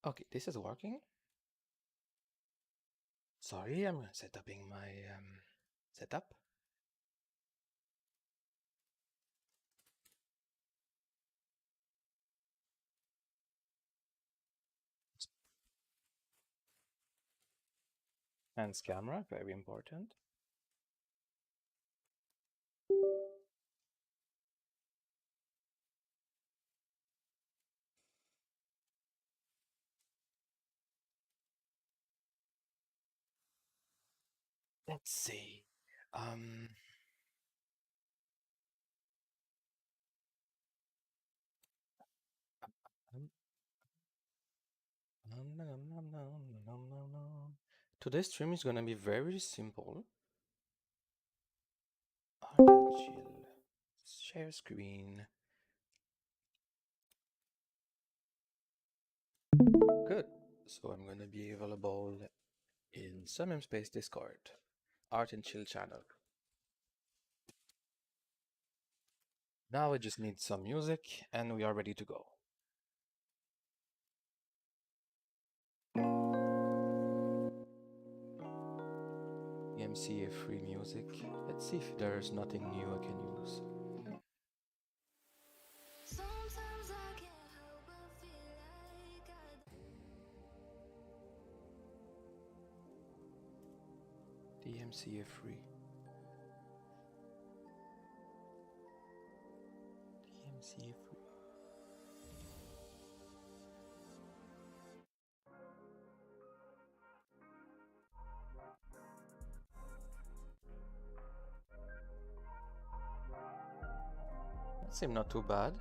Okay, this is working. Sorry, I'm setting my setup. Hands camera, very important. Let's see. Um, um, Today's stream is gonna be very simple. Art and chill. Share screen. Good. So I'm gonna be available in Somnium Space Discord. Art and chill channel. Now we just need some music and we are ready to go. MCA free music. Let's see if there's nothing new I can use. DMCA free. DMCA free. That seems not too bad.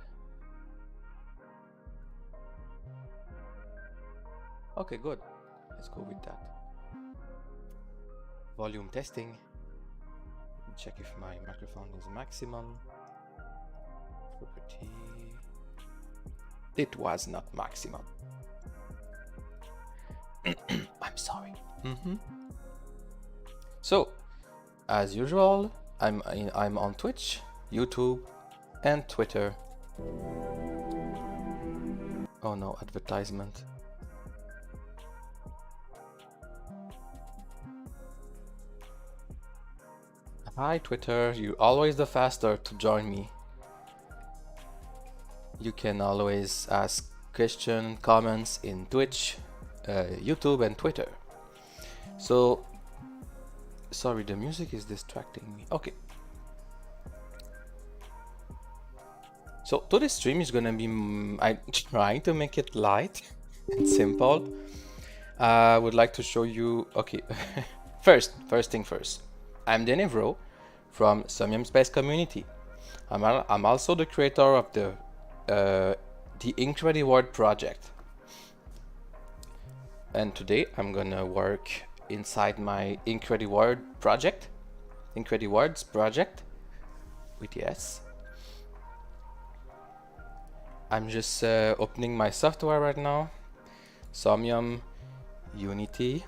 Okay, good. Let's go with that. Volume testing. Check if my microphone is maximum. Property. It was not maximum. I'm sorry. So, as usual, I'm on Twitch, YouTube, and Twitter. Oh no, advertisement. Hi Twitter, you're always the faster to join me. You can always ask question, comments in Twitch, YouTube and Twitter. So, sorry, the music is distracting me. Okay. So today's stream is gonna be, I'm trying to make it light and simple. I would like to show you, okay, first thing first. I'm Denevro from Somnium Space Community. I'm also the creator of the Incredible project. And today I'm gonna work inside my Incredible project, Incrediwords project with S. I'm just opening my software right now. Somnium, Unity.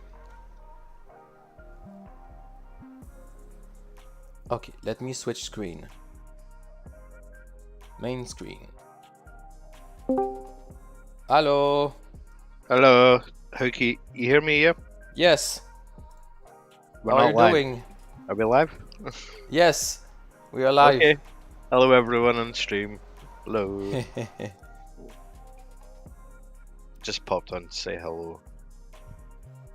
Okay, let me switch screen. Main screen. Hello. Hello, Hookie. You hear me? Yeah. Yes. We're How are not you live. doing? Are we live? Yes, we are live. Okay. Hello, everyone on stream. Hello. Just popped on to say hello.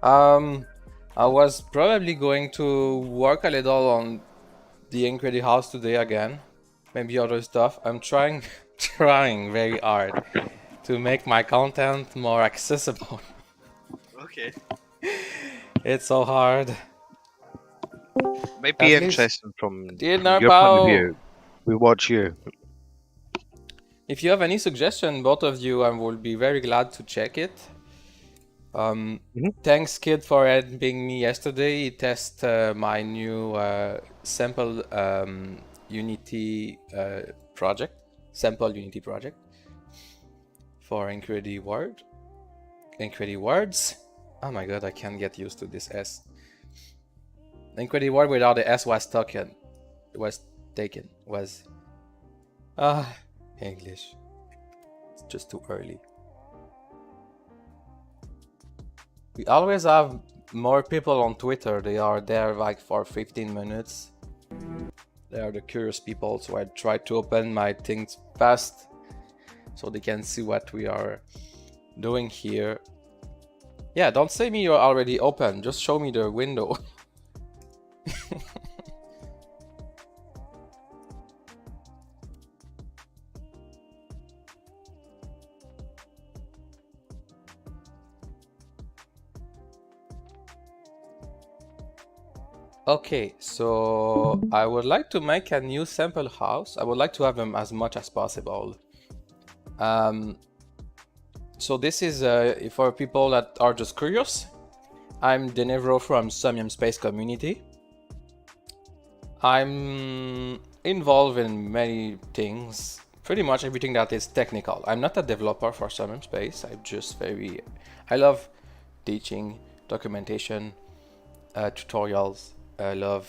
I was probably going to work a little on the Incredi house today again. Maybe other stuff. I'm trying very hard to make my content more accessible. Okay. It's so hard. Might be At least- interesting from Dear your point of Narpao, view. We watch you. if you have any suggestion, both of you, I will be very glad to check it. Thanks, Kid, for helping me yesterday test my new sample Unity project, sample Unity project for Incrediwords. Oh my god, I can't get used to this S. Incrediword without the S was taken. English. It's just too early. We always have more people on Twitter. They are there like for 15 minutes. They are the curious people, so I try to open my things fast so they can see what we are doing here. Yeah, don't say me you're already open, just show me the window. Okay, so I would like to make a new sample house. I would like to have them as much as possible. So this is for people that are just curious. I'm Denevro from Somnium Space Community. I'm involved in many things, pretty much everything that is technical. I'm not a developer for Somnium Space. I love teaching, documentation, tutorials. I love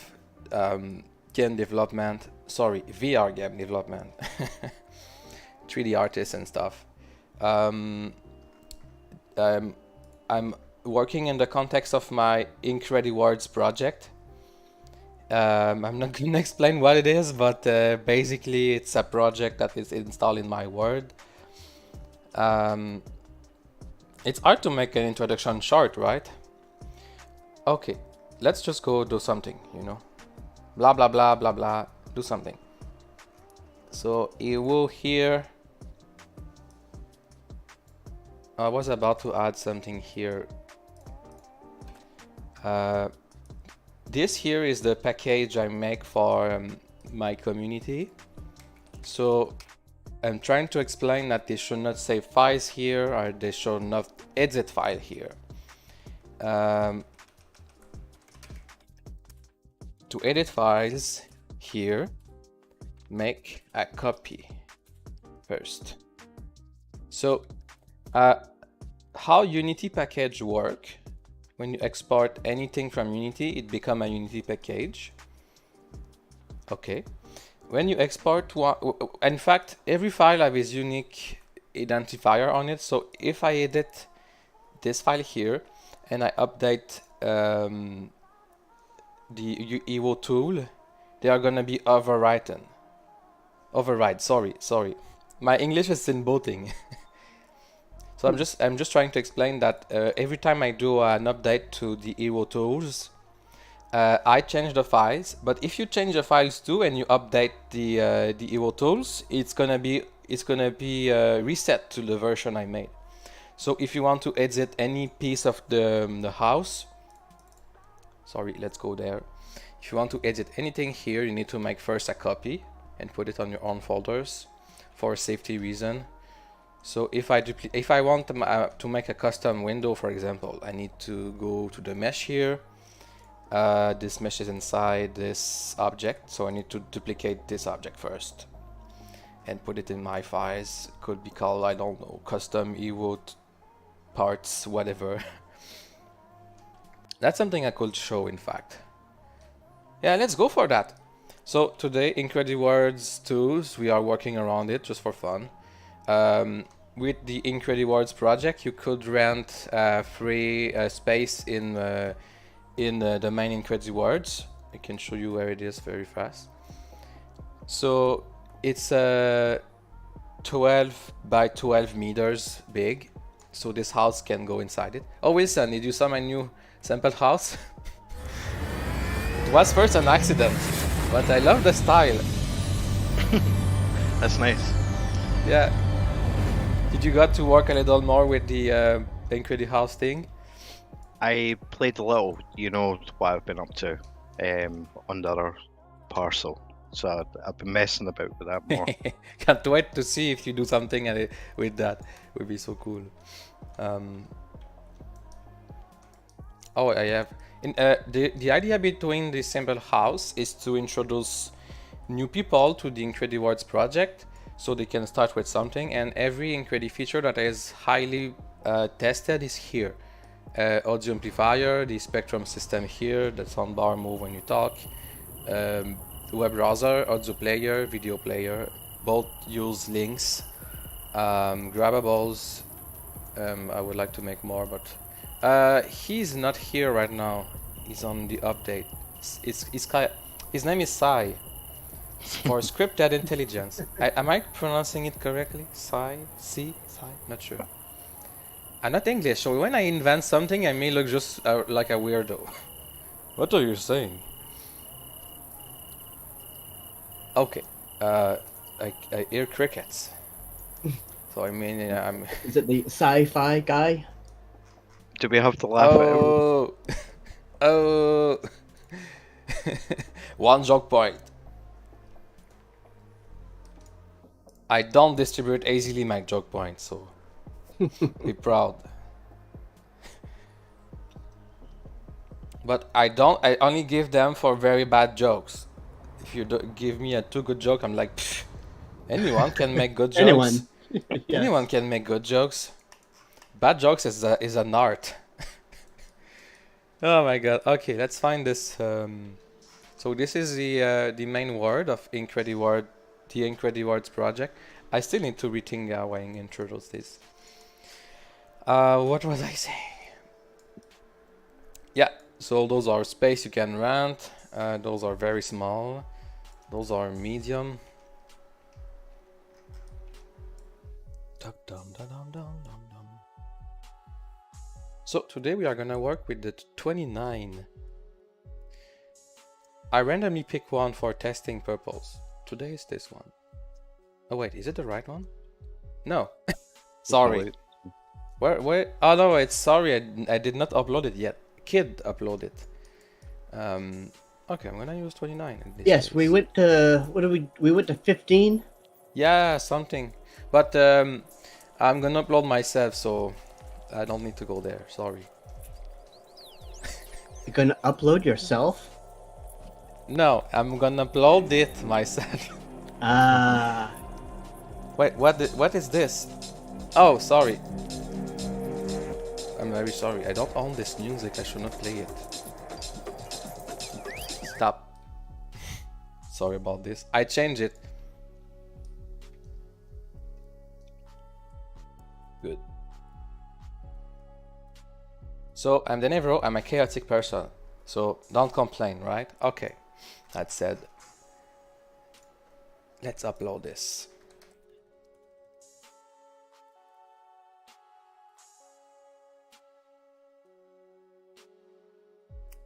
game development. Sorry, VR game development. 3D artists and stuff. I'm working in the context of my Incrediwords project. I'm not gonna explain what it is, but basically it's a project that is installed in my Word. It's hard to make an introduction short, right? Okay, let's just go do something, you know. Blah, blah, blah, blah, blah, do something. So you will hear... I was about to add something here. This here is the package I make for my community. So I'm trying to explain that they should not save files here, or they should not edit file here. To edit files here, make a copy first. So how Unity package work? When you export anything from Unity, it become a Unity package. Okay. When you export one, in fact, every file have its unique identifier on it. So if I edit this file here and I update the EVO tool, they are gonna be overwritten. Sorry. My English is in boating. So I'm just trying to explain that every time I do an update to the EVO tools, I change the files. But if you change the files too and you update the EVO tools, it's gonna be reset to the version I made. So if you want to edit any piece of the house, sorry, let's go there. If you want to edit anything here, you need to make first a copy and put it on your own folders for safety reason. So if I want to make a custom window, for example, I need to go to the mesh here. This mesh is inside this object, so I need to duplicate this object first and put it in my files. Could be called, I don't know, custom EVO parts, whatever. That's something I could show, in fact. Yeah, let's go for that. So today, Incrediwords tools, we are working around it just for fun. With the Incrediwords project, you could rent free space in the main Incrediwords. I can show you where it is very fast. So it's 12 by 12 meters big. So this house can go inside it. Oh, Wilson, did you saw my new sample house? It was first an accident, but I love the style. That's nice. Yeah. Did you got to work a little more with the Incredi house thing? I played a little, you know what I've been up to on the other parcel. So I've been messing about with that more. Can't wait to see if you do something with that. Would be so cool. Oh, I have. The idea between the simple house is to introduce new people to the Incrediwords project, so they can start with something. And every Incredi feature that is highly tested is here. Audio amplifier, the spectrum system here, the soundbar move when you talk, web browser, audio player, video player, both use links, grabbables. I would like to make more, but He's not here right now. He's on the update. His name is Sai. For scripted intelligence. Am I pronouncing it correctly? Sai? Sai? Not sure. I'm not English, so when I invent something, I may look just like a weirdo. What are you saying? Okay. I hear crickets. So I mean, I'm. Is it the sci-fi guy? Do we have to laugh at him? Oh, oh. One joke point. I don't distribute easily my joke points, so be proud. But I only give them for very bad jokes. If you give me a too good joke, I'm like, pfft, anyone can make good jokes. Anyone. Yes. Anyone can make good jokes. Bad jokes is an art. Oh my god. Okay, let's find this. So this is the main word of the Incrediwords project. I still need to rethink how I introduce this. What was I saying? Yeah, so those are space you can rent. Those are very small. Those are medium. So today we are gonna work with the 29. I randomly pick one for testing purpose. Today is this one. Oh wait, is it the right one? No. Sorry. Where? Oh no, it's sorry. I did not upload it yet. Kid uploaded. Okay, I'm gonna use 29. In this Yes, case. we went to we went to 15. Yeah, something. But I'm gonna upload myself, so I don't need to go there. Sorry. You're gonna upload yourself? No, I'm gonna upload it myself. Ah. Wait, what is this? Oh, sorry. I'm very sorry. I don't own this music. I should not play it. Stop. Sorry about this. I changed it. Good. So I'm the Nevro. I'm a chaotic person. So don't complain, right? Okay. That said, let's upload this.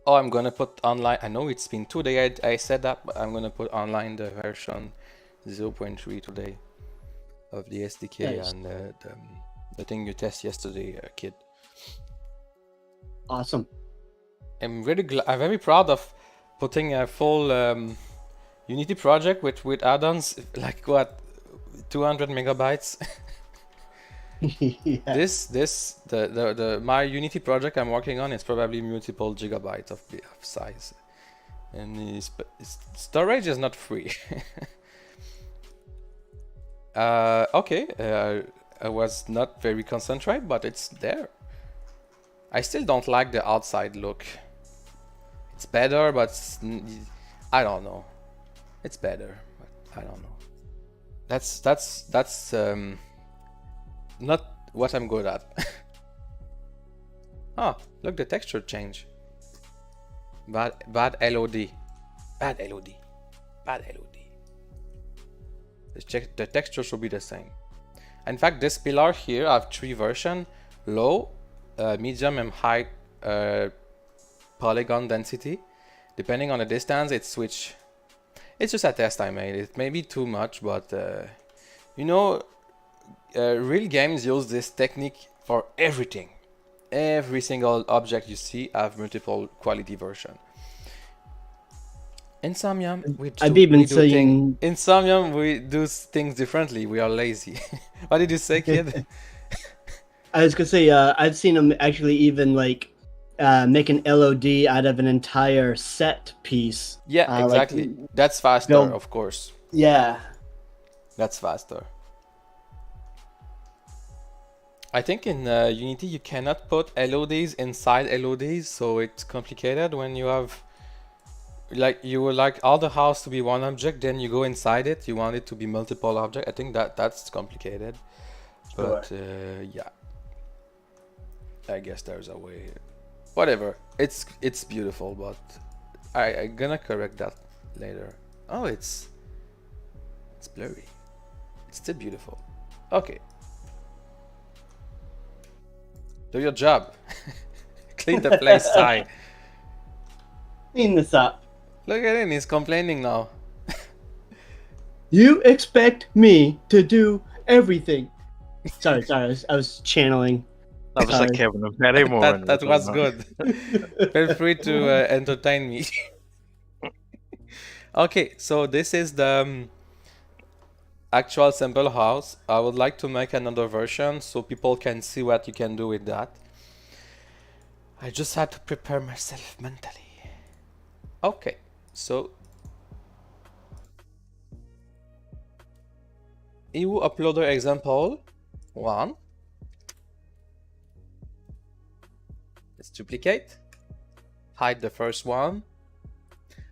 Oh, I'm gonna put online. I know it's been 2 days I said that, but I'm gonna put online the version 0.3 today of the SDK Nice. and the thing you tested yesterday, kid. Awesome. I'm very proud of putting a full Unity project with add-ons, like what, 200 megabytes. Yeah. The my Unity project I'm working on is probably multiple gigabytes of size, and storage is not free. Okay, I was not very concentrated, but it's there. I still don't like the outside look. It's better, but I don't know. It's better, but I don't know. That's not what I'm good at. Ah, look, the texture change. Bad LOD. Bad LOD. Bad LOD. The texture should be the same. In fact, this pillar here, I have 3 versions: low, medium, and high polygon density. Depending on the distance, it switch. It's just a test I made. It may be too much, but you know, real games use this technique for everything. Every single object you see have multiple quality version. In Somnium, in Somnium we do things differently. We are lazy. What did you say, kid? I was gonna say I've seen them actually even like make an LOD out of an entire set piece. Yeah, exactly. Like, that's faster, of course. Yeah. That's faster. I think in Unity you cannot put LODs inside LODs, so it's complicated when you have, like, you would like all the house to be one object, then you go inside it, you want it to be multiple object. I think that's complicated. But yeah. I guess there's a way. Whatever. It's beautiful, but I'm gonna correct that later. Oh, it's blurry. It's still beautiful. Okay. Do your job. Clean the place, Ty. Clean this up. Look at him, he's complaining now. You expect me to do everything. Sorry, I was channeling. That was like Kevin and Perry moment. That was good. Feel free to entertain me. Okay, so this is the actual sample house. I would like to make another version so people can see what you can do with that. I just had to prepare myself mentally. Okay, so EU uploader example 1. Let's duplicate. Hide the first one.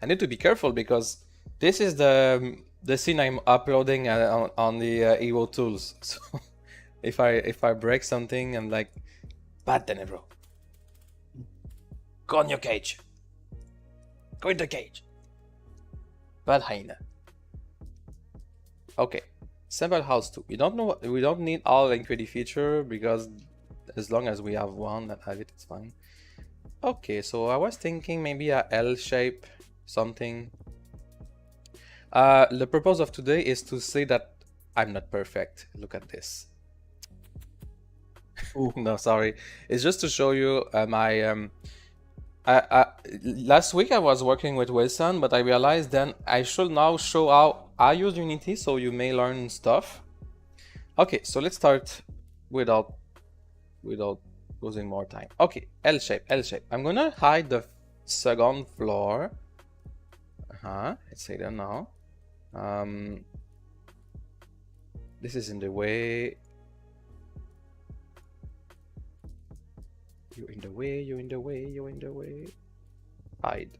I need to be careful because this is the scene I'm uploading on the EU tools. So if I break something, I'm like, bad Tenebro. Go on your cage. Go in the cage. Bad hyena. Okay. Sample house 2. We don't need all liquidity feature because as long as we have one that have it, it's fine. Okay, so I was thinking maybe a L shape, something. The purpose of today is to say that I'm not perfect. Look at this. No, sorry. It's just to show you my last week I was working with Wilson, but I realized then I should now show how I use Unity so you may learn stuff. Okay, so let's start without losing more time. Okay, L shape. I'm gonna hide the second floor. Let's say that now. This is in the way. You're in the way. Hide.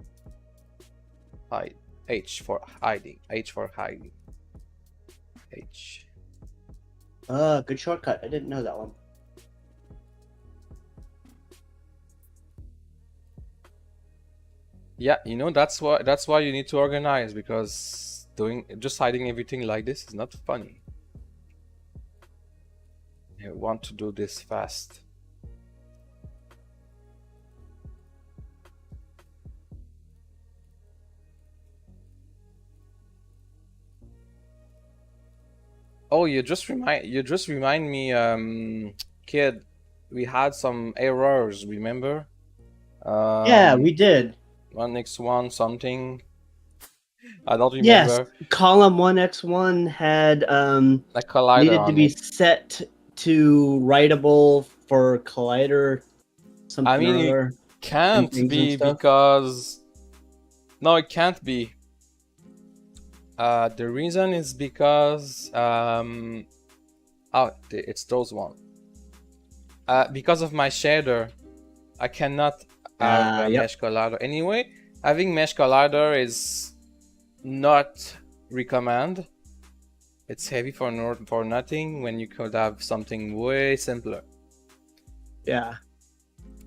H for hiding. H. Good shortcut. I didn't know that one. Yeah, you know, that's why you need to organize, because just hiding everything like this is not funny. You want to do this fast. Oh, you just remind me, kid, we had some errors, remember? Yeah, we did. 1x1 something. I don't remember. Yes, column 1x1 had A collider needed to be set to writable for collider something I mean, or other. it can't be because... No, it can't be. The reason is because... it's those one. Because of my shader, I cannot have a mesh collider. Anyway, having mesh collider is not recommend. It's heavy for nothing when you could have something way simpler. Yeah.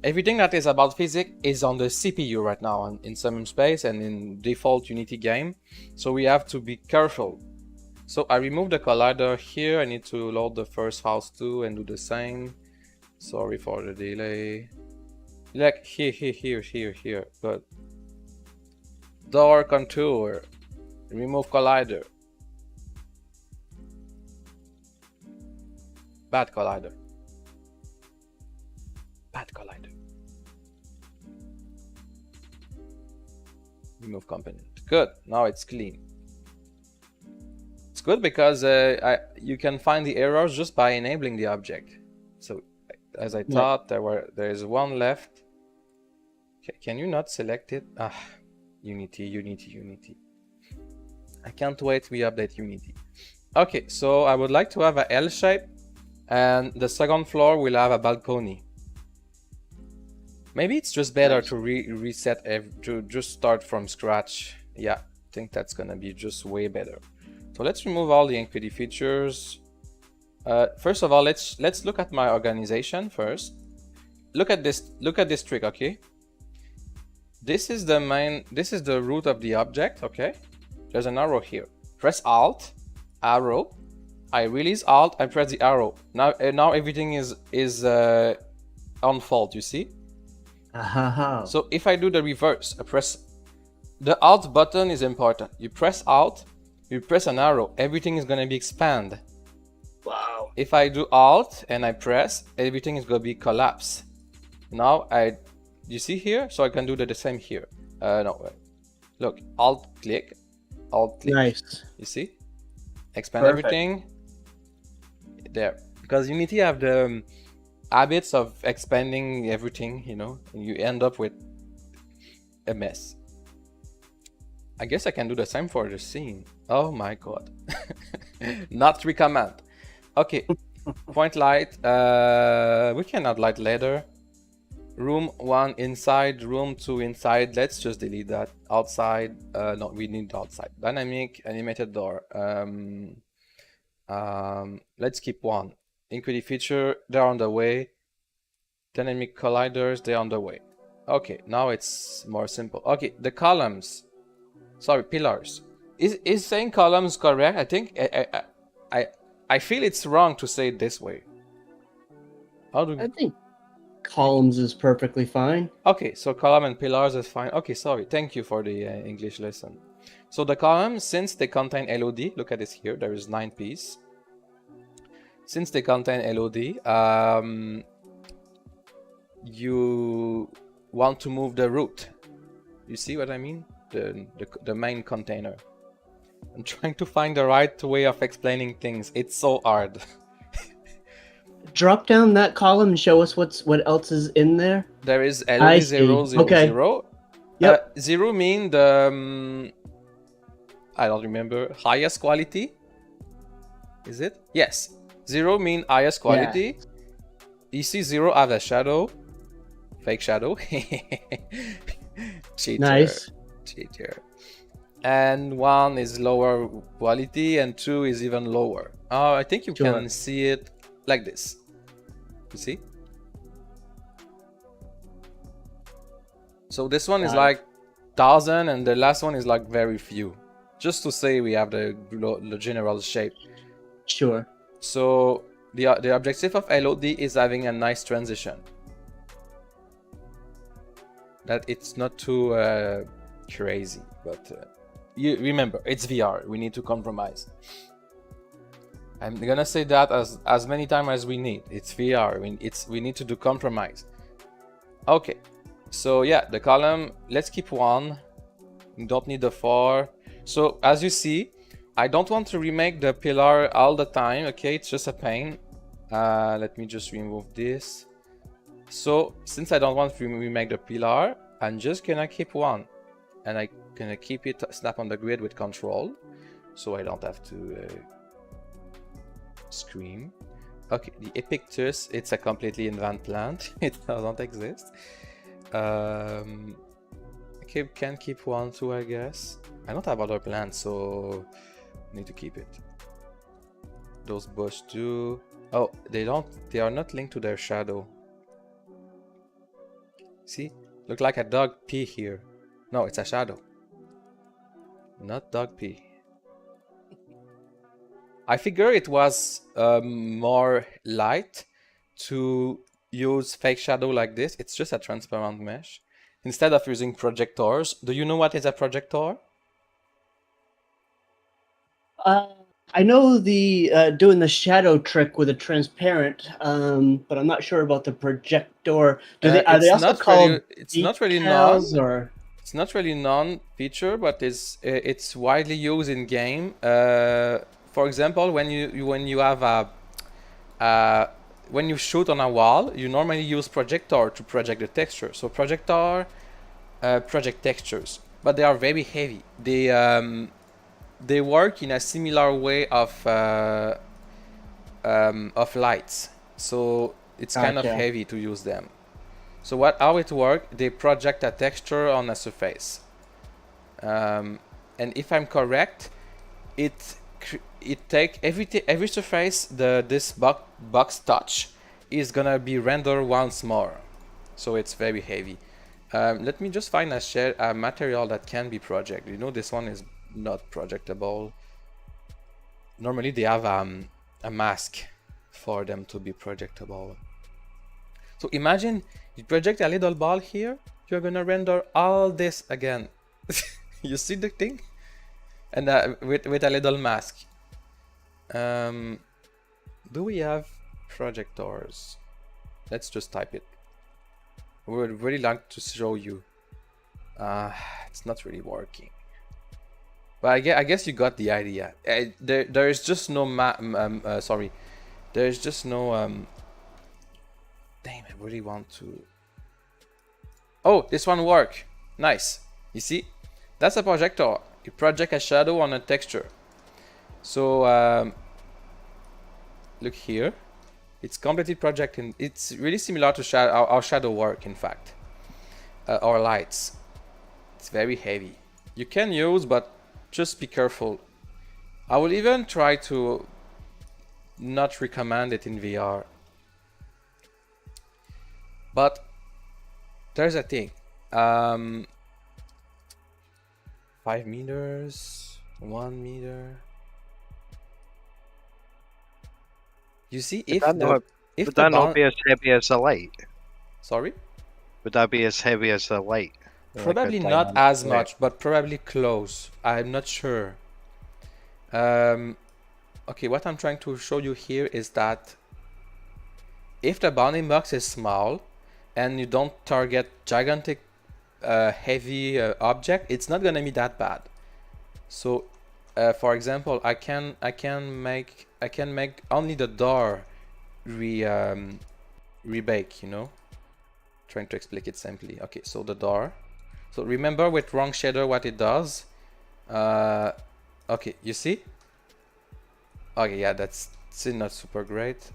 Everything that is about physics is on the CPU right now in Somnium space and in default Unity game. So we have to be careful. So I removed the collider here. I need to load the first house too and do the same. Sorry for the delay. Like here. Good. Door contour. Remove collider. Bad collider. Remove component. Good. Now it's clean. It's good because you can find the errors just by enabling the object. So as I thought, there is one left. Can you not select it? Unity. I can't wait we update Unity. Okay, so I would like to have a L shape, and the second floor will have a balcony. Maybe it's just better to reset to just start from scratch. Yeah, I think that's gonna be just way better. So let's remove all the equity features. First of all, let's look at my organization first. look at this trick, okay? This is the root of the object, okay? There's an arrow here. Press Alt, arrow. I release Alt, I press the arrow. Now everything is on fault, you see? So if I do the reverse, I press the Alt button is important. You press Alt, you press an arrow, everything is gonna be expand. Wow. If I do Alt and I press, everything is gonna be collapse. Now you see here? So I can do the same here. Look, Alt click. Nice. You see? Expand Perfect. everything. There. Because Unity have the habits of expanding everything, you know, and you end up with a mess. I guess I can do the same for the scene. Oh my god. Not recommend. Okay. Point light. We cannot light ladder. Room 1 inside, room 2 inside. Let's just delete that. Outside. No, we need outside. Dynamic, animated door. Let's keep 1. Infinity feature, they're on the way. Dynamic colliders, they're on the way. Okay, now it's more simple. Okay, the columns. Sorry, pillars. Is saying columns correct? I think I feel it's wrong to say it this way. How do I think columns is perfectly fine. Okay, so column and pillars is fine. Okay, sorry. Thank you for the English lesson. So the columns, since they contain LOD, look at this here. There is 9 pieces. Since they contain LOD, you want to move the root. You see what I mean? The main container. I'm trying to find the right way of explaining things. It's so hard. Drop down that column and show us what else is in there. There is I LOD see. 0, 0, Okay. 0. Yep. 0 mean the I don't remember, highest quality. Is it? Yes. 0 mean highest quality. You see 0 have a shadow. Fake shadow. Cheater. Nice. Cheater. And 1 is lower quality and 2 is even lower. Oh, I think you Sure. can see it like this. You see? So this one is Got it. like 1,000 and the last one is like very few. Just to say we have the general shape. Sure. So the objective of LOD is having a nice transition. That it's not too crazy, but you remember, it's VR. We need to compromise. I'm gonna say that as many times as we need. It's VR. We need to do compromise. Okay, so yeah, the column. Let's keep 1. We don't need the 4. So as you see, I don't want to remake the pillar all the time. Okay, it's just a pain. Let me just remove this. So since I don't want to remake the pillar, I'm just gonna keep 1, and I'm gonna keep it snap on the grid with control, so I don't have to scream. Okay, the Epictus, it's a completely invented plant. It doesn't exist. Okay, can keep 1 too, I guess. I don't have other plants, so I need to keep it. Those bush too. Oh, they are not linked to their shadow. See? Look like a dog pee here. No, it's a shadow. Not dog pee. I figure it was more light to use fake shadow like this. It's just a transparent mesh. Instead of using projectors. Do you know what is a projector? I know the doing the shadow trick with a transparent, but I'm not sure about the projector. Are they also called it's not really decals, known. or It's not really non-feature, but it's widely used in game. For example, when you have when you shoot on a wall, you normally use projector to project the texture. So projector project textures, but they are very heavy. They work in a similar way of lights, so it's kind of heavy to use them. So how it works? They project a texture on a surface, and if I'm correct, it take every surface this box touch is gonna be rendered once more. so it's very heavy. Let me just find a material that can be projected. You know, this one is not projectable. Normally they have a mask for them to be projectable. So imagine you project a little ball here, you're gonna render all this again. You see the thing? And with a little mask. Do we have projectors? Let's just type it. We would really like to show you. It's not really working. But I guess you got the idea. There is just no sorry. There's just no damn, I really want to. Oh, this one work. Nice. You see? That's a projector. You project a shadow on a texture. So look here. It's completely projecting. It's really similar to our shadow work, in fact. Our lights. It's very heavy. You can use, but just be careful. I will even try to not recommend it in VR. But there's a thing. 5 meters, 1 meter. You see, would that not be as heavy as the light? Sorry? Would that be as heavy as the light? Probably like not as much, but probably close. I'm not sure. Okay, what I'm trying to show you here is that if the bounding box is small and you don't target gigantic heavy object, it's not gonna be that bad. So for example, I can make only the door rebake, you know, trying to explain it simply. Okay, so the door. So remember with wrong shader what it does. Okay, you see? Okay, yeah, that's still not super great.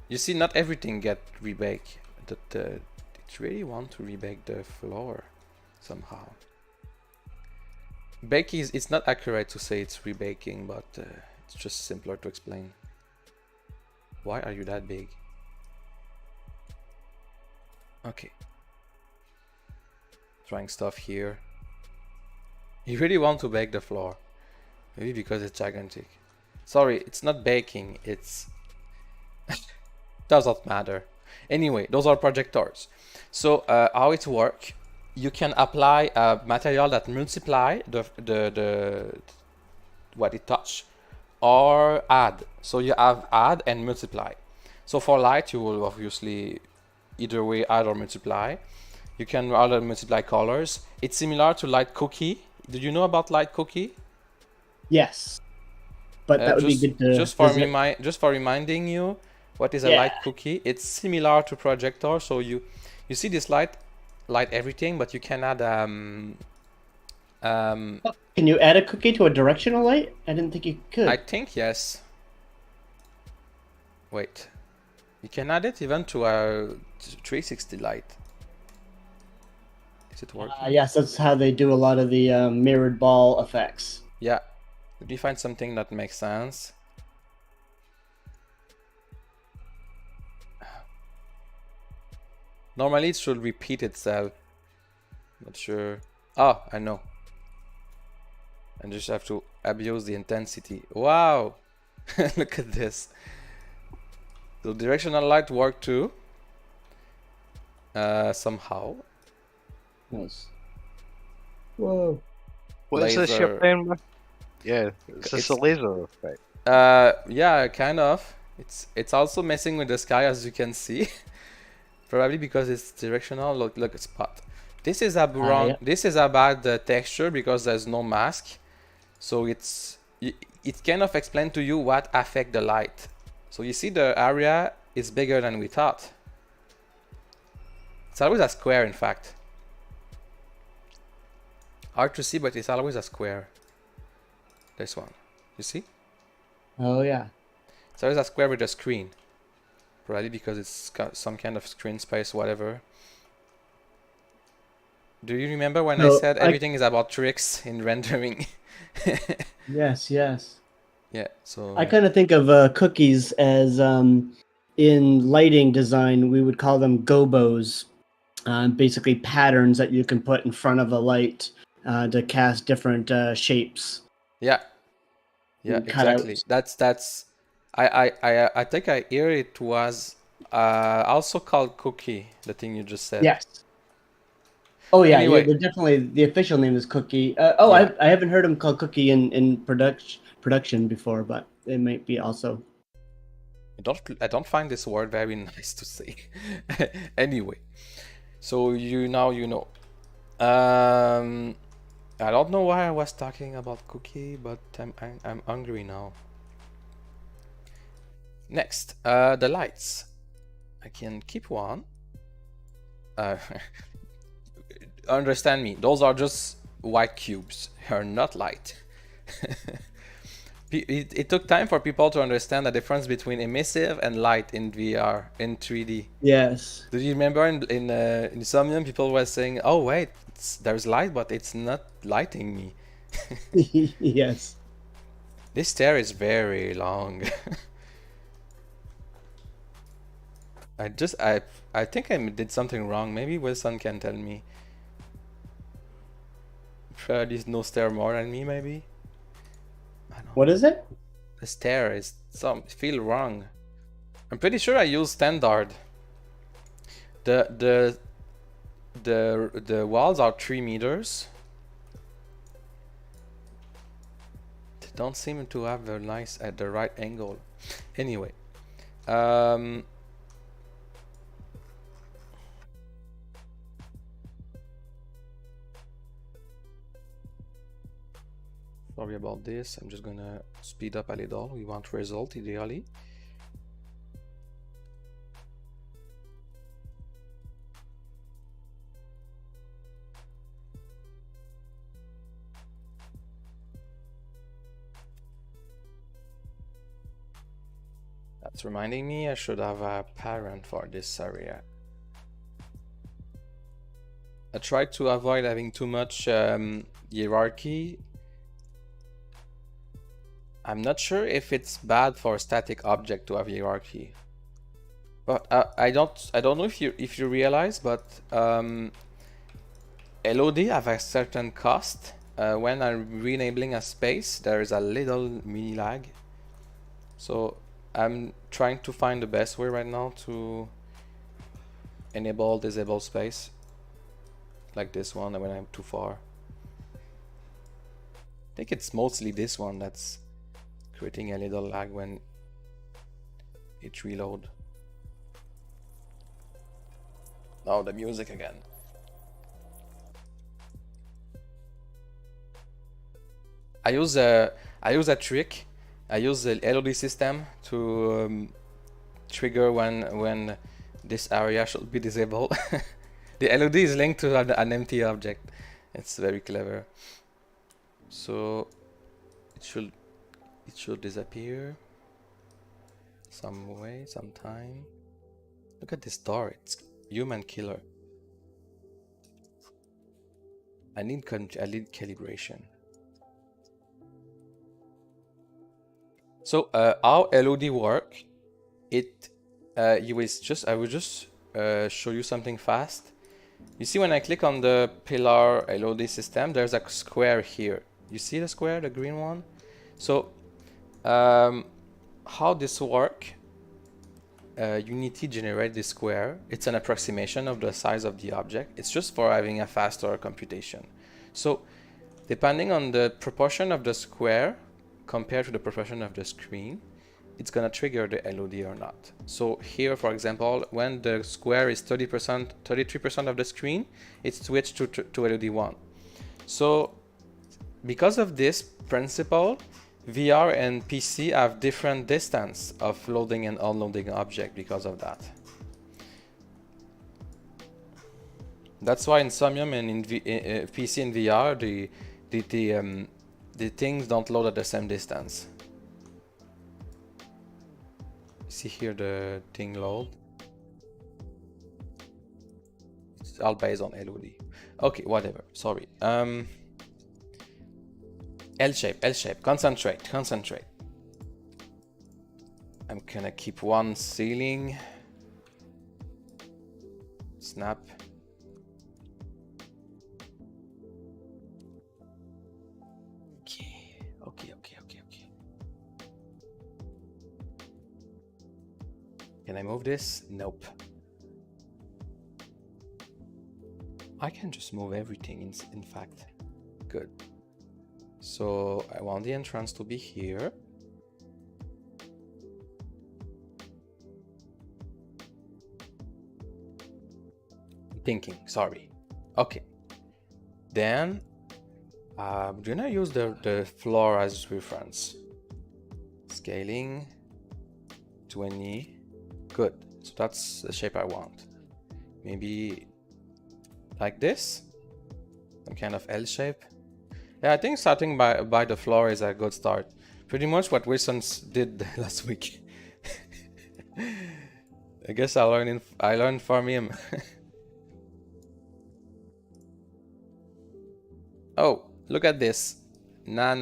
You see, not everything get rebake. It really want to rebake the floor somehow. Baking is, it's not accurate to say it's rebaking, but it's just simpler to explain. Why are you that big? Okay. Trying stuff here. You really want to bake the floor. Maybe because it's gigantic. Sorry, it's not baking, it's... doesn't matter. Anyway, those are projectors. So how it works, you can apply a material that multiply the what it touch, or add. So you have add and multiply. So for light, you will obviously either way add or multiply. You can rather multiply colors. It's similar to light cookie. Did you know about light cookie? Yes, but that would be good to just for reminding you, what is a light cookie? It's similar to projector. So you see this light everything, but you can add can you add a cookie to a directional light? I didn't think you could. I think yes. Wait, you can add it even to a 360 light. Is it working? Yes, that's how they do a lot of the mirrored ball effects. Yeah. Let me find something that makes sense. Normally it should repeat itself. Not sure. Oh, I know. I just have to abuse the intensity. Wow! Look at this. So directional light work too. Somehow. Nice. Whoa. What is this you're playing with? Yeah, is this a laser effect? Yeah, kind of. It's also messing with the sky, as you can see. Probably because it's directional. Look at spot. This is a wrong. This is a bad texture because there's no mask. So it kind of explains to you what affect the light. So you see the area is bigger than we thought. It's always a square, in fact. Hard to see, but it's always a square. This one, you see? Oh yeah. It's always a square with a screen. Probably because it's got some kind of screen space, whatever. Do you remember when I said everything is about tricks in rendering? Yes, yes. Yeah, so... I kind of think of cookies as in lighting design, we would call them gobos, basically patterns that you can put in front of a light to cast different shapes. Yeah, yeah, exactly. That's. I think I hear it was also called cookie. The thing you just said. Yes. Oh yeah, Anyway, they're definitely, the official name is Cookie. yeah. I haven't heard them called Cookie in production before, but it might be also. I don't find this word very nice to say. Anyway, so now you know. I don't know why I was talking about cookie, but I'm hungry now. Next, the lights. I can keep one. Understand me, those are just white cubes. They're not light. It took time for people to understand the difference between emissive and light in VR, in 3D. Yes. Do you remember in Somnium, people were saying, "Oh wait, there's light, but it's not lighting me." Yes. This stair is very long. I think I did something wrong. Maybe Wilson can tell me. There's no stair more than me, maybe. I don't What know. is it? The stair is feel wrong. I'm pretty sure I use standard. The walls are 3 meters. They don't seem to have the nice at the right angle. Anyway, sorry about this. I'm just gonna speed up a little. We want result ideally. That's reminding me I should have a parent for this area. I tried to avoid having too much hierarchy. I'm not sure if it's bad for a static object to have hierarchy, but I don't know if you realize, but LOD have a certain cost. When I'm re-enabling a space, there is a little mini lag. So I'm trying to find the best way right now to enable disable space, like this one when I'm too far. I think it's mostly this one that's creating a little lag when it reload. Now the music again. I use a trick. I use the LOD system to trigger when this area should be disabled. The LOD is linked to an empty object. It's very clever. So it should disappear some way, sometime. Look at this door. It's human killer. I need calibration. So how LOD work? I will just show you something fast. You see when I click on the pillar LOD system, there's a square here. You see the square, the green one? So how this work? Unity generate this square. It's an approximation of the size of the object. It's just for having a faster computation. So depending on the proportion of the square compared to the proportion of the screen, it's gonna trigger the LOD or not. So here, for example, when the square is 30%, 33% of the screen, it's switched to LOD 1. So because of this principle, VR and PC have different distance of loading and unloading object because of that. That's why in Somnium and in PC and VR, the things don't load at the same distance. See here the thing load. It's all based on LOD. Okay, whatever. Sorry. L shape. Concentrate. I'm gonna keep one ceiling. Snap. Okay. Can I move this? Nope. I can just move everything in fact. Good. So I want the entrance to be here. Thinking, sorry. Okay. Then I'm gonna use the floor as reference. Scaling 20. Good. So that's the shape I want. Maybe like this. Some kind of L shape. Yeah, I think starting by the floor is a good start. Pretty much what Wilson did last week. I guess I learned from him. Oh, look at this. Nah.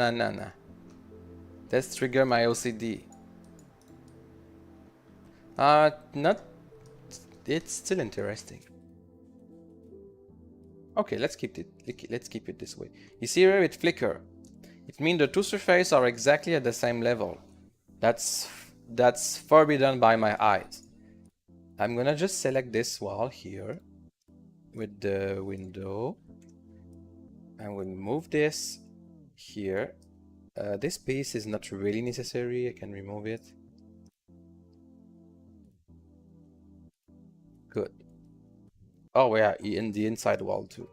Let's trigger my OCD. Not. It's still interesting. Okay, let's keep it this way. You see here it flicker. It means the two surfaces are exactly at the same level. That's forbidden by my eyes. I'm gonna just select this wall here with the window. I will move this here. This piece is not really necessary. I can remove it. Good. Oh yeah, in the inside wall too.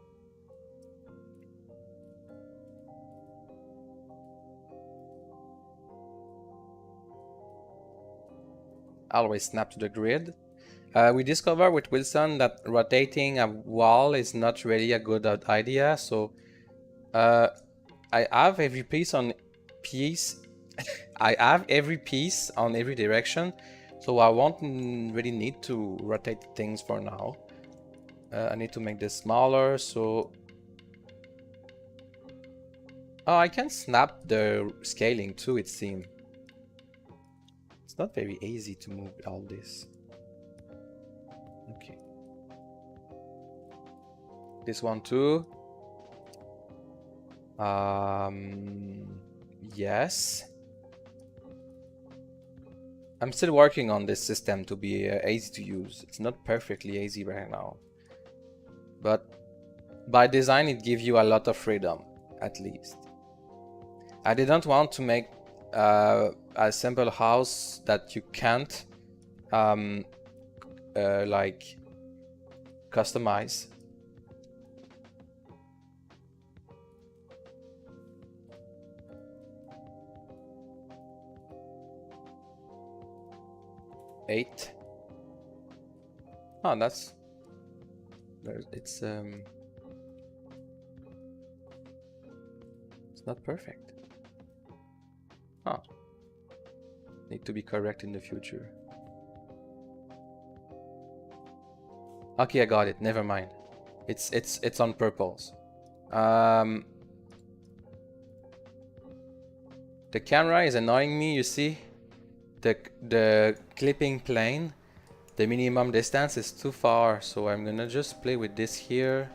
Always snap to the grid. We discovered with Wilson that rotating a wall is not really a good idea. So I have every piece on I have every piece on every direction. So I won't really need to rotate things for now. I need to make this smaller, so... Oh, I can snap the scaling too, it seems. It's not very easy to move all this. Okay. This one too. Yes. I'm still working on this system to be easy to use. It's not perfectly easy right now. But by design, it gives you a lot of freedom, at least. I didn't want to make a simple house that you can't like customize. Eight. Oh, that's... It's not perfect. Huh. Need to be correct in the future. Okay, I got it. Never mind. It's on purpose. The camera is annoying me. You see, the clipping plane. The minimum distance is too far, so I'm gonna just play with this here.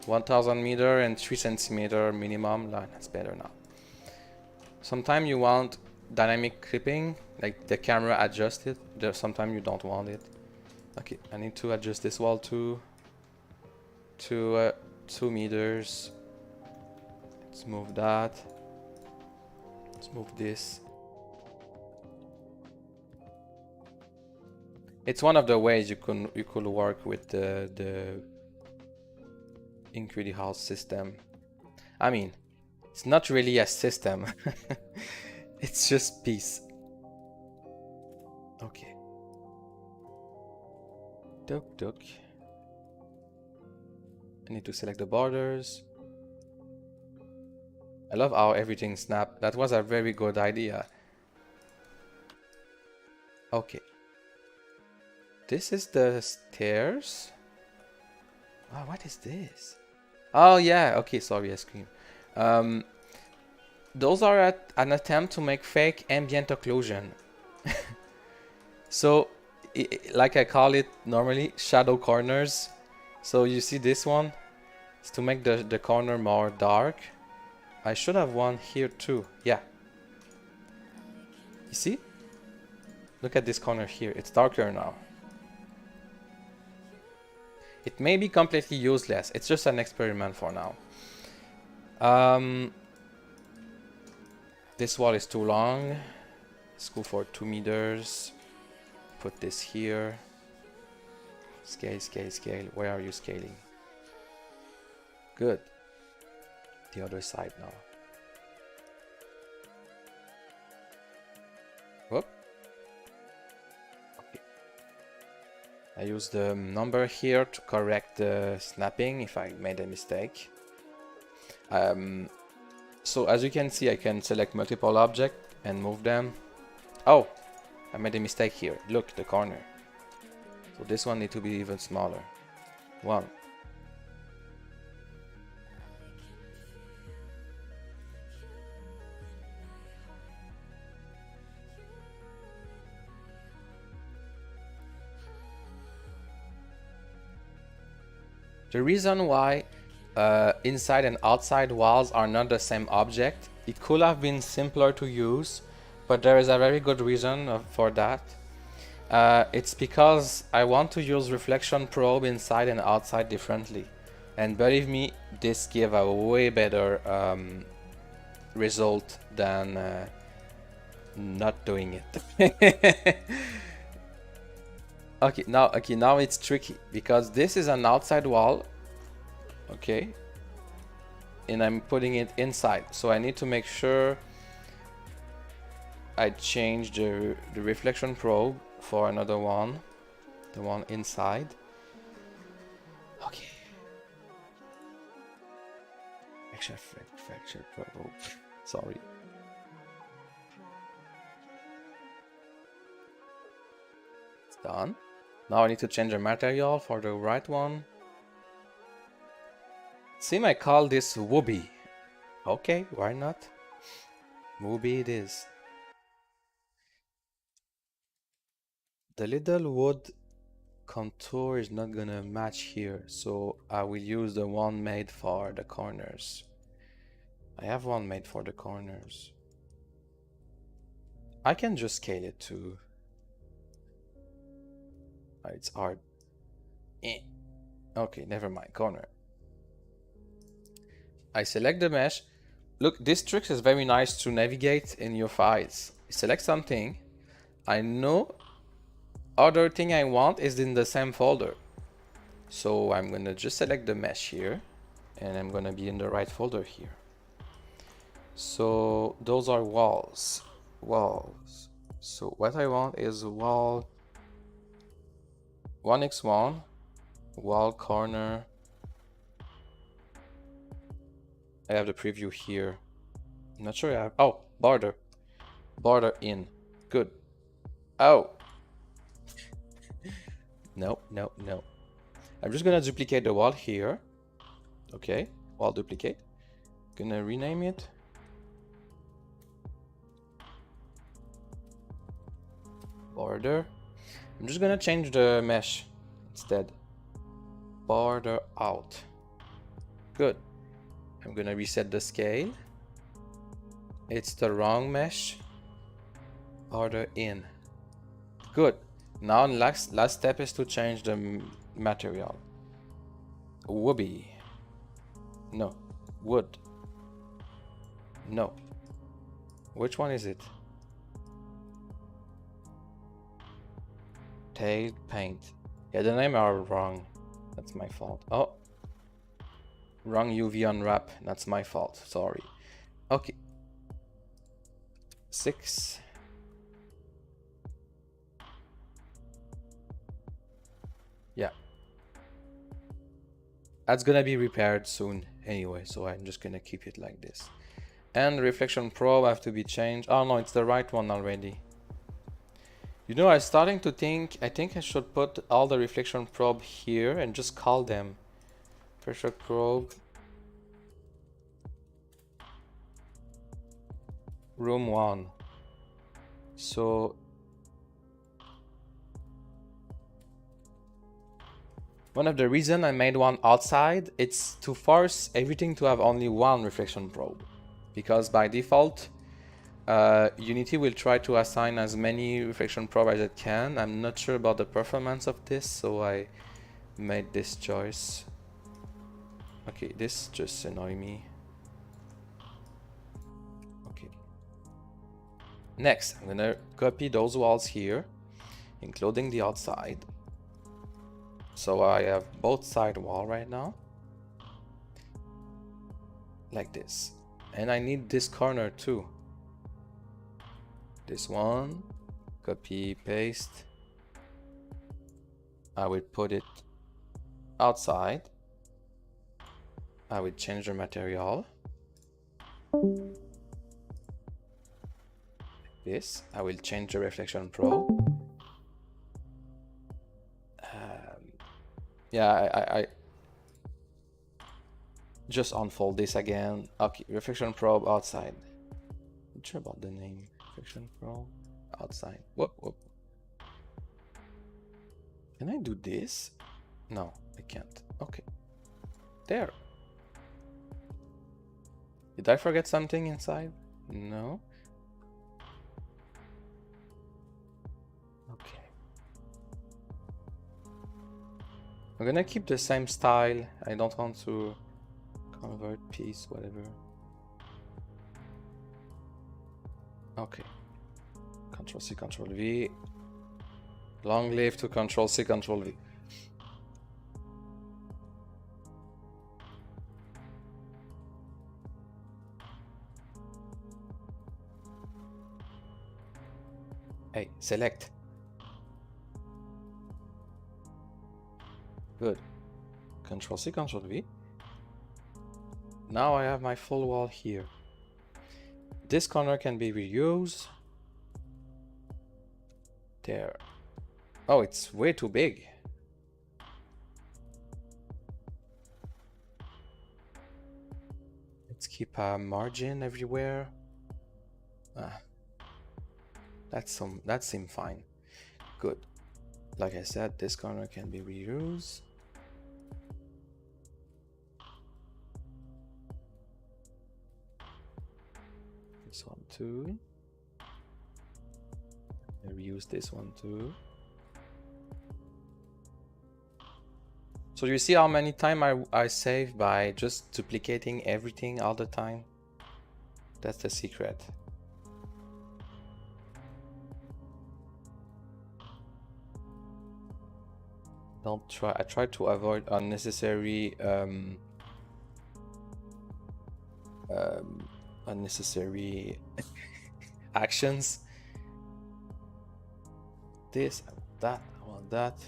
1000 meter and 3 centimeter minimum. That's better now. Sometimes you want dynamic clipping, like the camera adjusted. Sometimes you don't want it. Okay, I need to adjust this wall to 2 meters. Let's move that. Let's move this. It's one of the ways you could work with the Incredi House system. I mean, it's not really a system. It's just piece. Okay. Duck. I need to select the borders. I love how everything snapped. That was a very good idea. Okay. This is the stairs. Oh, what is this? Oh yeah, okay, sorry, I screamed. Those are an attempt to make fake ambient occlusion. So, like I call it normally, shadow corners. So you see this one? It's to make the corner more dark. I should have one here too. Yeah. You see? Look at this corner here. It's darker now. It may be completely useless. It's just an experiment for now. This wall is too long. Let's go for 2 meters. Put this here. Scale, scale, scale. Where are you scaling? Good. The other side now. Whoop. Okay. I use the number here to correct the snapping if I made a mistake. So as you can see, I can select multiple objects and move them. Oh, I made a mistake here. Look, the corner. So this one needs to be even smaller. 1. The reason why inside and outside walls are not the same object, it could have been simpler to use, but there is a very good reason for that. It's because I want to use reflection probe inside and outside differently. And believe me, this gives a way better result than not doing it. Okay, now it's tricky because this is an outside wall, okay, and I'm putting it inside, so I need to make sure I change the reflection probe for another one, the one inside. Okay. Fracture probe. Sorry. It's done. Now I need to change the material for the right one. Seem I call this Wooby. Okay, why not? Wooby it is. The little wood contour is not gonna match here, so I will use the one made for the corners. I have one made for the corners. I can just scale it too. It's hard. Okay, never mind. Corner. I select the mesh. Look, this trick is very nice to navigate in your files. Select something. I know other thing I want is in the same folder. So I'm gonna just select the mesh here, and I'm gonna be in the right folder here. So those are walls. So what I want is wall 1x1, wall corner. I have the preview here. I'm not sure I have. Oh, border in. Good. Oh. No. I'm just gonna duplicate the wall here. Okay, wall duplicate. Gonna rename it. Border. I'm just gonna change the mesh instead. Border out. Good. I'm gonna reset the scale. It's the wrong mesh. Border in. Good. Now last step is to change the material. Wooby. No. Wood. No. Which one is it? Tail paint. Yeah, the name are wrong. That's my fault. Oh. Wrong UV unwrap. That's my fault. Sorry. Okay. 6. Yeah. That's gonna be repaired soon anyway, so I'm just gonna keep it like this. And reflection probe have to be changed. Oh no, it's the right one already. You know, I'm starting to think, I think I should put all the reflection probe here and just call them pressure probe room 1. So One of the reasons I made one outside, it's to force everything to have only one reflection probe. Because by default, Unity will try to assign as many reflection probes as it can. I'm not sure about the performance of this, so I made this choice. Okay, this just annoys me. Okay. Next, I'm gonna copy those walls here, including the outside. So I have both side wall right now. Like this. And I need this corner too. This one, copy, paste. I will put it outside. I will change the material. This, I will change the reflection probe. Yeah, I just unfold this again. Okay, reflection probe outside. Not sure about the name. Reflection probe outside. Whoop, whoop. Can I do this? No, I can't. Okay. There. Did I forget something inside? No. Okay. I'm gonna keep the same style. I don't want to convert piece, whatever. Okay. Control C, Control V. Long live to Control C, Control V. Hey, select. Good. Control C, Control V. Now I have my full wall here. This corner can be reused. There. Oh, it's way too big. Let's keep a margin everywhere. That seems fine. Good. Like I said, this corner can be reused. This one too. I reuse this one too. So you see how many times I save by just duplicating everything all the time? That's the secret. I try to avoid unnecessary actions. This, that, I want that.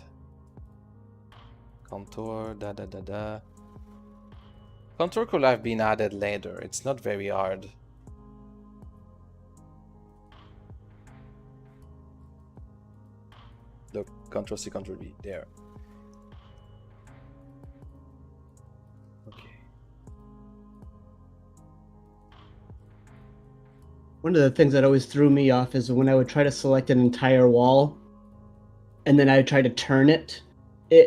Contour, da. Contour could have been added later. It's not very hard. Look, Control C, Control V, there. Okay. One of the things that always threw me off is when I would try to select an entire wall, and then I would try to turn it.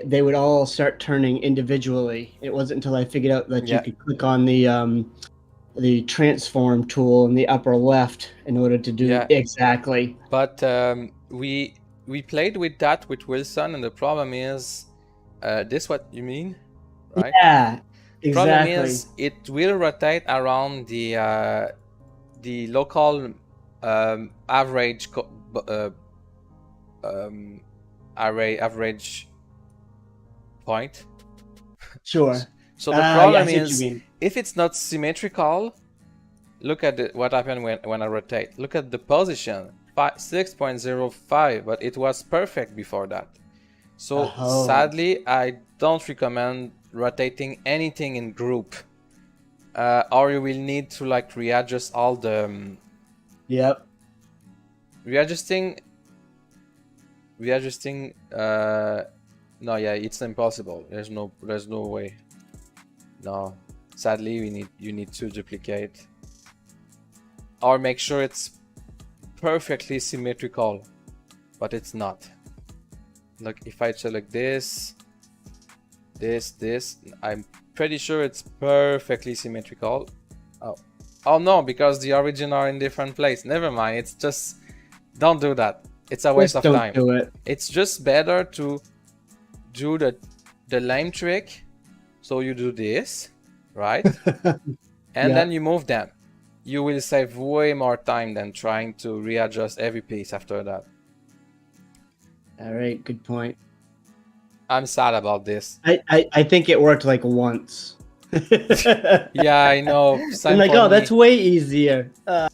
They would all start turning individually. It wasn't until I figured out that you could click on the transform tool in the upper left in order to do exactly. But we played with that with Wilson, and the problem is, this what you mean, right? Yeah, exactly. Problem is, it will rotate around the local average average point. Sure. So the problem is, if it's not symmetrical, look at what happened when I rotate. Look at the position, 6.05, but it was perfect before that. So sadly, I don't recommend rotating anything in group, or you will need to like readjust all the. Readjusting. No, yeah, it's impossible. There's no way. No, sadly, you need to duplicate, or make sure it's perfectly symmetrical, but it's not. Look, if I select this, this. I'm pretty sure it's perfectly symmetrical. Oh no, because the origin are in different place. Never mind. It's just don't do that. It's a waste Just of don't time. do it. It's just better to do the lame trick. So you do this, right? And Yeah. then you move them. You will save way more time than trying to readjust every piece after that. All right, good point. I'm sad about this. I think it worked like once. Yeah, I know. I'm Same like, for oh, me. that's way easier. And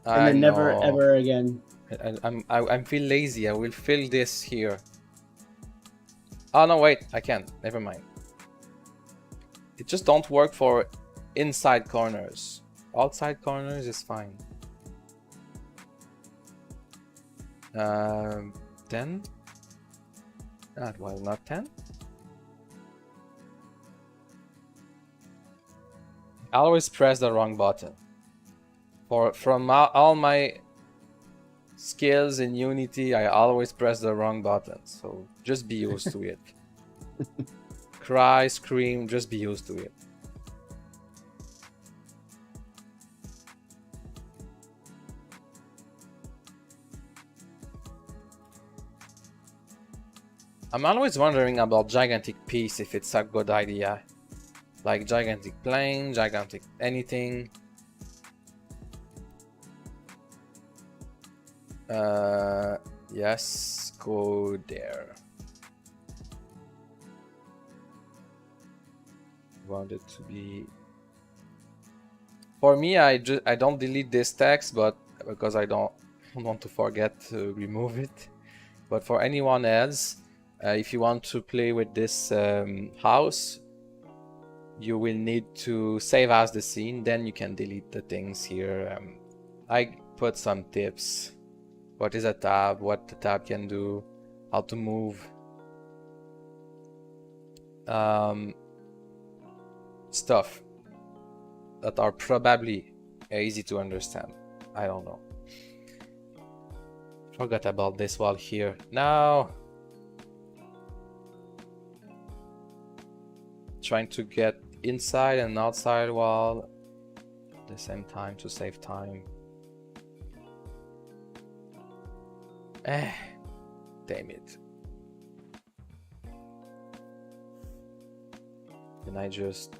I then never know. ever again. I feel lazy. I will fill this here. Oh no, wait, I can't. Never mind. It just don't work for inside corners. Outside corners is fine. 10. Well, not 10. I always press the wrong button. From all my skills in Unity, I always press the wrong button. So just be used to it. Cry, scream, just be used to it. I'm always wondering about gigantic piece if it's a good idea. Like gigantic plane, gigantic anything. Yes, go there. Want it to be. For me, I don't delete this text, but because I don't want to forget to remove it. But for anyone else, if you want to play with this house, you will need to save as the scene. Then you can delete the things here. I put some tips. What is a tab? What the tab can do? How to move? Stuff that are probably easy to understand. I don't know. Forgot about this wall here. Now, trying to get inside and outside wall at the same time to save time. Damn it. Can I just...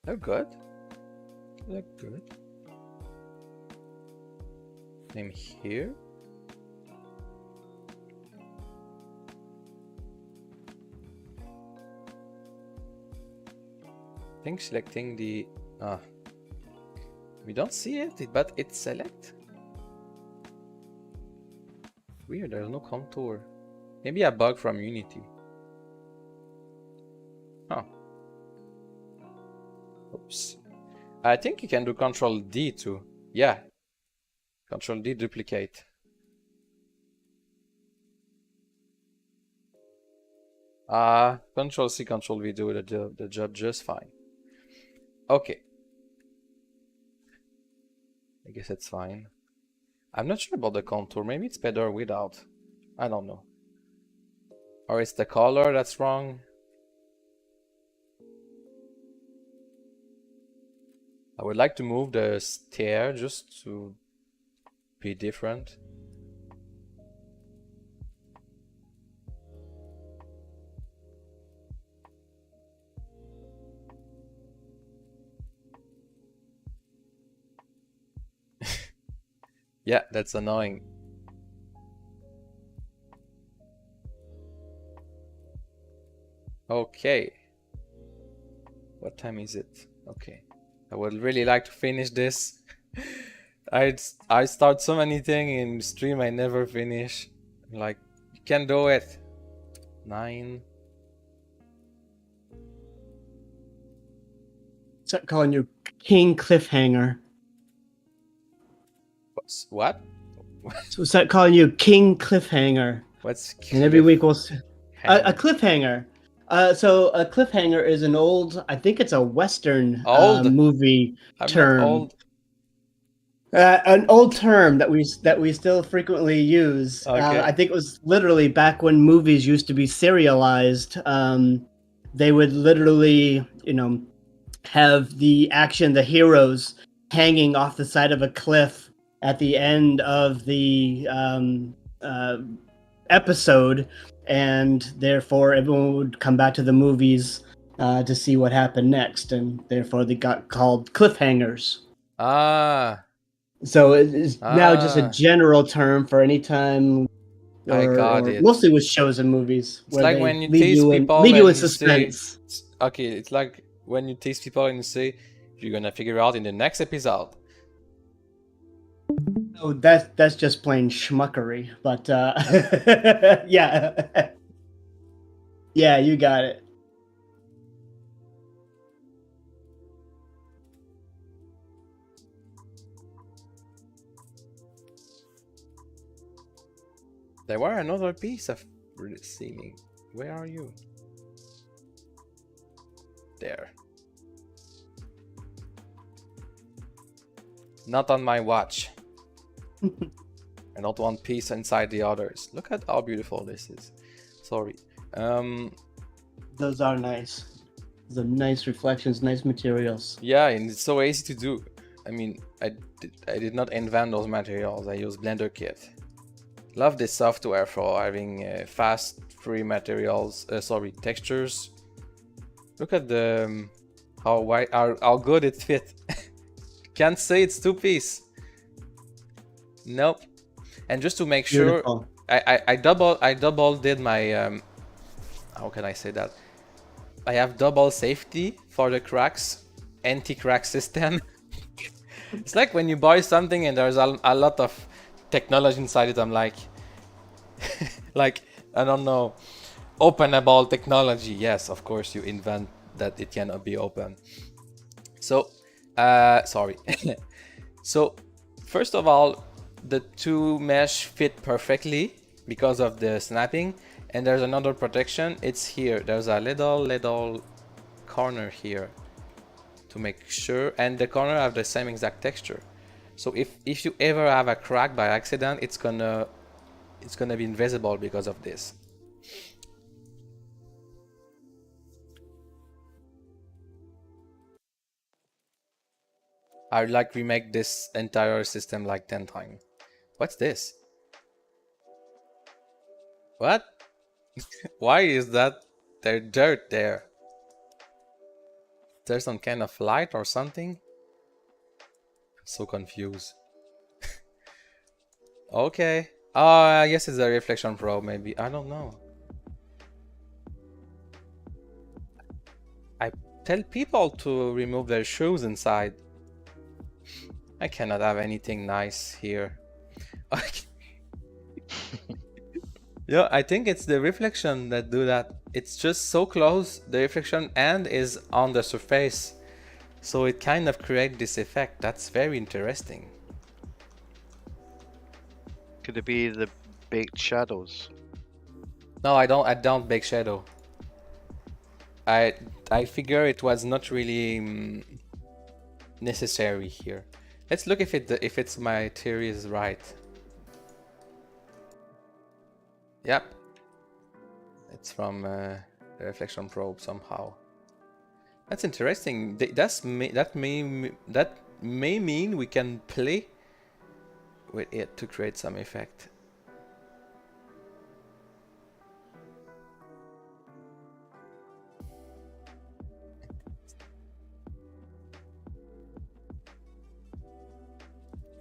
They're good. They're good. Name here. I think selecting the we don't see it, but it's select. Weird, there's no contour. Maybe a bug from Unity. Huh. Oops. I think you can do Control D too. Yeah. Control D duplicate. Control C, Control V do the job just fine. Okay. I guess it's fine. I'm not sure about the contour. Maybe it's better without. I don't know. Or it's the color that's wrong. I would like to move the stair just to be different. Yeah, that's annoying. Okay. What time is it? Okay. I would really like to finish this. I start so many things in stream I never finish. Like, you can do it. 9. Start calling you King Cliffhanger. What? So start calling you King Cliffhanger. What's And every week we'll a cliffhanger? cliffhanger. So a cliffhanger is an old, I think it's a Western Old. movie I'm not term. old. An old term that we still frequently use. Okay. I think it was literally back when movies used to be serialized. They would literally, have the action, the heroes hanging off the side of a cliff at the end of the episode, and therefore everyone would come back to the movies to see what happened next, and therefore they got called cliffhangers. Ah, So it's now just a ah, general term for any time, I got or it. mostly with shows and movies, It's where like they when you leave tease you people and in you say, suspense. okay, it's like when you tease people and you say, you're gonna figure out in the next episode. Oh, that's just plain schmuckery. But yeah, yeah, you got it. There were another piece of seeming. Where are you? There. Not on my watch. I don't want piece inside the others. Look at how beautiful this is. Sorry. Those are nice. Those are nice reflections, nice materials. Yeah, and it's so easy to do. I mean, I did not invent those materials. I use Blender Kit. Love this software for having fast, free materials. Textures. Look at the how good it fit. Can't say it's two piece. Nope. And just to make Beautiful. sure, I double did my how can I say that? I have double safety for the cracks, anti-crack system. It's like when you buy something and there's a lot of technology inside it. I'm like, like, I don't know, openable technology. Yes, of course you invent that it cannot be open. So, sorry. So, first of all, the two mesh fit perfectly because of the snapping. And there's another protection. It's here. There's a little corner here to make sure, and the corner have the same exact texture. So if you ever have a crack by accident, it's gonna be invisible because of this. I'd like remake this entire system like 10 times. What's this? What? Why is that there dirt there? There's some kind of light or something? I'm so confused. Okay. I guess it's a reflection probe, maybe. I don't know. I tell people to remove their shoes inside. I cannot have anything nice here. Yeah, I think it's the reflection that do that. It's just so close. The reflection end is on the surface. So it kind of creates this effect. That's very interesting. Could it be the baked shadows? No, I don't bake shadow. I figure it was not really necessary here. Let's look if it's my theory is right. Yep. It's from the reflection probe somehow. That's interesting. That may mean we can play with it to create some effect.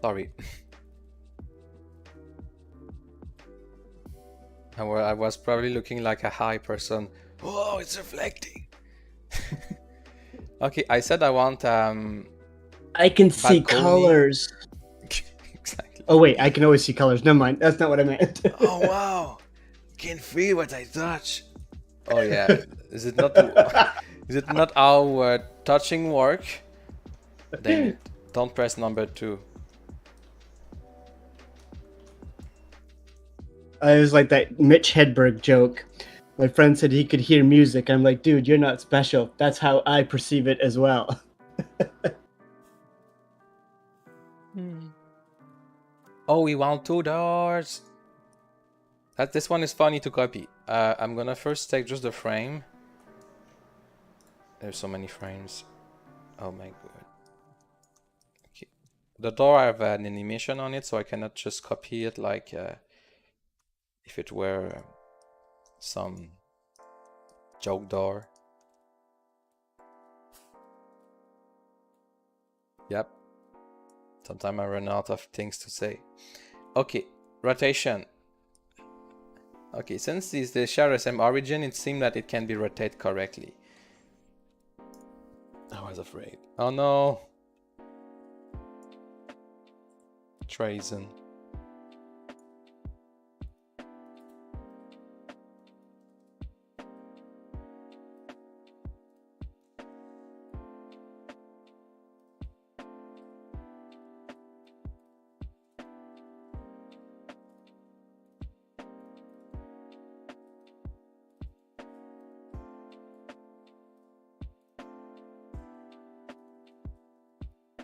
Sorry. I was probably looking like a high person. Oh, it's reflecting. Okay, I said I want I can see balcony. colors. Exactly. Oh wait, I can always see colors. Never mind. That's not what I meant. Oh wow. Can feel what I touch. Oh yeah. Is it not how touching work? Dang it. Don't press number 2. I was like that Mitch Hedberg joke. My friend said he could hear music. I'm like, dude, you're not special. That's how I perceive it as well. Oh, we want 2 doors. This one is funny to copy. I'm gonna first take just the frame. There's so many frames. Oh my god. Okay. The door I have an animation on it, so I cannot just copy it like if it were some joke door. Yep. Sometimes I run out of things to say. Okay, rotation. Okay, since this is the share same origin, it seemed that it can be rotated correctly. I was afraid. Oh no! Treason.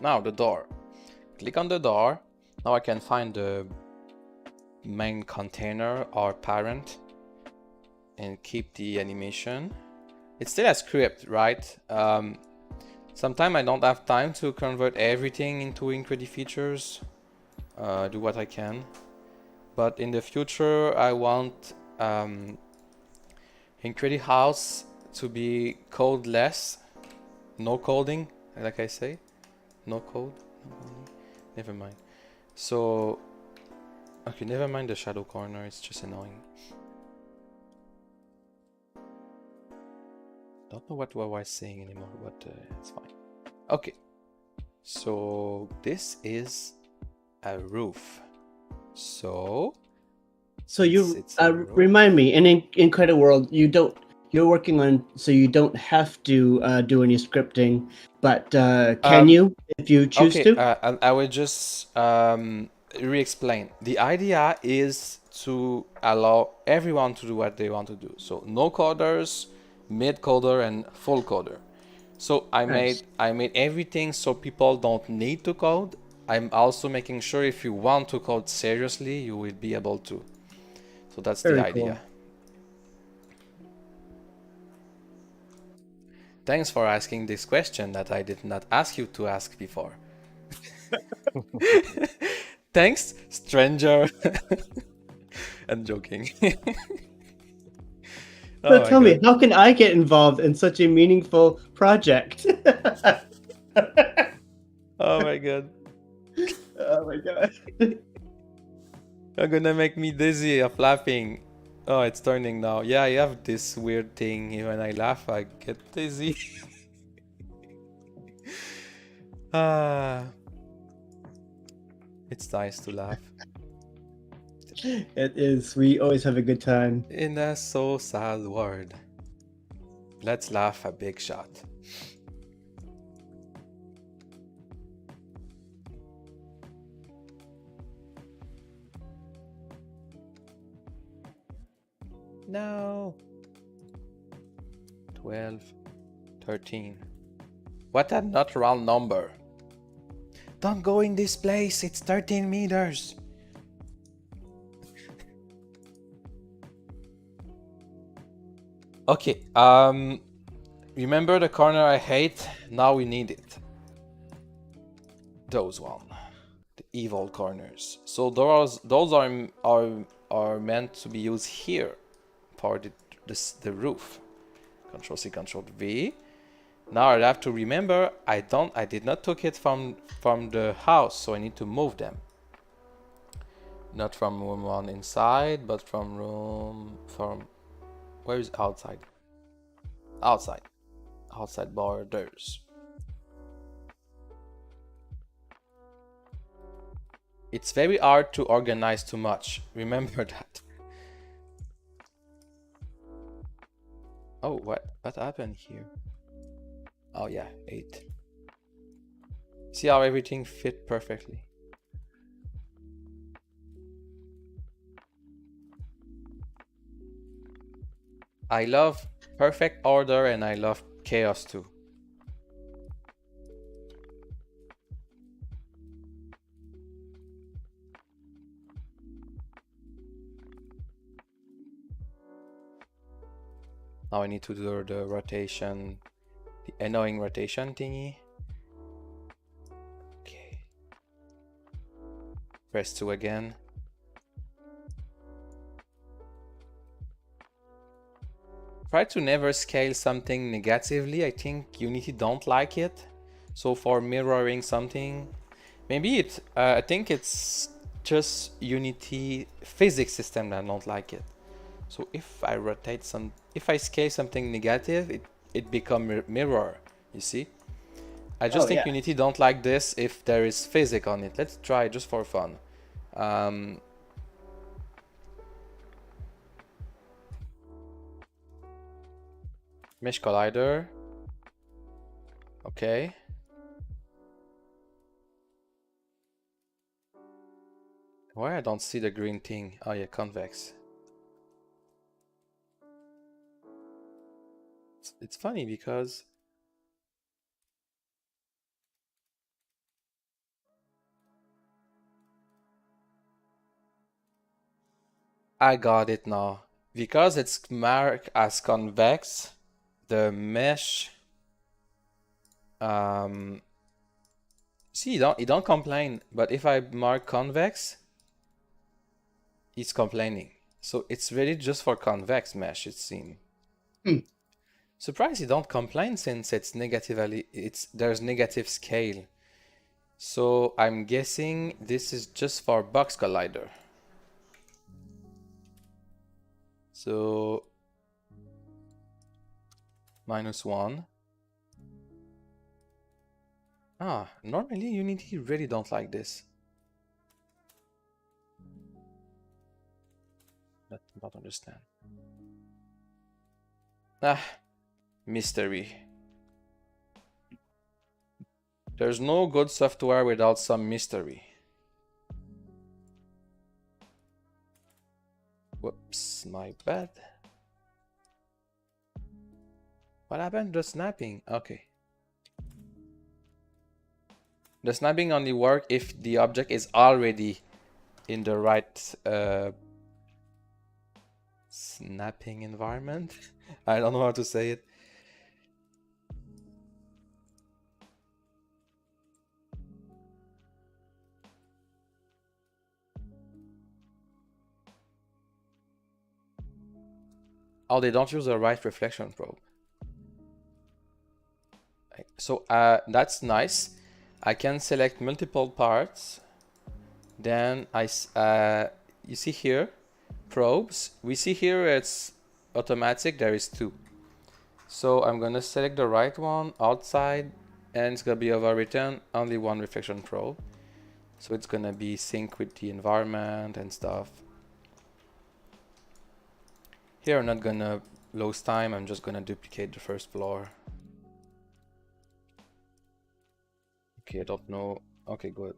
Now the door. Click on the door. Now I can find the main container or parent and keep the animation. It's still a script, right? Sometimes I don't have time to convert everything into Incredi features. Do what I can. But in the future, I want Incredi House to be codeless. No coding, like I say. No code? No coding? Never mind. So, okay, never mind the shadow corner, it's just annoying. Don't know what I was saying anymore, but it's fine. Okay, so this is a roof. So you it's a roof. remind me, in Incredi World, you're working on, so you don't have to do any scripting, but can you if you choose Okay, to? I will just re-explain. The idea is to allow everyone to do what they want to do. So no coders, mid coder, and full coder. So I Nice. made everything so people don't need to code. I'm also making sure if you want to code seriously, you will be able to. So that's the Very idea. cool. Thanks for asking this question that I did not ask you to ask before. Thanks, stranger. I'm joking. So Oh my tell me, god. how can I get involved in such a meaningful project? Oh my god. Oh my god. You're gonna make me dizzy of laughing. Oh, it's turning now. Yeah, I have this weird thing. When I laugh, I get dizzy. Ah. It's nice to laugh. It is. We always have a good time. In a so sad world. Let's laugh a big shot. No. 12, 13. What a natural number. Don't go in this place, it's 13 meters. Okay, remember the corner I hate? Now we need it. Those one. The evil corners. So those are meant to be used here for the roof. Control C, Control V. Now I have to remember I did not took it from the house, so I need to move them. Not from room 1 inside, but from where is outside? Outside. Outside borders. It's very hard to organize too much. Remember that. Oh, what happened here? Oh yeah, 8. See how everything fit perfectly. I love perfect order and I love chaos too. Now I need to do the rotation, the annoying rotation thingy. Okay. Press 2 again. Try to never scale something negatively. I think Unity don't like it. So for mirroring something, maybe it. I think it's just Unity physics system that don't like it. So if I rotate if I scale something negative, it become mirror. You see? I just think Unity don't like this if there is physics on it. Let's try just for fun. Mesh collider. Okay. Why I don't see the green thing? Oh yeah, convex. It's funny because I got it now. Because it's marked as convex, the mesh see, he don't complain, but if I mark convex, he's complaining. So it's really just for convex mesh, it seems. Surprised he don't complain since it's negatively there's negative scale. So I'm guessing this is just for box collider. So -1. Ah, normally Unity really don't like this. Not understand. Ah, mystery. There's no good software without some mystery. Whoops, my bad. What happened to the snapping? Okay. The snapping only works if the object is already in the right snapping environment. I don't know how to say it. Oh, they don't use the right reflection probe. So that's nice. I can select multiple parts. Then you see here, probes. We see here it's automatic. There is 2. So I'm gonna select the right one outside, and it's gonna be overwritten only 1 reflection probe. So it's gonna be sync with the environment and stuff. Here I'm not gonna lose time. I'm just gonna duplicate the first floor. Okay, I don't know. Okay, good.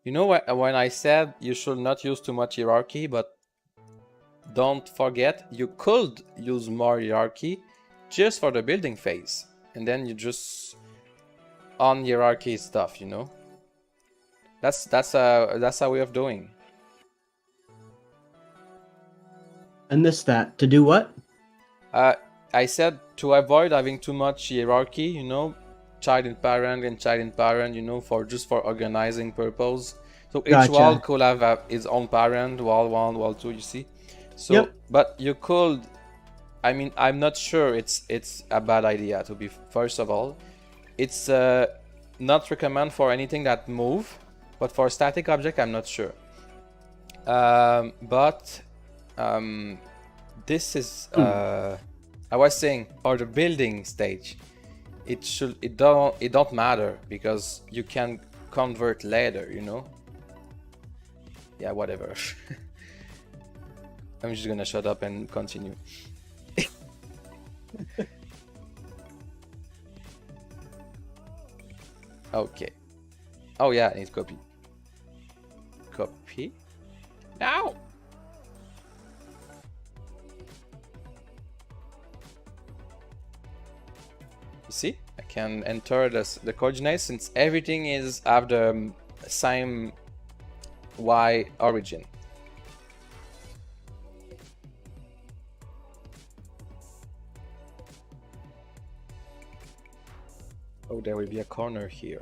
You know what, when I said you should not use too much hierarchy, but don't forget you could use more hierarchy just for the building phase, and then you just on hierarchy stuff, you know. That's a way of doing. I missed that. To do what? I said to avoid having too much hierarchy, you know, child and parent, you know, for organizing purpose. So each wall could have its own parent, wall 1, wall 2, you see. So, but you could. I mean, I'm not sure it's a bad idea to be. First of all, it's not recommend for anything that move, but for static object, I'm not sure. This is. I was saying for the building stage, it don't matter because you can convert later, you know. Yeah, whatever. I'm just gonna shut up and continue. Okay. Oh yeah, I need copy. copy. Now. You see, I can enter the coordinates since everything is have the same y origin. Oh, there will be a corner here.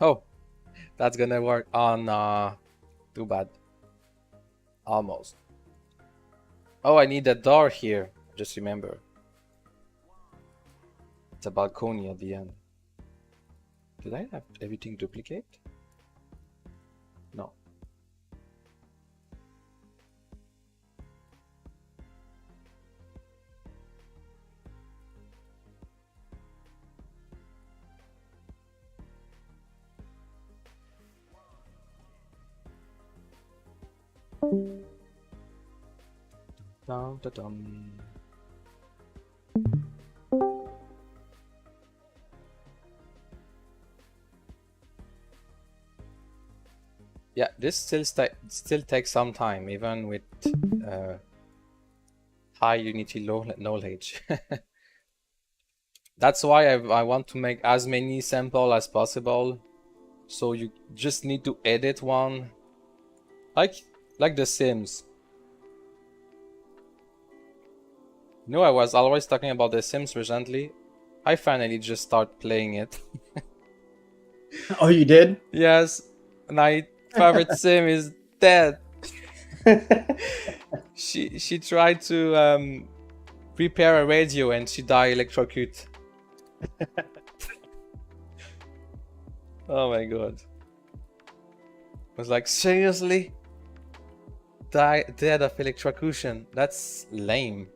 Oh, that's gonna work on too bad. Almost. Oh, I need a door here. Just remember. It's a balcony at the end. Did I have everything duplicate? No. Dum, da, dum. Yeah, this still takes some time, even with high Unity knowledge. That's why I want to make as many samples as possible. So you just need to edit one, like The Sims. You know, I was always talking about The Sims recently. I finally just start playing it. Oh, you did? Yes, my favorite sim is dead. She tried to repair a radio and she died electrocuted. Oh my god. I was like, seriously? Dead of electrocution? That's lame.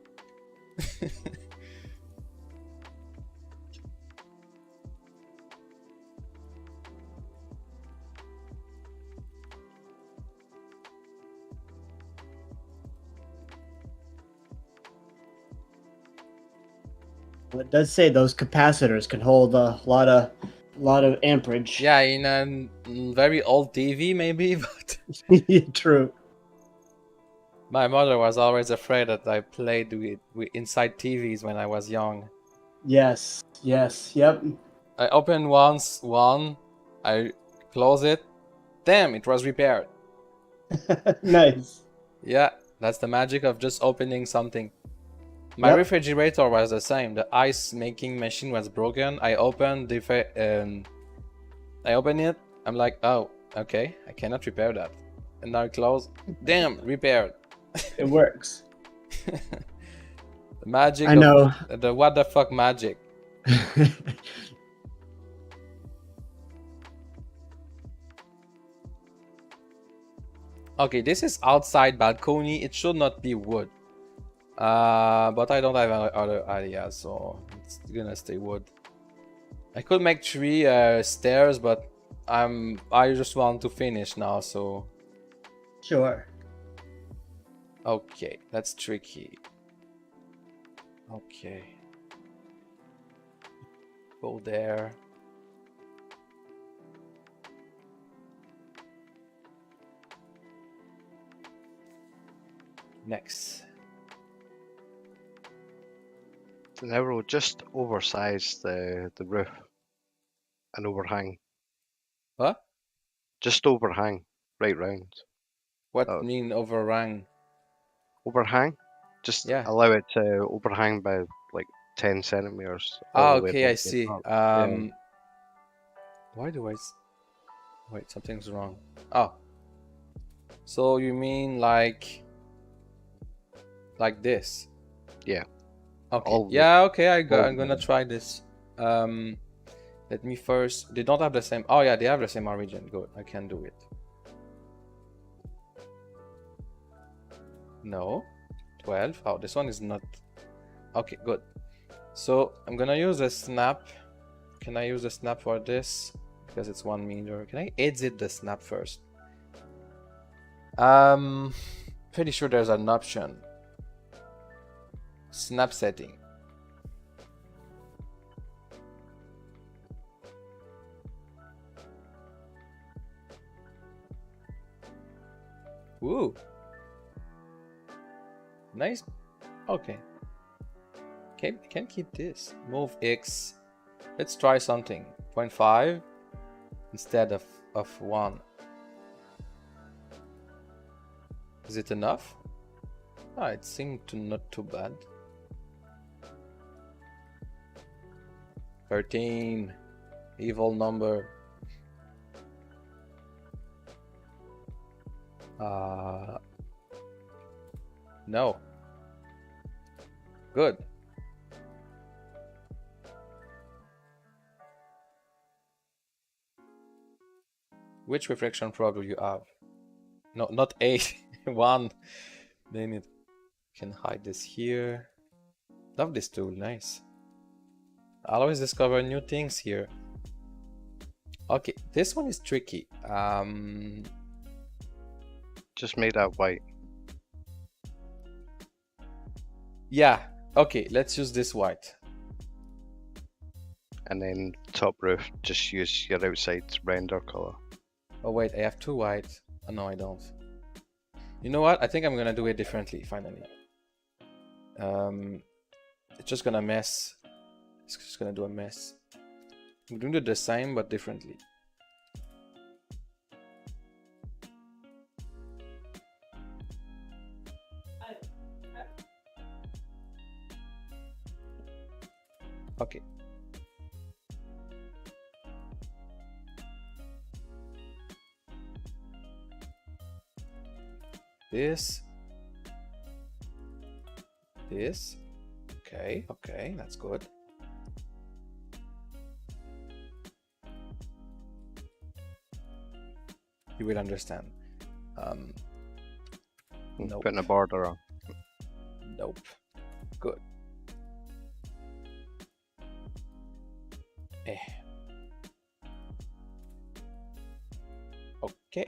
Well, it does say those capacitors can hold a lot of amperage. Yeah, in a very old TV maybe, but True. my mother was always afraid that I played with inside TVs when I was young. Yes. Yep. I opened one, I close it. Damn, it was repaired. Nice. Yeah, that's the magic of just opening something. My refrigerator was the same. The ice making machine was broken. I opened it. I'm like, oh, okay, I cannot repair that. And now I close. Damn, repaired. It works. The magic. I know. The what the fuck magic. Okay, this is outside balcony. It should not be wood. But I don't have other ideas, so it's gonna stay wood. I could make 3 stairs, but I just want to finish now, so. Sure. Okay, that's tricky. Okay. Go there. Next. Now we'll just oversize the roof and overhang. What? Just overhang right round. What Oh. mean overrang? Overhang? Just Yeah. allow it to overhang by like 10 centimeters. Ah, all the way okay, I above the see. top. Why do I... Wait, something's wrong. Oh. So you mean like Like this. Yeah. Okay. All the- Yeah. Okay. I'm all gonna the- try this. Let me first. They don't have the same. Oh yeah, they have the same origin. Good. I can do it. No. 12. Oh, this one is not. Okay. Good. So I'm gonna use a snap. Can I use a snap for this? Because it's 1 meter. Can I exit the snap first? Pretty sure there's an option. Snap setting. Woo. Nice. Okay. Can keep this. Move X. Let's try something. 0.5 instead of 1. Is it enough? Ah, it seemed to not too bad. 13. Evil number. No. Good. Which reflection probe do you have? No, not 8. 1. Then it can hide this here. Love this tool. Nice. I'll always discover new things here. Okay, this one is tricky. Just make that white. Yeah. Okay, let's use this white. And then top roof, just use your outside render color. Oh wait, I have 2 white. Oh, no, I don't. You know what? I think I'm gonna do it differently. Finally. It's just gonna mess. It's just gonna do a mess. I'm doing it the same but differently. Okay. This. Okay, that's good. You will understand. Nope. Putting a border on. Nope. Good. Okay.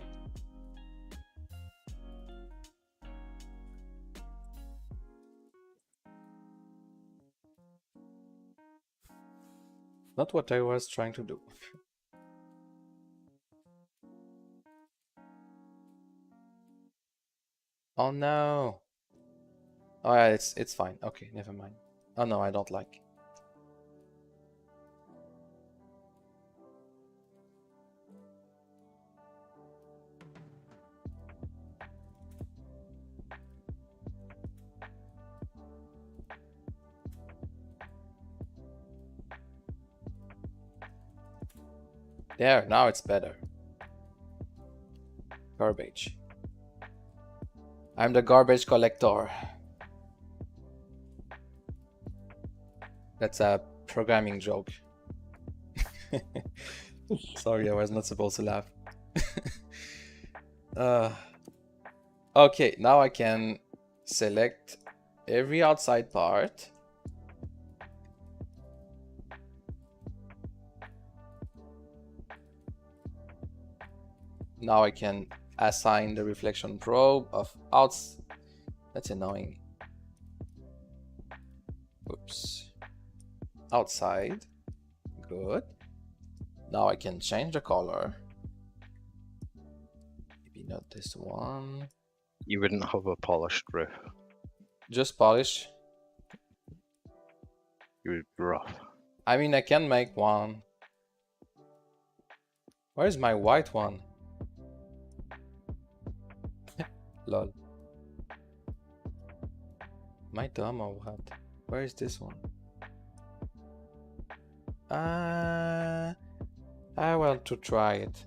Not what I was trying to do. Oh no. Oh yeah, it's fine. Okay, never mind. Oh no, I don't like. There, now it's better. Garbage. I'm the garbage collector. That's a programming joke. Sorry, I was not supposed to laugh. Okay, now I can select every outside part. Now I can assign the reflection probe of outs. That's annoying. Oops. Outside. Good. Now I can change the color. Maybe not this one. You wouldn't have a polished roof. Just polish. You would be rough. I mean, I can make one. Where's my white one? Lol. Am I dumb or what? Where is this one? I want to try it.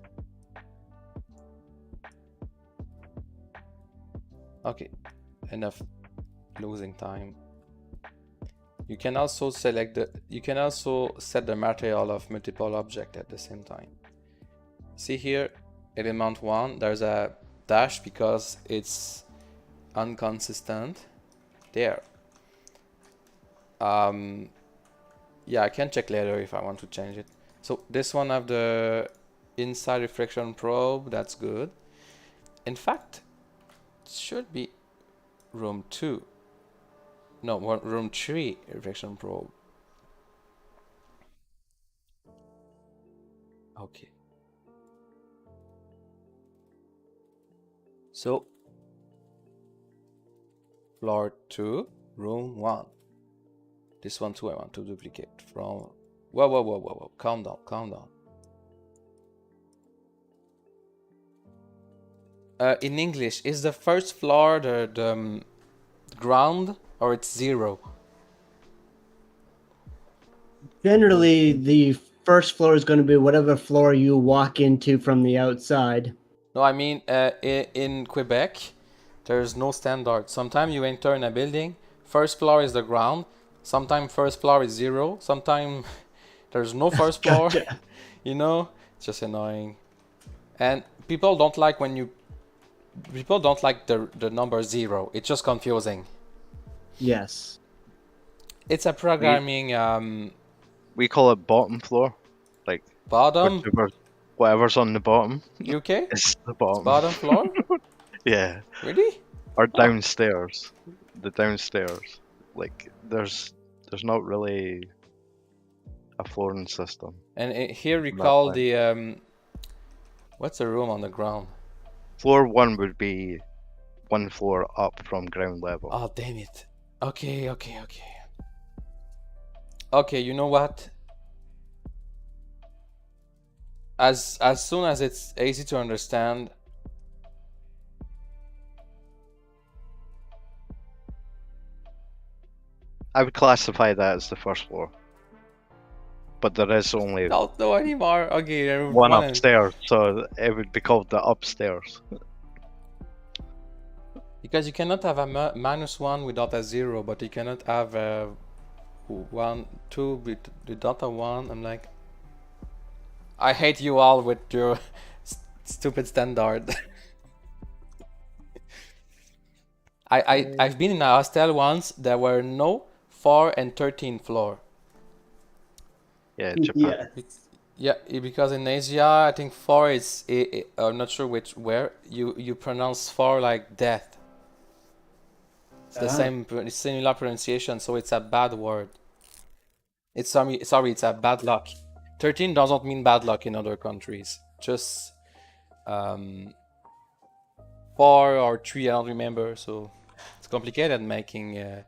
Okay, enough losing time. You can also set the material of multiple objects at the same time. See here, element 1, there's a dash because it's inconsistent. There. Yeah, I can check later if I want to change it. So this one have the inside reflection probe, that's good. In fact, it should be room 2. No, room 3 reflection probe. Okay. So, floor 2, room 1. This one too I want to duplicate from... Whoa. Calm down. In English, is the first floor the ground or it's 0? Generally, the first floor is going to be whatever floor you walk into from the outside. No, I mean, in Quebec, there's no standard. Sometimes you enter in a building, first floor is the ground, sometimes first floor is 0, sometimes there's no first floor, Gotcha. you know? It's just annoying. And people don't like the number 0. It's just confusing. Yes. It's a programming We call it bottom floor. Like bottom. Whatever's on the bottom. UK? It's the bottom. Bottom floor? Yeah. Really? Or downstairs. The downstairs. Like there's not really a flooring system. And here we call the what's the room on the ground? Floor 1 would be 1 floor up from ground level. Oh, damn it. Okay. Okay, you know what? As soon as it's easy to understand, I would classify that as the first floor. But there is only don't know anymore. Okay, one upstairs, so it would be called the upstairs. Because you cannot have a -1 without a 0, but you cannot have a 1, 2 without a 1. I'm like, I hate you all with your stupid standard. I've been in a hostel once. There were no 4 and 13 floor. Yeah, Japan. Yeah. Yeah, because in Asia, I think 4 is I'm not sure where you pronounce 4 like death. It's the similar pronunciation, so it's a bad word. It's sorry, it's a bad luck. 13 doesn't mean bad luck in other countries. Just 4 or 3, I don't remember. So it's complicated making. I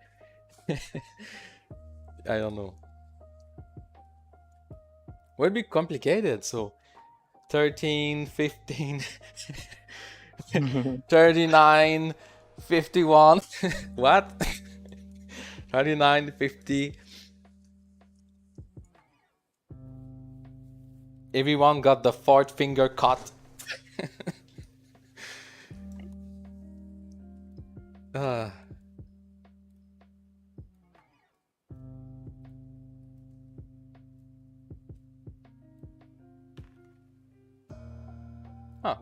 don't know. Would be complicated. So 13, 15, 39, 51. What? 39, 50. Everyone got the 4th finger cut.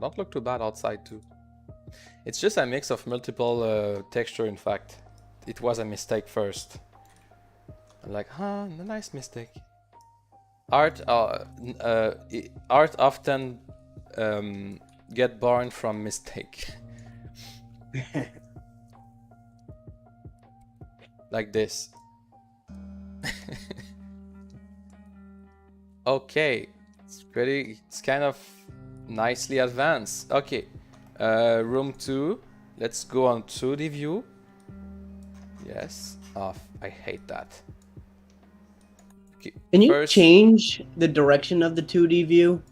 Don't look too bad outside too. It's just a mix of multiple texture, in fact. It was a mistake first. I'm like, a nice mistake. Art often get born from mistake. Like this. Okay, it's kind of nicely advanced. Okay, room 2. Let's go on 2D view. Yes. I hate that. Okay, Can you change the direction of the 2D view?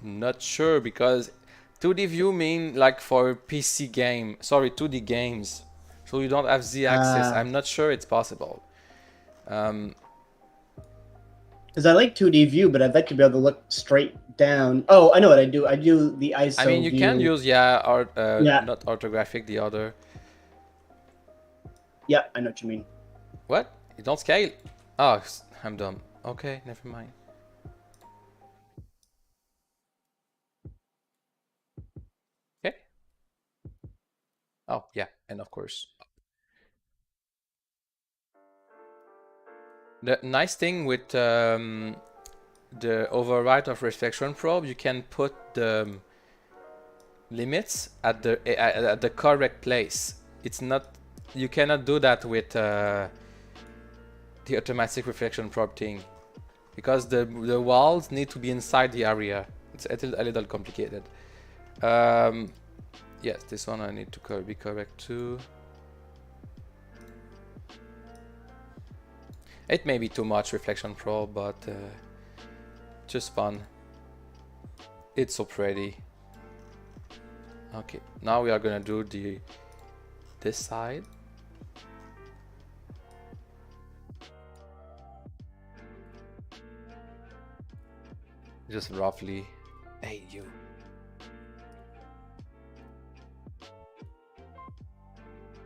Not sure, because 2D view mean like for PC game. Sorry, 2D games. So you don't have Z-axis. I'm not sure it's possible. Because I like 2D view, but I'd like to be able to look straight down. Oh, I know what I do. I do the ISO I mean, you view. can use not orthographic, the other. Yeah, I know what you mean. What? You don't scale? Oh, I'm dumb. Okay, never mind. Okay. Oh, yeah, and of course. The nice thing with the override of reflection probe, you can put the limits at the correct place. It's not, you cannot do that with the automatic reflection probe thing, because the walls need to be inside the area. It's a little complicated. Yes, this one I need to be correct too. It may be too much reflection probe, but just fun. It's so pretty. Okay, now we are gonna do this side. Just roughly. Hey, you.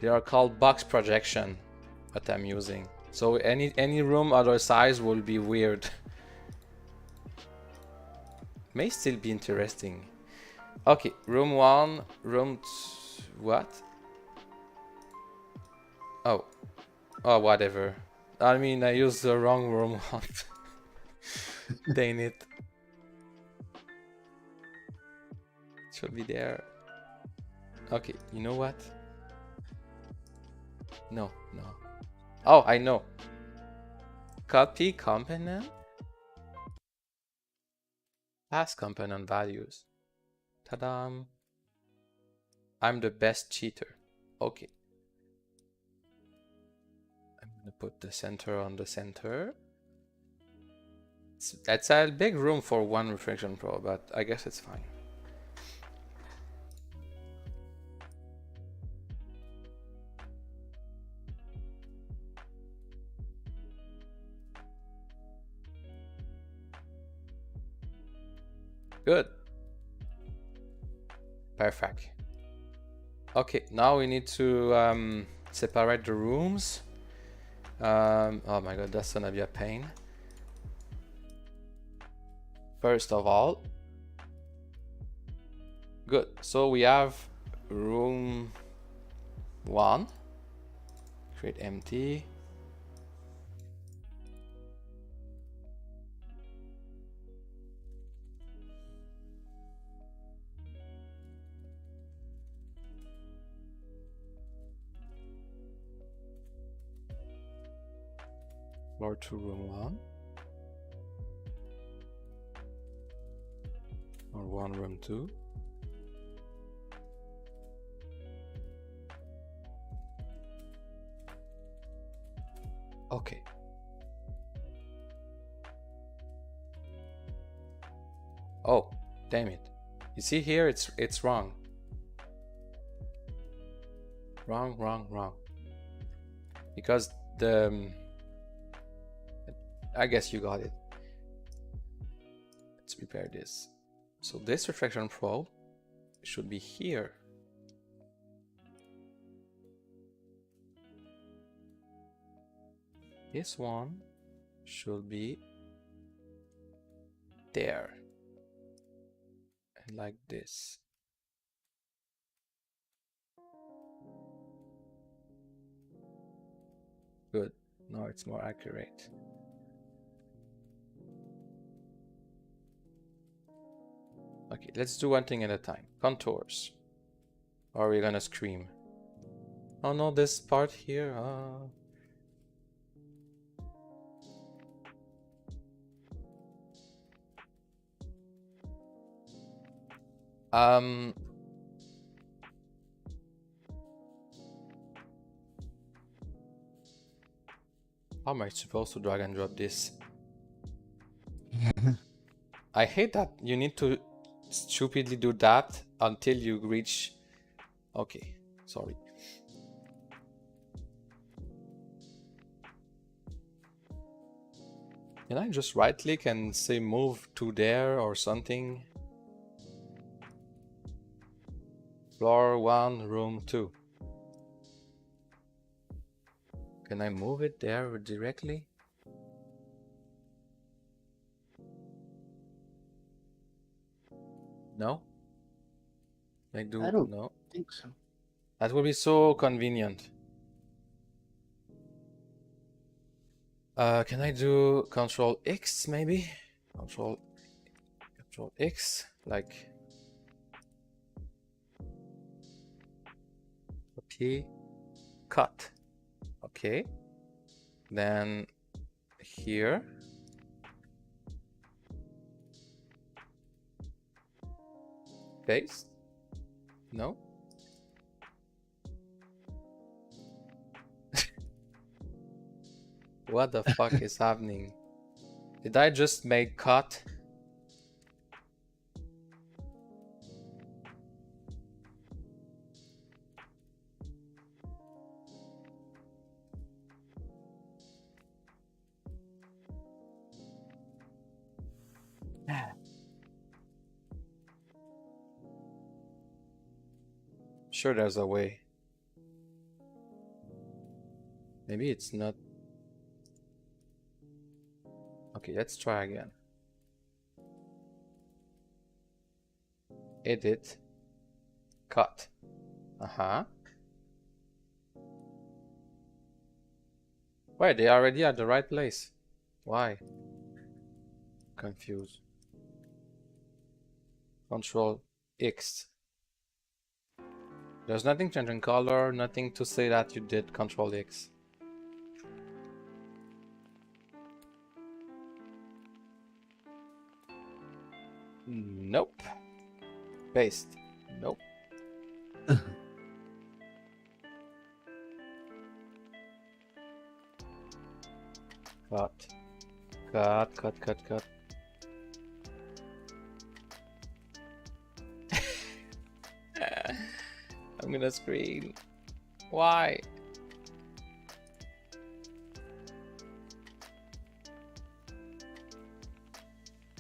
They are called box projection that I'm using. So any room other size will be weird. May still be interesting. Okay, room 1, what? Oh, whatever. I mean, I used the wrong room 1. Dang it. Should be there. Okay, you know what? No. Oh, I know. Copy component. Pass component values. Ta-da! I'm the best cheater. Okay. I'm gonna put the center on the center. That's a big room for one reflection probe, but I guess it's fine. Good. Perfect. Okay, now we need to separate the rooms. Oh my god, that's gonna be a pain. First of all, good. So we have room 1. Create empty. Floor 2, room 1. Or 1, room 2. Okay. Oh, damn it. You see here, it's wrong. Wrong. Because I guess you got it. Let's repair this. So this reflection probe should be here. This one should be there. And like this. Good. Now it's more accurate. Okay, let's do one thing at a time. Contours. Or are we gonna scream? Oh no, this part here. How am I supposed to drag and drop this? I hate that you need to stupidly do that until you reach... Okay, sorry. Can I just right click and say move to there or something? Floor 1, room 2. Can I move it there directly? No? I do. I don't No. think so. That would be so convenient. Can I do Control X maybe? Control X, like. Okay. Cut. Okay. Then here. Paste. No. What the fuck is happening? Did I just make cut? Sure, there's a way. Maybe it's not. Okay, let's try again. Edit. Cut. Uh-huh. Wait, they are already at the right place. Why? Confused. Control X. There's nothing changing color, nothing to say that you did Control X. Nope. Paste. Nope. Cut. Cut, cut, cut, cut. I'm gonna scream. Why?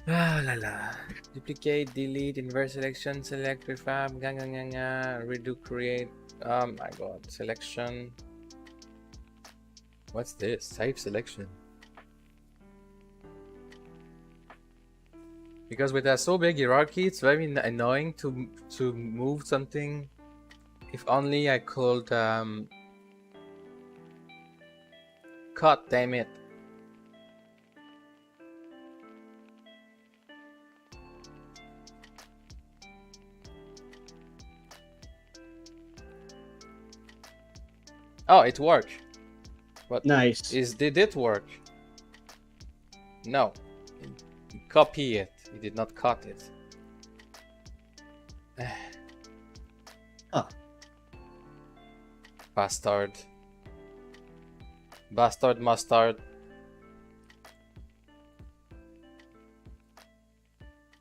Ah la la. Duplicate, delete, inverse selection, select, refab, redo, create. Oh my god. Selection. What's this? Save selection. Because with a so big hierarchy, it's very annoying to move something. If only I could cut, damn it. Oh, it worked. But Nice. did it work? No. Copy it. He did not cut it. Oh. Bastard. Bastard mustard.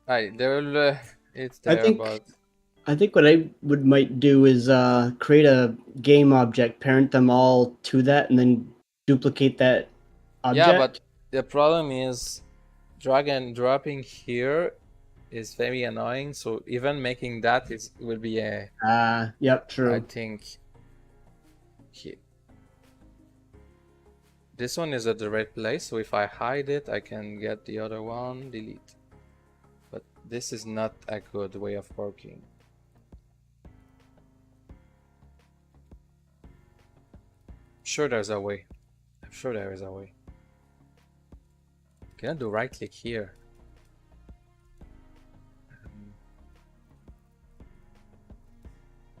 Right, there it's there, but I think what I might do is create a game object, parent them all to that, and then duplicate that object. yeah, but the problem is drag and dropping here is very annoying. So even making that will be a. Yep, true. I think. This one is at the right place, so if I hide it, I can get the other one, delete. But this is not a good way of working. Sure there's a way. I'm sure there is a way. Can I do right click here?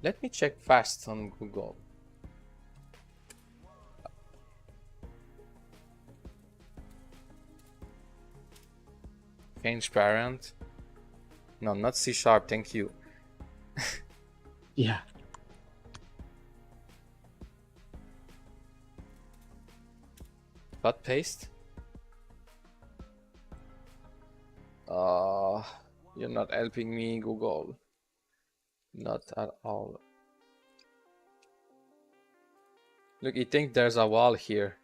Let me check fast on Google. Change parent. No, not C#, thank you. Yeah. Cut paste. You're not helping me, Google. Not at all. Look, you think there's a wall here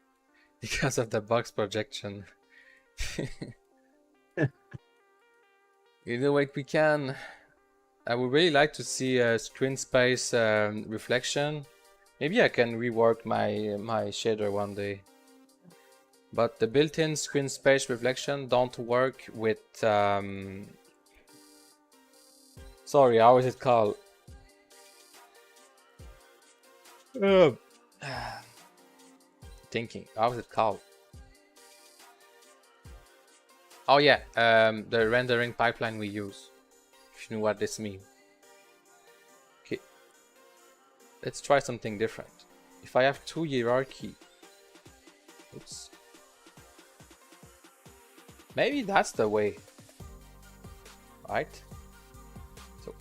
because of the box projection. You know what we can. I would really like to see a screen space reflection, Maybe I can rework my shader one day. But the built-in screen space reflection don't work with sorry, how is it called? Thinking, how is it called? Oh yeah, the rendering pipeline we use. If you know what this means. Okay, let's try something different. If I have two hierarchy, oops. Maybe that's the way, right? So,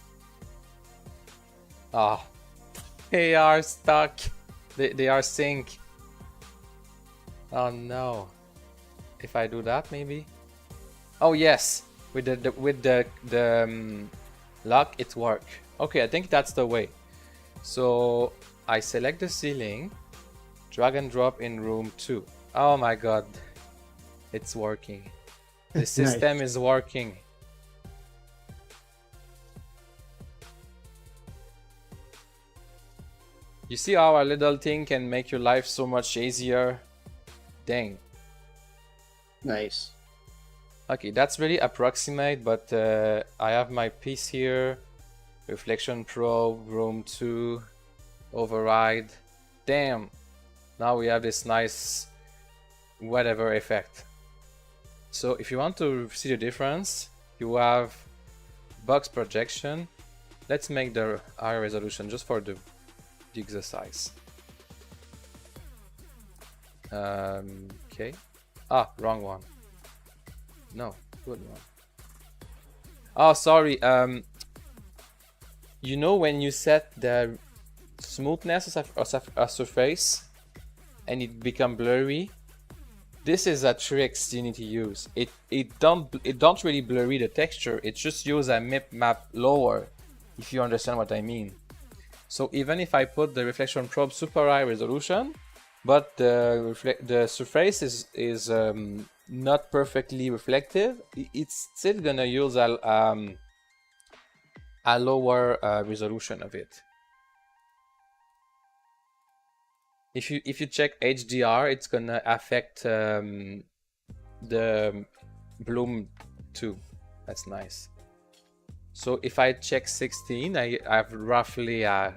they are stuck. They are sync. Oh no. If I do that, maybe. Oh yes, with the lock, it work. Okay, I think that's the way. So I select the ceiling, drag and drop in room 2. Oh my god, it's working. The system is working. You see how a little thing can make your life so much easier? Dang. Nice. Okay, that's really approximate, but I have my piece here. Reflection probe, room 2, override. Damn. Now we have this nice whatever effect. So if you want to see the difference, you have box projection. Let's make the higher resolution just for the exercise. Okay. Ah, wrong one. No, good one. Oh, sorry. You know when you set the smoothness of a surface and it become blurry? This is a trick you need to use. It don't really blurry the texture. It just use a map lower, if you understand what I mean. So even if I put the reflection probe super high resolution, but the surface is not perfectly reflective, it's still gonna use a lower resolution of it. If you check HDR, it's gonna affect the bloom too. That's nice. So if I check 16, I have roughly a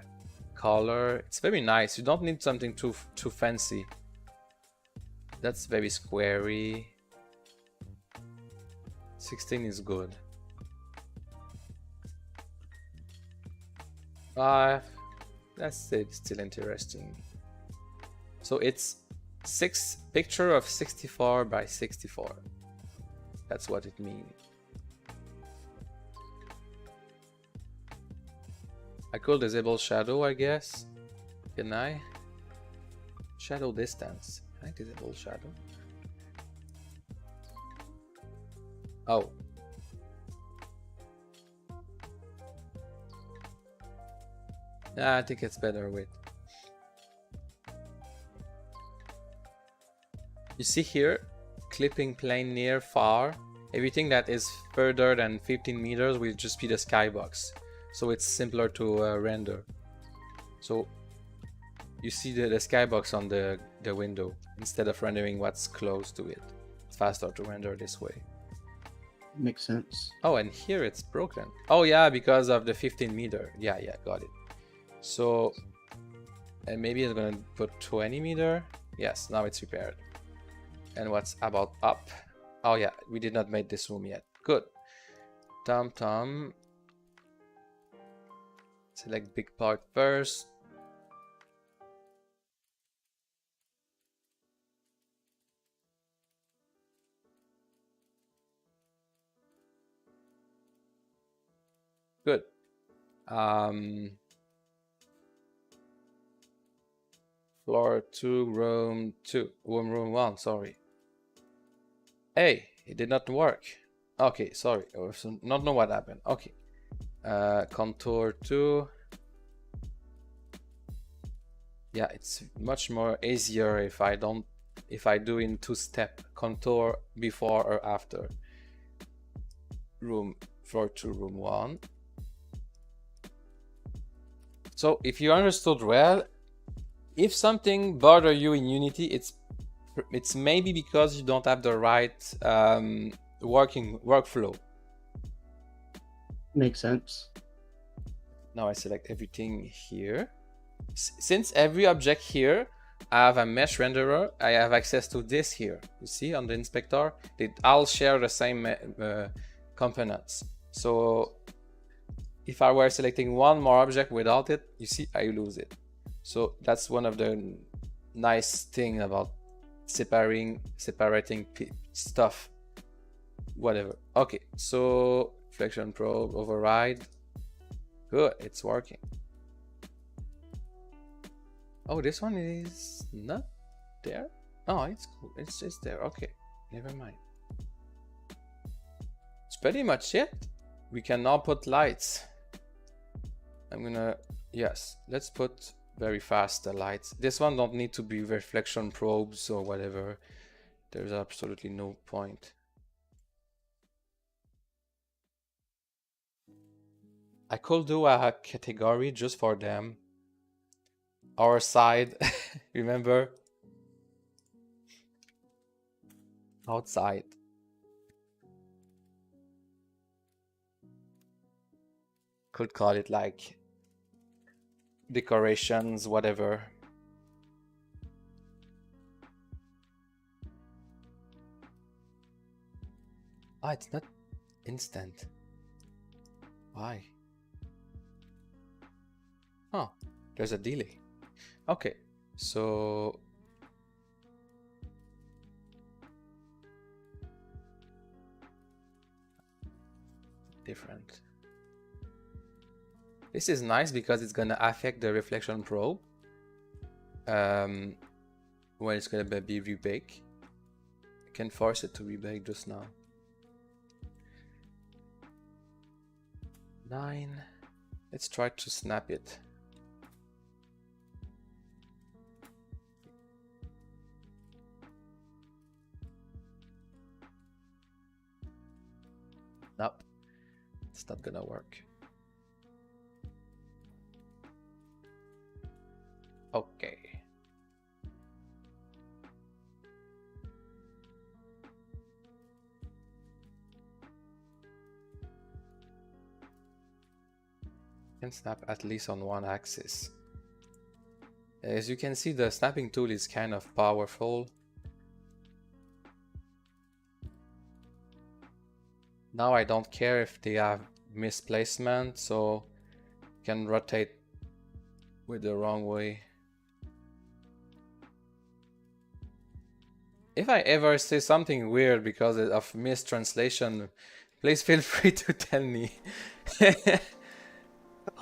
color. It's very nice. You don't need something too fancy. That's very squarey. 16 is good. That's still interesting. So it's 6 picture of 64 by 64. That's what it means. I could disable shadow, I guess. Can I? Shadow distance. Can I disable shadow? Oh. I think it's better with. You see here, clipping plane near, far. Everything that is further than 15 meters will just be the skybox. So it's simpler to render. So you see the skybox on the window instead of rendering what's close to it. It's faster to render this way. Makes sense. Oh, and here it's broken. Oh yeah, because of the 15 meter. Yeah, got it. So, and maybe it's gonna put 20 meter. Yes, now it's repaired. And what's about up? Oh yeah, we did not make this room yet. Good. Tom. Select big part first. Good. Floor 2, room 2, room 1, sorry. Hey, it did not work. Okay, sorry, I not know what happened. Okay. Contour 2. Yeah, it's much more easier if I do in 2-step contour before or after. Floor 2, room 1. So if you understood well, if something bother you in Unity, it's maybe because you don't have the right workflow. Makes sense. Now I select everything here. Since every object here I have a mesh renderer, I have access to this here. You see on the inspector, they all share the same components. So if I were selecting one more object without it, you see I lose it. So that's one of the nice thing about separating stuff. Whatever. Okay, so reflection probe, override. Good, it's working. Oh, this one is not there? Oh, it's cool. It's just there. Okay, never mind. It's pretty much it. We can now put lights. I'm gonna, yes, let's put very fast the lights. This one don't need to be reflection probes or whatever. There's absolutely no point. I could do a category just for them. Our side, remember? Outside. Could call it like decorations, whatever. Ah, it's not instant. Why? Oh, there's a delay. Okay, so different. This is nice because it's gonna affect the reflection probe when it's gonna be rebake. I can force it to rebake just now. 9. Let's try to snap it. Nope, it's not gonna work. Okay. Can snap at least on one axis. As you can see, the snapping tool is kind of powerful. Now I don't care if they have misplacement, so you can rotate with the wrong way. If I ever say something weird because of mistranslation, please feel free to tell me.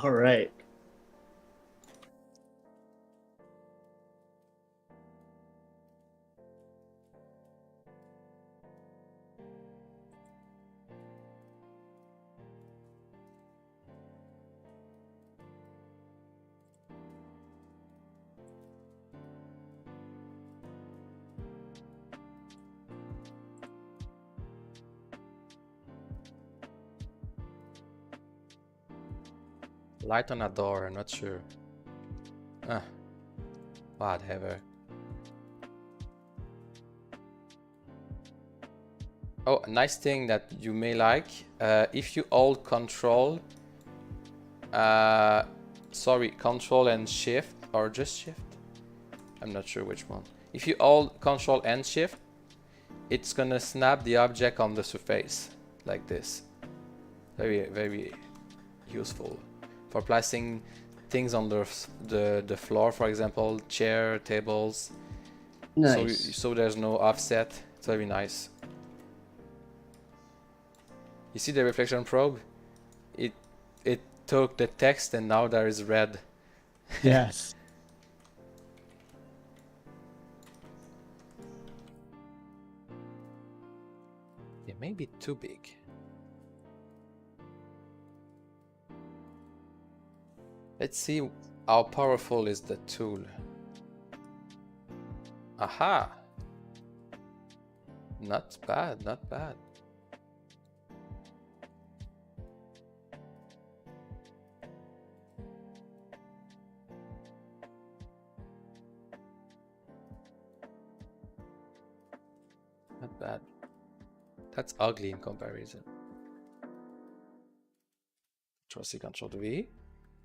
All right. Light on a door, I'm not sure. Whatever. Oh, a nice thing that you may like, if you hold Control, Control and Shift, or just Shift? I'm not sure which one. If you hold Control and Shift, it's gonna snap the object on the surface, like this. Very, very useful for placing things on the floor, for example, chair, tables. Nice. So there's no offset. It's very nice. You see the reflection probe? It took the text and now there is red. Yes. It may be too big. Let's see how powerful is the tool. Aha! Not bad, not bad. That's ugly in comparison. Control-C, Control-V.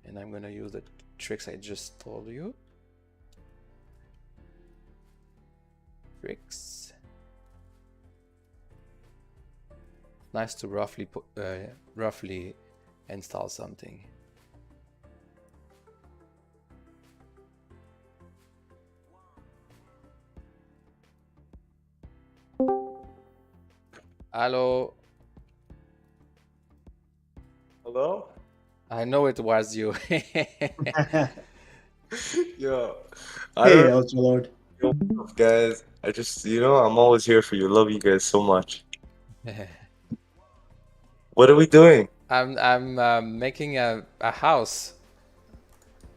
And I'm gonna use the tricks I just told you. Tricks. Nice to roughly install something. Hello. Hello? I know it was you. Yo, I Hey, don't Ultra Lord. know, guys. I just, I'm always here for you. Love you guys so much. What are we doing? I'm making a house.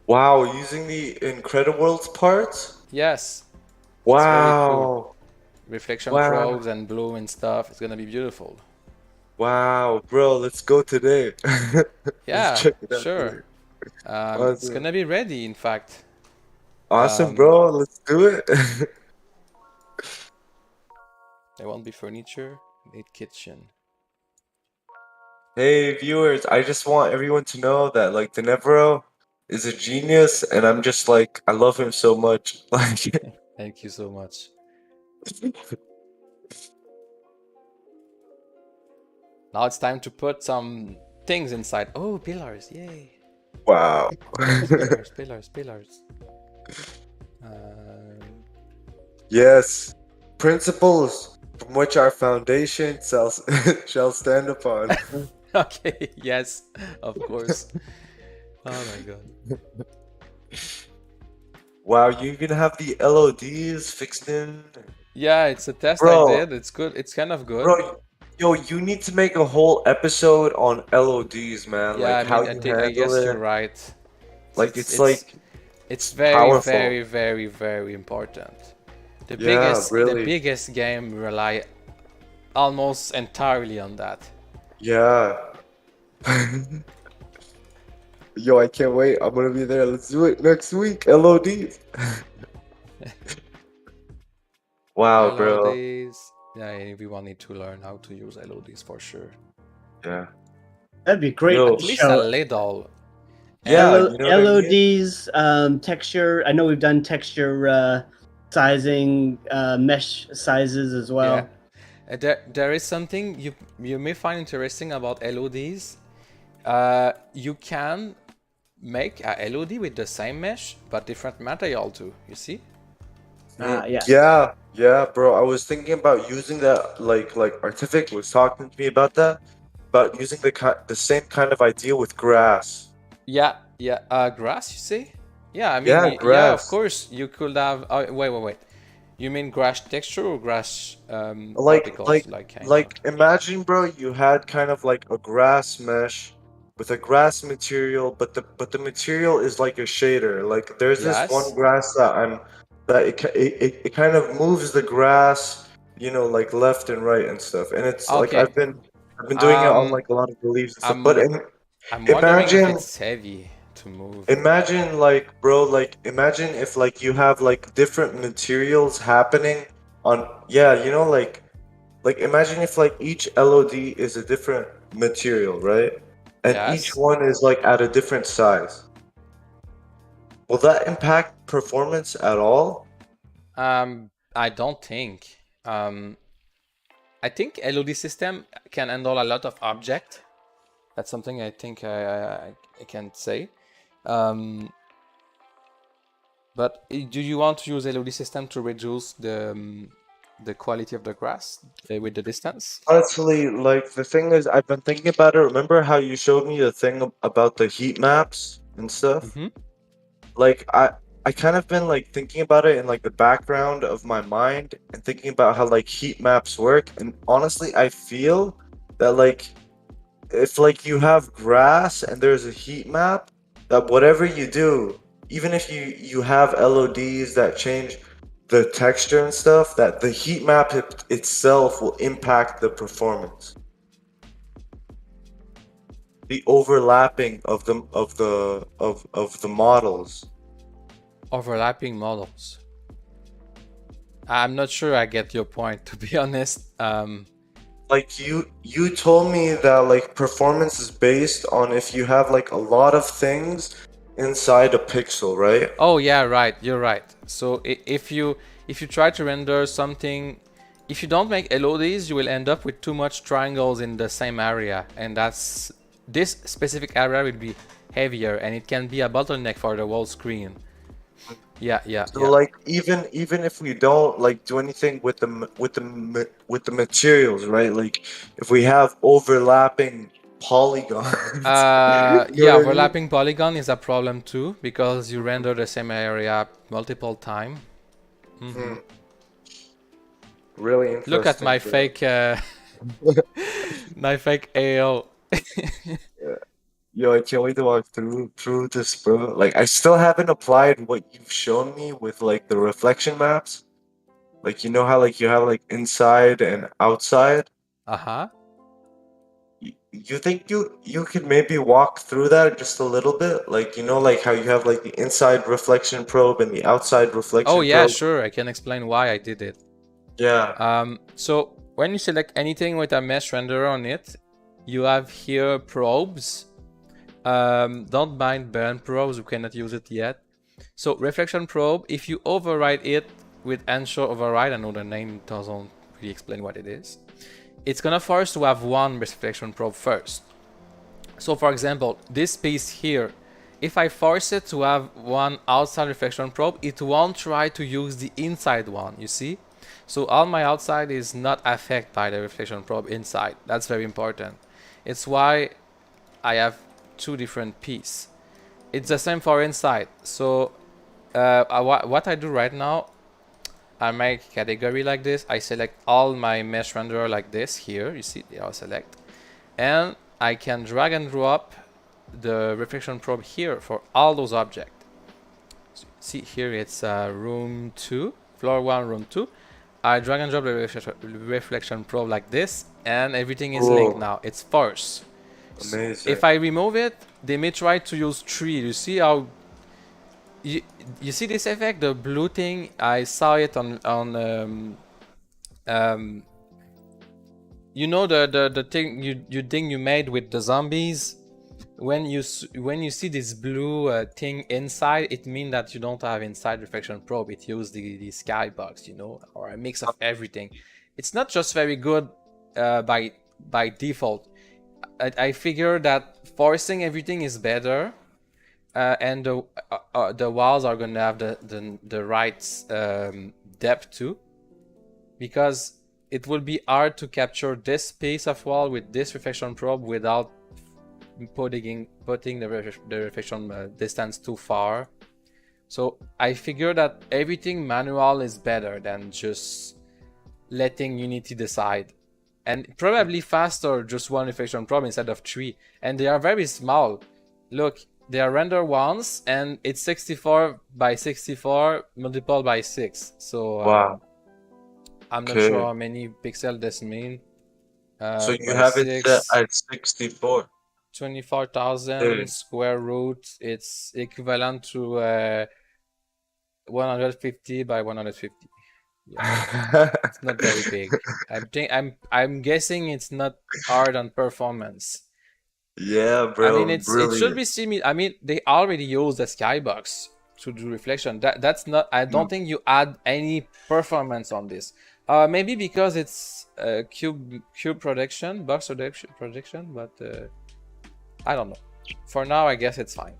Wow, using the Incrediworlds parts? Yes. It's very cool. Wow. Reflection Wow. probes and bloom and stuff. It's gonna be beautiful. Wow, bro, let's go today. Yeah, Let's check it out sure. today. It's Awesome. gonna be ready, in fact. Awesome, bro. Let's do it. There won't be furniture. Need kitchen. Hey, viewers, I just want everyone to know that, like, Denevro is a genius, and I'm just like, I love him so much. Like, Thank you so much. Now it's time to put some things inside. Oh, pillars! Yay! wow. Pillars. Yes, principles from which our foundation shall stand upon. Okay, yes, of course. Oh my god. Wow, you even have the LODs fixed in. Yeah, it's a test I Bro, did. It's good. It's kind of good. bro, yo, you need to make a whole episode on LODs, man. Yeah, Like I how mean, you I handle guess you're it. right. Like It's it's it's like it's it's very, powerful. very important. The Yeah, really. biggest game rely almost entirely on that. Yeah. Yo, I can't wait. I'm gonna be there. Let's do it next week. LODs. Wow, bro. LODs. Yeah, everyone need to learn how to use LODs for sure. Yeah. That'd be great. Yo. At least a little. Yeah, And you know what I mean? LODs, texture. I know we've done texture sizing, mesh sizes as well. yeah, there is something you may find interesting about LODs. You can make a LOD with the same mesh but different material too. You see? Yes. Yeah, bro. I was thinking about using that, like Artific was talking to me about that, about using the same kind of idea with grass. Yeah. Grass. You see? Yeah, I mean, Yeah, yeah. Of grass. course, you could have. Wait. You mean grass texture or grass Like, particles, like, like kind of? like, imagine, bro, you had kind of like a grass mesh with a grass material, but the material is like a shader. Like, there's this one Yes. grass that it kind of moves the grass, like left and right and stuff. And it's like Okay. I've been doing it on Um, like a lot of beliefs and stuff. But I'm I'm wondering if imagine it's heavy to move. imagine like, bro, like imagine if like you have like different materials happening on, yeah, like imagine if like each LOD is a different material, right? And each Yes. one is like at a different size. Will that impact performance at all? I don't think. I think LOD system can handle a lot of object. That's something I think I can say. But do you want to use LOD system to reduce the quality of the grass with the distance? Honestly, like the thing is, I've been thinking about it. Remember how you showed me the thing about the heat maps and stuff? Mm-hmm. Like I kind of been like thinking about it in like the background of my mind and thinking about how like heat maps work. And honestly, I feel that like if like you have grass and there's a heat map, that whatever you do, even if you have LODs that change the texture and stuff, that the heat map itself will impact the performance. The overlapping of the models. Overlapping models. I'm not sure I get your point, to be honest. Like you told me that like performance is based on if you have like a lot of things inside a pixel, right? Oh yeah, right. You're right. So if you try to render something, if you don't make LODs, you will end up with too much triangles in the same area, and that's this specific area will be heavier, and it can be a bottleneck for the whole screen. Yeah, yeah, So yeah. like even if we don't like do anything with with the materials, right? Like if we have overlapping polygons, you know Yeah, what I mean? overlapping polygon is a problem too because you render the same area multiple time. Hmm. Really Look at interesting, my bro. fake, my fake AO. Yo, I can't wait to walk through this, bro. Like I still haven't applied what you've shown me with like the reflection maps. Like you know how like you have like inside and outside. Uh-huh. You think you could maybe walk through that just a little bit? Like you know like how you have like the inside reflection probe and the outside Oh reflection yeah, probe? sure. I can explain why I did it. Yeah. So when you select anything with a mesh renderer on it, you have here probes. Don't mind burn probes, we cannot use it yet. So reflection probe, if you override it with ensure override, I know the name doesn't really explain what it is. It's gonna force to have one reflection probe first. So for example, this piece here, if I force it to have one outside reflection probe, it won't try to use the inside one, you see? So all my outside is not affected by the reflection probe inside. That's very important. It's why I have two different pieces. It's the same for inside. So what I do right now, I make category like this. I select all my mesh renderer like this here. You see, they are select. And I can drag and drop the reflection probe here for all those objects. So see here, it's room 2, floor 1, room 2. I drag and drop the reflection probe like this, and everything is linked Cool. now. It's force. Amazing. If I remove it, they may try to use 3. You see how you see this effect, the blue thing? I saw it on you know the thing you made with the zombies. When you see this blue thing inside, it means that you don't have inside reflection probe. It uses the skybox, you know, or a mix of everything. It's not just very good by default. I figure that forcing everything is better, and the walls are gonna have the right depth too, because it will be hard to capture this piece of wall with this reflection probe without putting the reflection distance too far. So I figure that everything manual is better than just letting Unity decide, and probably faster just one reflection probe instead of 3. And they are very small. Look, they are render once, and it's 64 by 64 multiplied by 6. So Wow. I'm not Okay. sure how many pixels this mean. So you By have it set 6, at 64. 24,000 Okay. square root. It's equivalent to 150 by 150. Yeah, it's not very big. I'm guessing it's not hard on performance. Yeah, I mean, bro, it should brilliant. be similar. I mean, they already use the skybox to do reflection. That's not. I don't think you add any performance on this. Maybe because it's cube projection, box projection, but I don't know. For now, I guess it's fine.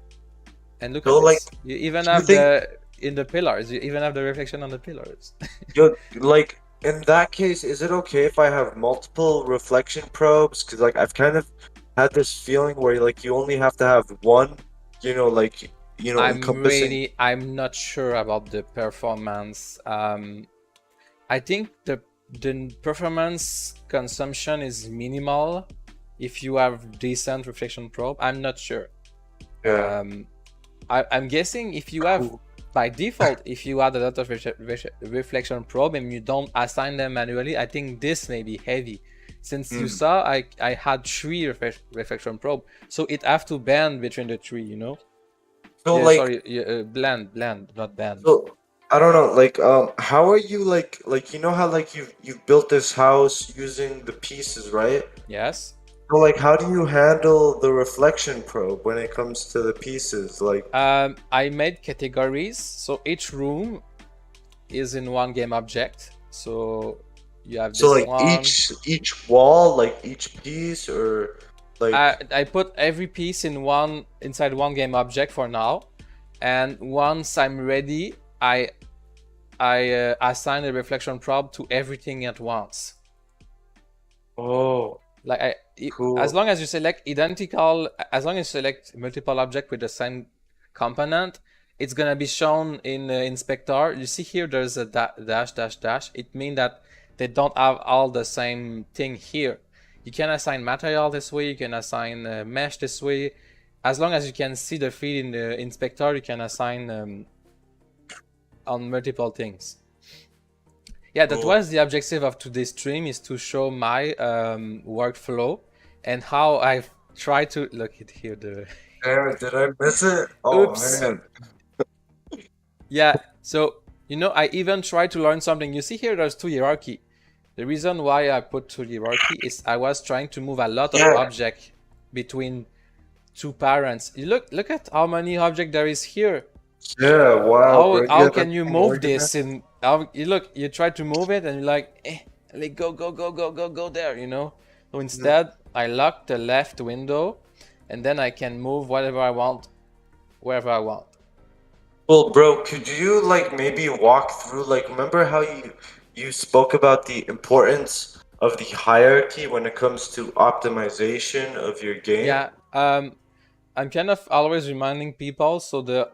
And look So at like, this. You even do you have think in the pillars. You even have the reflection on the pillars. you like in that case, is it okay if I have multiple reflection probes? Because like I've kind of had this feeling where like you only have to have one, like encompassing. I'm not sure about the performance. I think the performance consumption is minimal if you have decent reflection probe. I'm not sure. Yeah. I'm guessing if you have Cool. by default, if you add a lot of reflection probe and you don't assign them manually, I think this may be heavy. Since you saw, I had 3 reflection probe, so it have to bend between the 3, you know. So Yeah, like, sorry, blend, not bend. so I don't know, like how are you like you know how like you've built this house using the pieces, right? Yes. So like how do you handle the reflection probe when it comes to the pieces? Like I made categories, so each room is in one game object. So you have so this like one. each wall, like each piece or like I put every piece in one inside one game object for now, and once I'm ready, I assign a reflection probe to everything at once. oh Like as cool. long as you select identical, as long as you select multiple object with the same component, it's gonna be shown in inspector. You see here, there's a dash dash dash. It means that they don't have all the same thing here. You can assign material this way. You can assign mesh this way. As long as you can see the feed in the inspector, you can assign on multiple things. Yeah, that Cool. was the objective of today's stream, is to show my workflow and how I've tried to look at here. The Damn it, did I miss it? Oh oops. man. Yeah, so you know, I even tried to learn something. You see here, there's two hierarchy. The reason why I put two hierarchy is I was trying to move a lot of Yeah. object between two parents. You look at how many object there is here. Yeah, wow, bro. How Yeah, can that's you some move organized. this? And how you look, you try to move it, and you're like go there, you know. So instead, I lock the left window, and then I can move whatever I want, wherever I want. Well, bro, could you like maybe walk through like remember how you spoke about the importance of the hierarchy when it comes to optimization of your game? Yeah. I'm kind of always reminding people. So the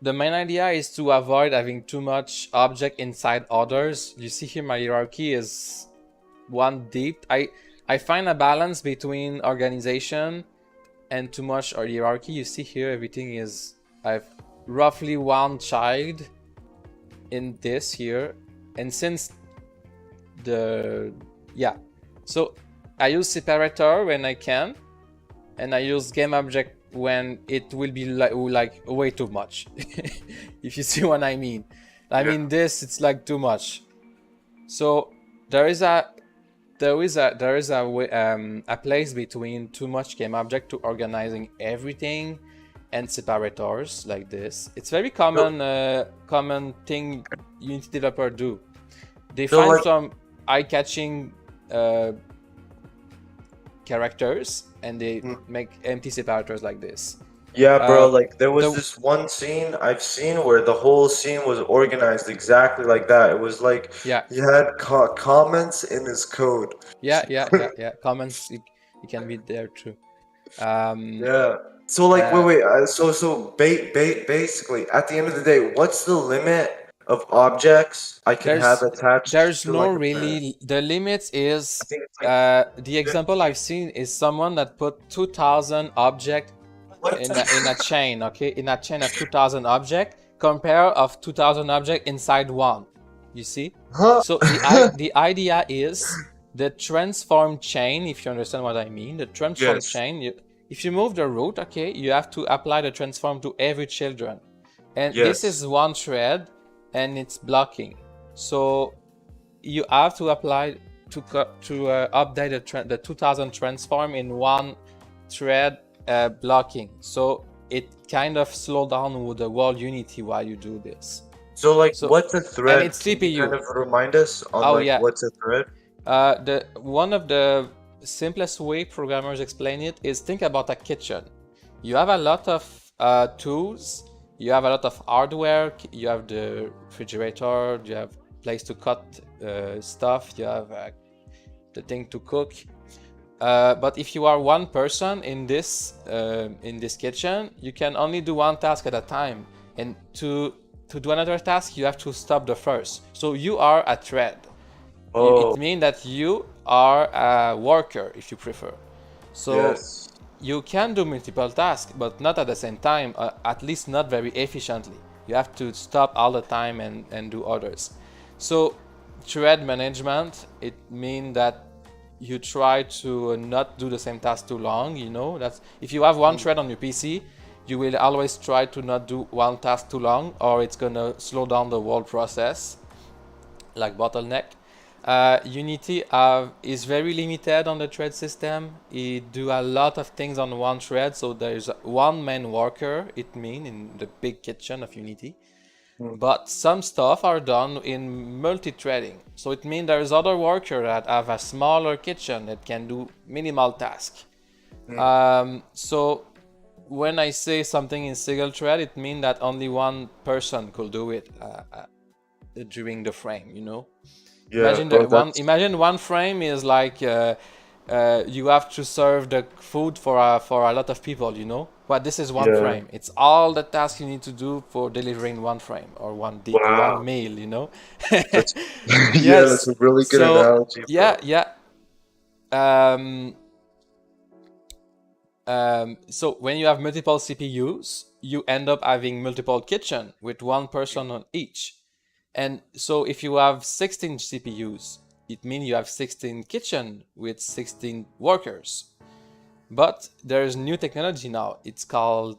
main idea is to avoid having too much object inside others. You see here, my hierarchy is one deep. I find a balance between organization and too much hierarchy. You see here, everything is, I've roughly one child in this here, and since so I use separator when I can, and I use game object when it will be like way too much. If you see what I mean. I mean this, it's like too much. So there is a place between too much game object to organizing everything and separators like this. It's very common thing Unity developer do. They So find like some eye-catching characters and they make empty separators like this. yeah, bro, like there was the- this one scene I've seen where the whole scene was organized exactly like that. It was like Yeah. he had comments in his code. Yeah. Comments, it can be there too. Yeah. So like wait so basically at the end of the day, what's the limit of objects I can have attached There's to no like a really, the limit is I think it's like the example I've seen is someone that put 2000 object in a chain, okay, in a chain of 2000 object, compare of 2000 object inside one, you see. Huh? So the idea is the transform chain, if you understand what I mean. The transform Yes. chain, if you move the root, okay, you have to apply the transform to every children, and this Yes. is one thread and it's blocking. So you have to apply to update the 2000 transform in one thread blocking. So it kind of slow down with the wall Unity while you do this. So like So- what's a thread? and it's Can you CPU. kind of remind us on Oh, like yeah. what's a thread? The one of the simplest way programmers explain it is think about a kitchen. You have a lot of tools, you have a lot of hardware, you have the refrigerator, you have place to cut stuff, you have the thing to cook. But if you are one person in this kitchen, you can only do one task at a time, and to do another task, you have to stop the first. So you are a thread. Oh, It means that you are a worker, if you prefer. So yes. you can do multiple tasks, but not at the same time, at least not very efficiently. You have to stop all the time and do others. So thread management, it means that you try to not do the same task too long, you know. That's if you have one thread on your PC, you will always try to not do one task too long, or it's gonna slow down the whole process, like bottleneck. Unity is very limited on the thread system. It do a lot of things on one thread, so there's one main worker, it means, in the big kitchen of Unity. But some stuff are done in multi-threading. So it means there's other workers that have a smaller kitchen that can do minimal tasks. So when I say something in single thread, it means that only one person could do it during the frame, you know? Yeah, Imagine one frame is like you have to serve the food for a lot of people, you know. But this is one frame. It's all the tasks you need to do for delivering one frame or one meal, you know. That's, yeah, that's a really good analogy. Yeah. So when you have multiple CPUs, you end up having multiple kitchen with one person on each. And so if you have 16 CPUs, it means you have 16 kitchen with 16 workers. But there's new technology now. It's called,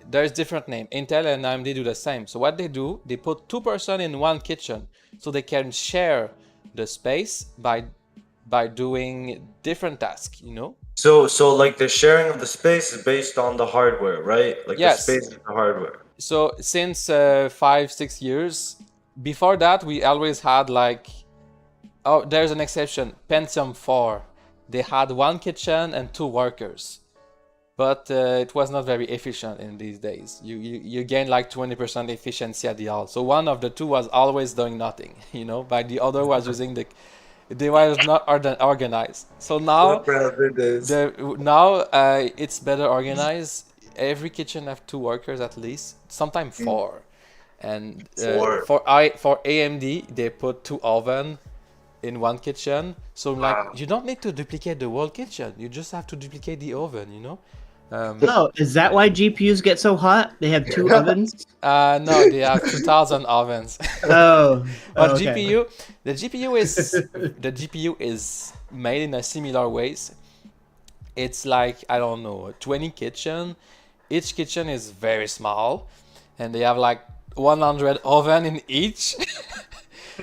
there's different name. Intel and AMD do the same. So what they do, they put 2 person in one kitchen so they can share the space by doing different tasks, you know? So like the sharing of the space is based on the hardware, right? Like Yes. the space is the hardware. So since 5-6 years, before that we always had like, oh, there's an exception, Pentium 4. They had one kitchen and 2 workers, but it was not very efficient in these days. You gain like 20% efficiency at the all. So one of the 2 was always doing nothing, you know, but the other was using they was not organized. So now it's better organized. Every kitchen have 2 workers at least, sometimes 4. And for AMD, they put 2 oven in one kitchen. So like you don't need to duplicate the whole kitchen. You just have to duplicate the oven, you know? Oh, is that why GPUs get so hot? They have 2 ovens? No, they have 2,000 ovens. Oh. But Okay. the GPU is made in a similar ways. It's like, I don't know, 20 kitchen. Each kitchen is very small, and they have like 100 oven in each.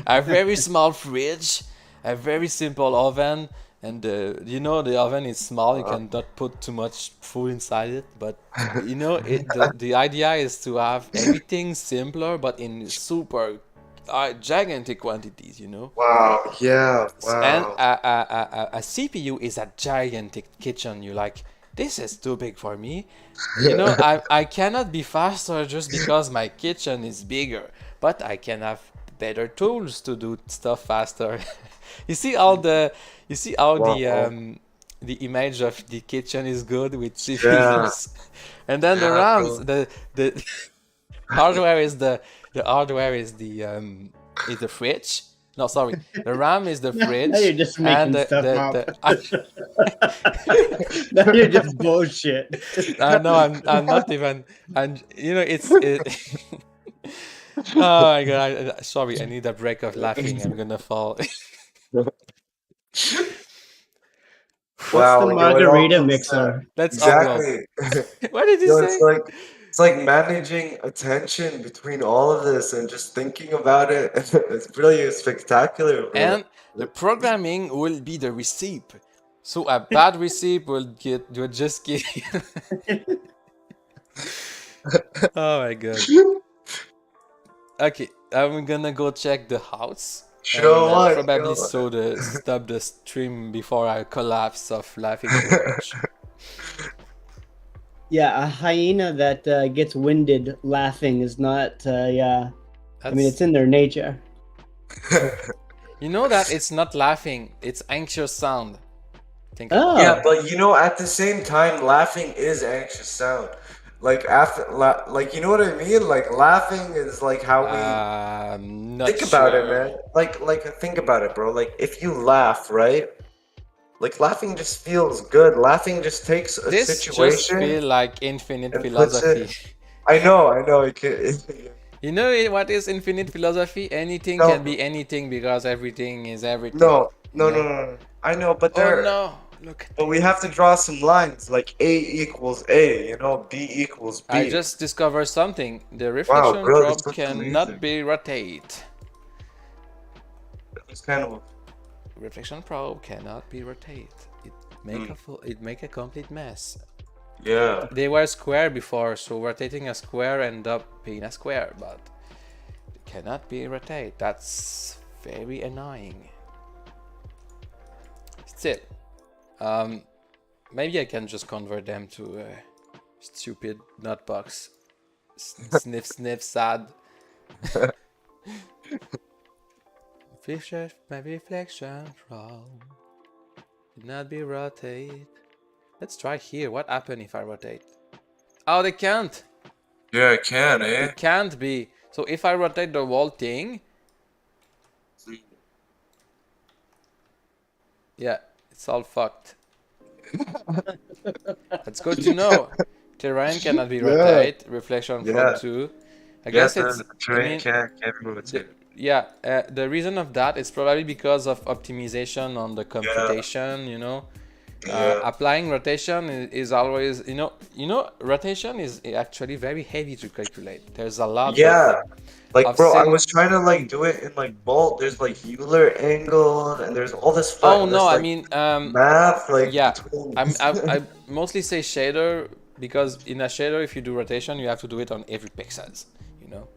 A very small fridge, a very simple oven, and you know the oven is small. You cannot put too much food inside it, but you know the idea is to have everything simpler, but in super gigantic quantities. You know. Wow. Yeah. Wow. And a CPU is a gigantic kitchen. You're like, this is too big for me. You know, I cannot be faster just because my kitchen is bigger, but I can have better tools to do stuff faster. You see how the image of the kitchen is good with CPUs, and then the RAMs, the hardware is the fridge. No, sorry, the RAM is the fridge. Now you're just making stuff up. Now you're just bullshit. No, I'm not even. And you know, oh my god! Sorry, I need a break of laughing. I'm gonna fall. What's the margarita mixer? That's exactly. What did you say? It's like managing attention between all of this and just thinking about it. It's really spectacular. Bro. And the programming will be the recipe. So a bad recipe will just get. Oh my god. Okay, I'm gonna go check the house. Probably stop the stream before I collapse of laughing too much. Yeah, a hyena that gets winded laughing is not. I mean, it's in their nature. You know that it's not laughing; it's anxious sound. Think about it. Yeah, but you know, at the same time, laughing is anxious sound. Like like you know what I mean? Like laughing is like how we think about it, man. Like think about it, bro. Like if you laugh, right? Like laughing just feels good. Laughing just takes a situation. This just feel like infinite philosophy. I know. You know what is infinite philosophy? Anything can be anything because everything is everything. No. I know, but there. Oh no. Look at But we have to draw some lines, like A equals A, you know, B equals I B. just discovered something. The Wow, reflection bro, this probe looks cannot amazing. be rotate. It's kind of Reflection probe cannot be rotate. It make a complete mess. yeah. They were square before, so rotating a square end up being a square, but it cannot be rotate. That's very annoying. Still, maybe I can just convert them to a stupid nutbox. Sniff, sniff, sad. My reflection probe cannot be rotate. Let's try here. What happened if I rotate? Oh, they can't. Yeah, it can, eh? It can't be. So if I rotate the whole thing, yeah, it's all fucked. That's good to know. Terrain cannot be Yeah. rotate. Reflection Yeah. probe too. I Yeah, guess the it's. I terrain mean, can't rotate. the reason of that is probably because of optimization on the computation. You know, Yeah. applying rotation is always. Rotation is actually very heavy to calculate. There's a lot. Yeah. Like, Of bro, I sim- was trying to like do it in like bolt. There's like Euler angle, and there's all this. Oh this, no, I like, mean, math, like yeah, between. I mostly say shader because in a shader, if you do rotation, you have to do it on every pixels, you know.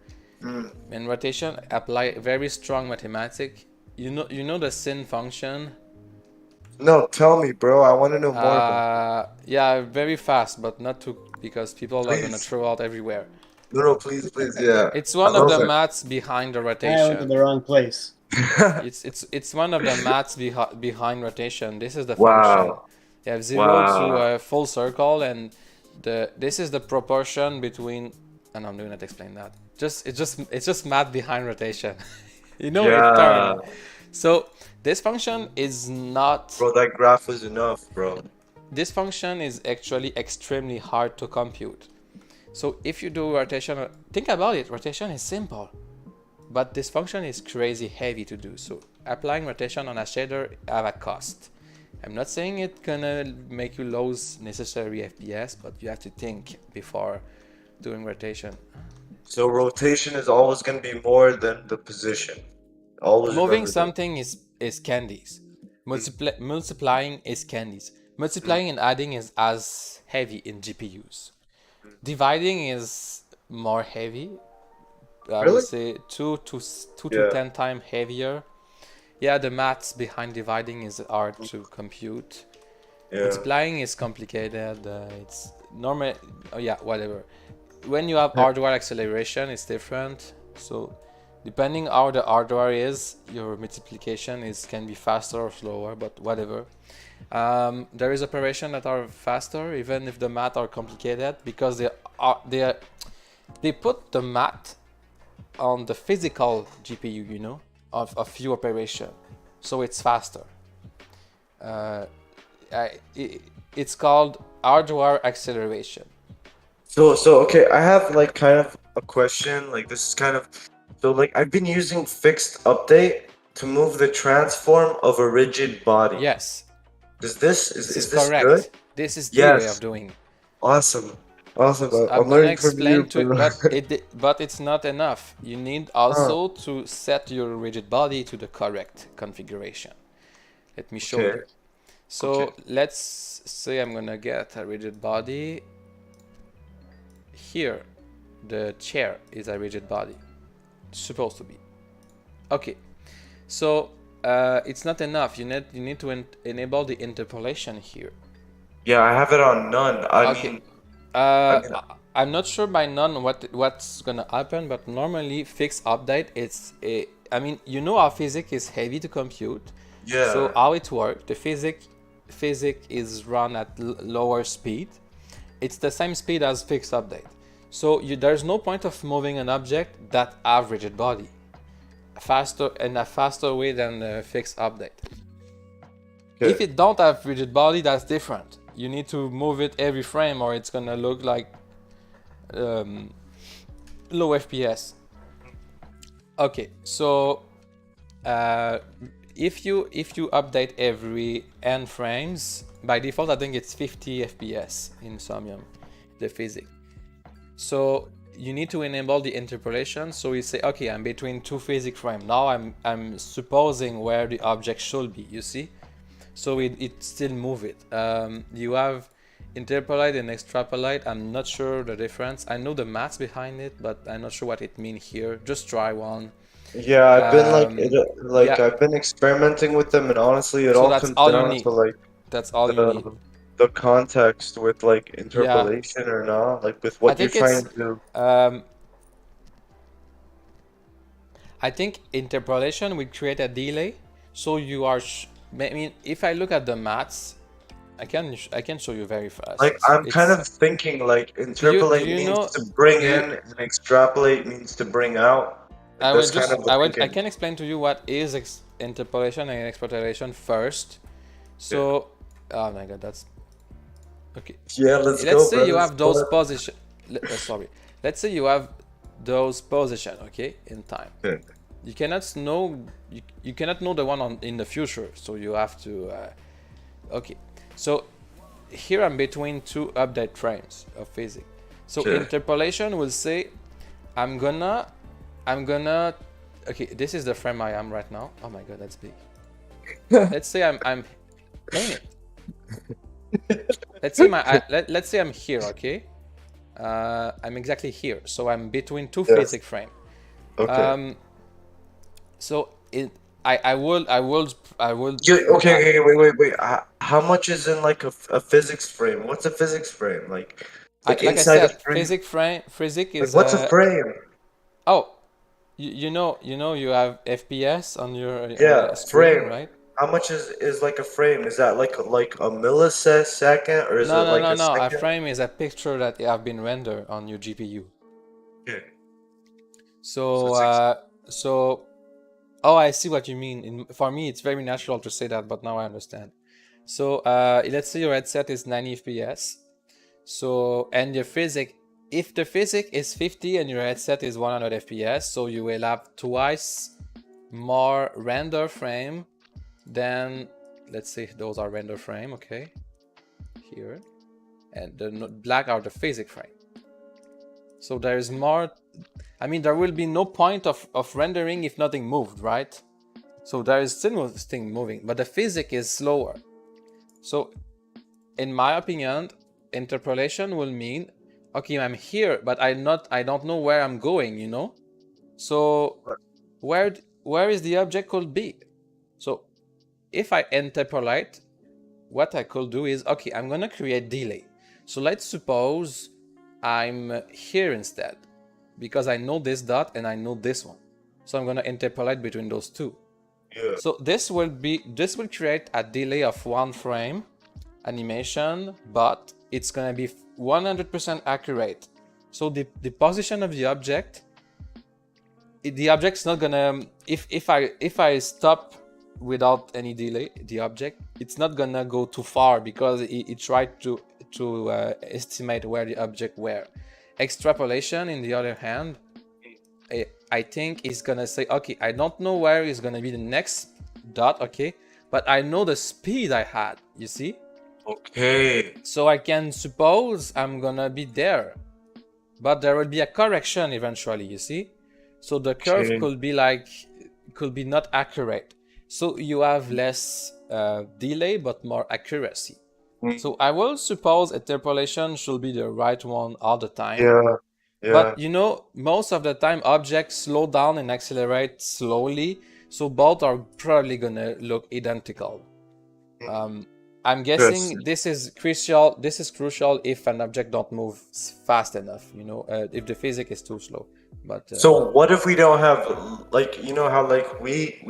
And rotation apply very strong mathematic. You know the sin function. No, tell me, bro. I want to know more about. Yeah, very fast, but not too because people are gonna Please. throw out everywhere. No, please, please, yeah. It's I one of love the it. maths behind the I went to rotation. the wrong place. It's one of the maths behind rotation. This is the Wow. function. You have 0 to Wow. a full circle, and this is the proportion between. And I'm not explain that. It's just math behind rotation. It Yeah. turn. So this function is not. Bro, that graph was enough, bro. This function is actually extremely hard to compute. So if you do rotation, think about it. Rotation is simple. But this function is crazy heavy to do, so applying rotation on a shader have a cost. I'm not saying it's gonna make you lose necessary FPS, but you have to think before doing rotation. So rotation is always going to be more than the position. Always Moving remember that. something is candies. Multiplying is candies. Multiplying and adding is as heavy in GPUs. Dividing is more heavy. I Really? would say 2 to Yeah. 10 times heavier. Yeah, the maths behind dividing is hard to compute. Yeah. Multiplying is complicated. It's normal. Oh yeah, whatever. When you have hardware acceleration, it's different. So, depending how the hardware is, your multiplication can be faster or slower, but whatever. There is operation that are faster, even if the math are complicated, because they put the math on the physical GPU, you know, of a few operation, so it's faster. It's called hardware acceleration. So okay, I have like kind of a question. Like this is kind of like I've been using fixed update to move the transform of a rigid body. Yes, Is this this correct. good? This is the way Yes. of doing. Awesome. Awesome. I'm I'm gonna learning from you, explain to, bro. but it's not enough. You need also to set your rigid body to the correct configuration. Let me show Okay. you. So Okay. let's say I'm gonna get a rigid body. Here, the chair is a rigid body. It's supposed to be. Okay. So it's not enough. You need to enable the interpolation here. Yeah, I have it on none. Okay. mean, I'm not sure by none what's gonna happen, but normally fixed update I mean, you know how physics is heavy to compute. yeah. So how it works? The physics is run at lower speed. It's the same speed as fixed update. So there's no point of moving an object that have rigid body in a faster way than the fixed update. Okay. If it don't have rigid body, that's different. You need to move it every frame, or it's gonna look like low FPS. Okay, so if you update every n frames, by default I think it's 50 FPS in Somnium, the physics. So you need to enable the interpolation. So you say, okay, I'm between two physics frames. Now I'm supposing where the object should be. You see, so it still move it. You have interpolate and extrapolate. I'm not sure the difference. I know the maths behind it, but I'm not sure what it means here. Just try one. Yeah, I've been Yeah. I've been experimenting with them, and honestly, it So all that's comes all you down need. to like That's all you need. the context with like Yeah. interpolation or not, like with I what you're think it's trying to do. I think interpolation will create a delay. So you are. I mean, if I look at the maths, I can show you very fast. Like I'm kind of thinking like interpolate you means know- to bring do you- in, and extrapolate means to bring out. Like, that's kind of the I thinking. can explain to you what is interpolation and extrapolation first. So, oh my god, that's okay. Yeah, let's go. Let's say you brothers. have those position. Sorry. Let's say you have those position, okay, in time. Yeah. You cannot know you cannot know the one in the future, so you have to. Okay, so here I'm between two update frames of physics. So Okay. interpolation will say, I'm gonna. Okay, this is the frame I am right now. Oh my god, that's big. Let's say I'm. Dang it. Let's say I'm here, okay? I'm exactly here, so I'm between two Yes. physics frame. Okay. So I will. Okay, wait. How much is in like a physics frame? What's a physics frame? Like Like I inside said, a frame? physics Like is. what's a frame? Oh, you know you have FPS on your Yeah, screen, frame. right? How much is like a frame? Is that like a millisecond or is it like a No. A second? frame is a picture that have been rendered on your GPU. Okay. So oh, I see what you mean. For me, it's very natural to say that, but now I understand. So let's say your headset is 90 FPS. So and your physics, if the physics is 50 and your headset is 100 FPS, so you will have twice more render frame than, let's say those are render frame, okay? Here, and the black are the physics frame. So there is more. I mean, there will be no point of rendering if nothing moved, right? So there is still thing moving, but the physics is slower. So, in my opinion, interpolation will mean, okay, I'm here, but I don't know where I'm going, you know? So, where is the object could be? So, if I interpolate, what I could do is, okay, I'm gonna create delay. So let's suppose I'm here instead, because I know this dot and I know this one. So I'm gonna interpolate between those two. Yeah. So this will create a delay of 1 frame animation, but it's gonna be 100% accurate. So the position of the object, the object's not gonna, if I stop without any delay the object, it's not gonna go too far because it tried to estimate where the object were. Extrapolation, in the other hand, I think is gonna say, okay, I don't know where is gonna be the next dot, okay, but I know the speed I had, you see? Okay. So I can suppose I'm gonna be there, but there will be a correction eventually, you see? So the curve could be not accurate. So you have less delay but more accuracy. So I will suppose interpolation should be the right one all the time. Yeah. But you know, most of the time objects slow down and accelerate slowly, so both are probably gonna look identical. I'm guessing this is crucial. This is crucial if an object don't move fast enough. You know, if the physics is too slow. But So what if we don't have, like, you know how like we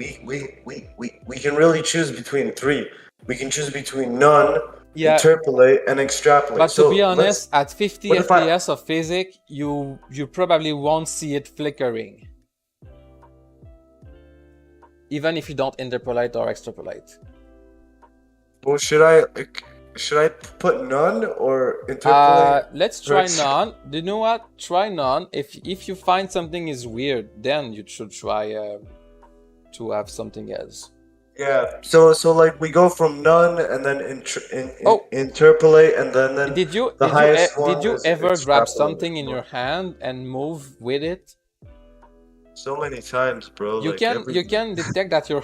can really choose between 3. We can choose between none, interpolate, and extrapolate. But so to be honest, at 50 what if I- FPS of physics, you probably won't see it flickering, even if you don't interpolate or extrapolate. Well, should I put none or interpolate? Let's try none. Do you know what? Try none. If you find something is weird, then you should try to have something else. Yeah. So like we go from none and then Oh, interpolate and then did you the highest did one you is ever grab extrapolate. something in your hand and move with it? So many times, bro. Like every. You can detect that your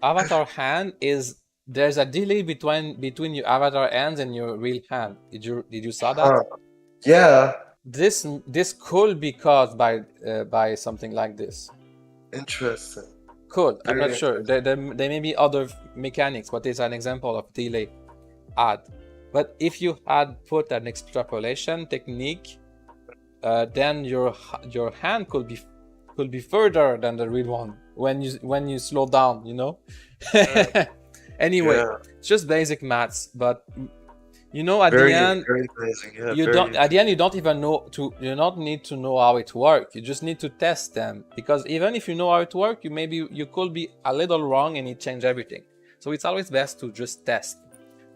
avatar hand is there's a delay between your avatar hands and your real hand. Did you saw that? Huh. Yeah. This could be caused by something like this. Interesting. Could, I'm not Very sure. There may be other mechanics, but it's an example of delay add. But if you had put an extrapolation technique, then your hand could be further than the real one when you slow down, you know. Anyway, Yeah. it's just basic maths, but you know, at the Very, end, very amazing. Yeah. you Very. don't at the end you don't even you don't need to know how it works. You just need to test them, because even if you know how it works, you could be a little wrong and it change everything. So it's always best to just test.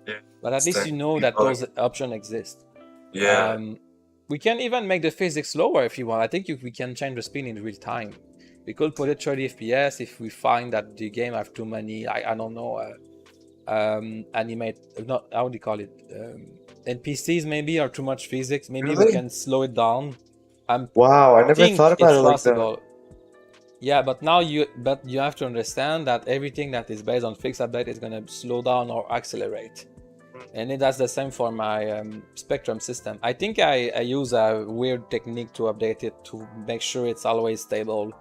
Yeah. But at least you know that those options exist. Yeah. We can even make the physics slower if you want. I think we can change the speed in real time. We could put it 30 FPS if we find that the game have too many, I don't know, animate, not, how do you call it? NPCs maybe, or too much physics. Maybe we Really? can slow it down. Wow, I never Think thought about it's it like possible. Yeah, but now you have to understand that everything that is based on fixed update is gonna slow down or accelerate. And that's the same for my Spectrum system. I think I use a weird technique to update it to make sure it's always stable,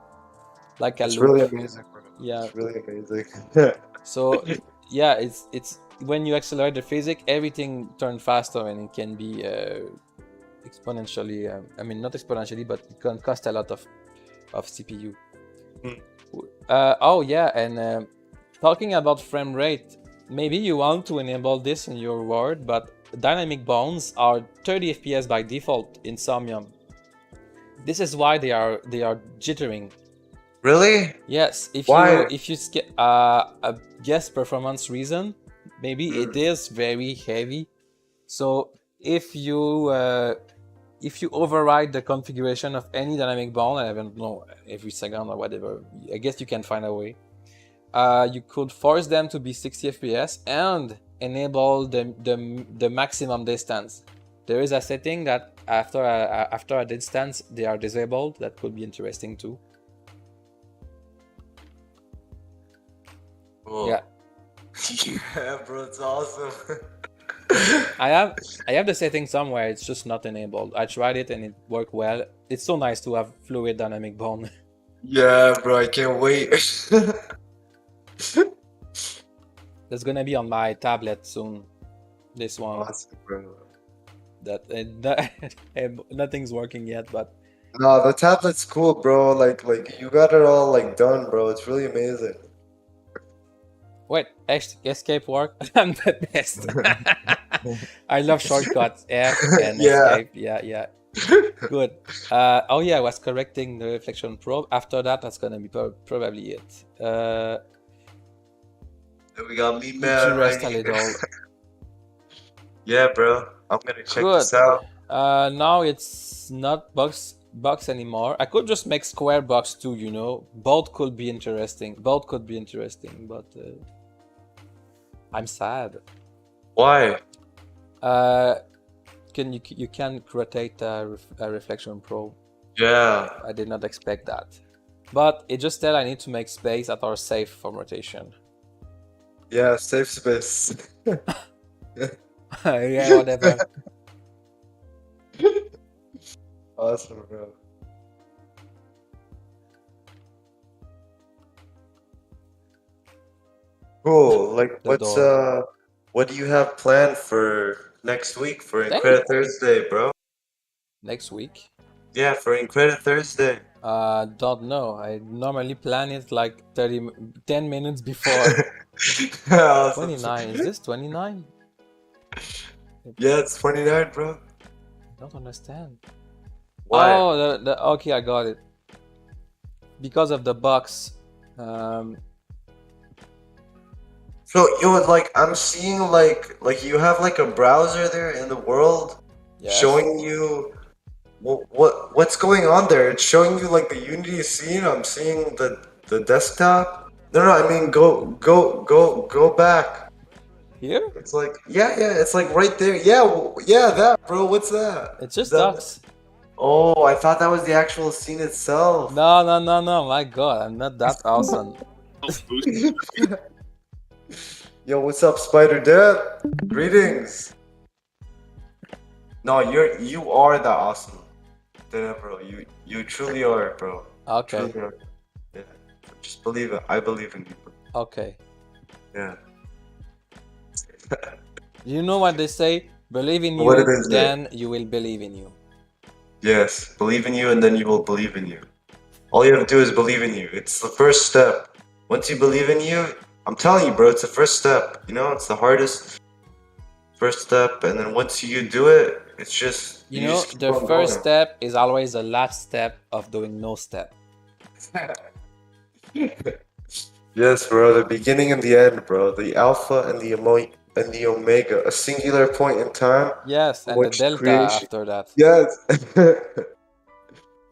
like a that. It's loop. really amazing, bro. Yeah. It's really amazing. So yeah, it's when you accelerate the physics, everything turns faster, and it can be exponentially. I mean, not exponentially, but it can cost a lot of CPU. Oh yeah, and talking about frame rate, maybe you want to enable this in your world, but dynamic bounds are 30 FPS by default in Somnium. This is why they are jittering. Really? Yes, if Why? you skip a guess performance reason, maybe it is very heavy. So if you override the configuration of any dynamic bound, I don't know, every second or whatever, I guess you can find a way. You could force them to be 60 FPS and enable the maximum distance. There is a setting that after a distance they are disabled. That could be interesting too. Cool. Yeah. Yeah, bro, it's awesome. I have the setting somewhere. It's just not enabled. I tried it and it worked well. It's so nice to have fluid dynamic bone. Yeah, bro, I can't wait. That's gonna be on my tablet soon. This one. Awesome, bro. Nothing's working yet, but No, the tablet's cool, bro. Like you got it all like done, bro. It's really amazing. wait, escape work. I'm the best. I love shortcuts. F and Yeah. escape. Yeah. Good. Oh yeah, I was correcting the reflection probe. After that, that's gonna be probably it. And we got me Need man to rest right a here. little. Yeah, bro. I'm gonna check Good. this out. Now it's not box anymore. I could just make square box too, you know. Both could be interesting. But I'm sad. Why? You can rotate a reflection probe. Yeah. I did not expect that. But it just said I need to make space that are safe for rotation. Yeah, safe space. Yeah, whatever. Awesome, bro. Cool. Like, The what do you have planned for next week for Thank Incredit Thursday, bro? Next week? Yeah, for Incredit Thursday. Don't know. I normally plan it like 10 minutes before. Awesome. 29. Is this 29? Yeah, it's 29, bro. I don't understand. Why? Oh, okay, I got it. Because of the box. So like I'm seeing like you have like a browser there in the world Yes. showing you what's going on there. It's showing you like the Unity scene. I'm seeing the desktop. No, I mean go back. Here? It's like yeah, it's like right there. Yeah, yeah, that bro. What's that? It's Is just that? ducks. Oh, I thought that was the actual scene itself. No. My God, I'm not that awesome. Yo, what's up, Spider Dad? Greetings. No, you are that awesome, Dad, bro. You truly are, bro. Okay. Truly are. Yeah. Just believe it. I believe in you, bro. Okay. Yeah. You know what they say? Believe in What you, it is, then you will believe in you. yes, believe in you, and then you will believe in you. All you have to do is believe in you. It's the first step. Once you believe in you, I'm telling you, bro, it's the first step. You know, it's the hardest first step, and then once you do it, it's just You you know, just keep the on first going. step is always the last step of doing no step. Yes, bro, the beginning and the end, bro. The alpha and the omega, a singular point in time Yes, from and the which delta creation. after that. Yes.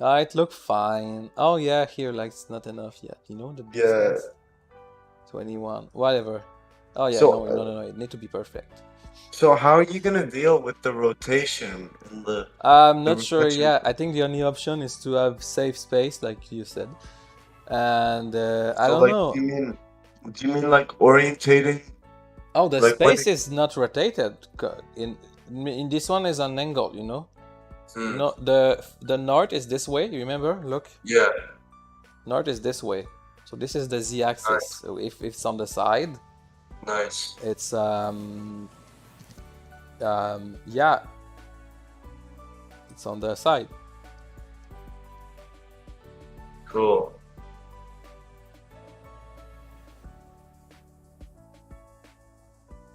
It look fine. Oh yeah, here like it's not enough yet. You know the Yeah. difference? 21, whatever. Oh yeah, So, no. It need to be perfect. so how are you gonna deal with the rotation and I'm the not sure. reflection? Yeah, I think the only option is to have safe space, like you said, and I So, don't like, know. do you mean like orientating? Oh, the Like, what? space is not rotated. In this one is an angle. You know. You Hmm. know the north is this way. You remember? Look, Yeah. north is this way. So this is the z-axis. Nice. So if it's on the side, Nice. it's yeah, it's on the side. Cool.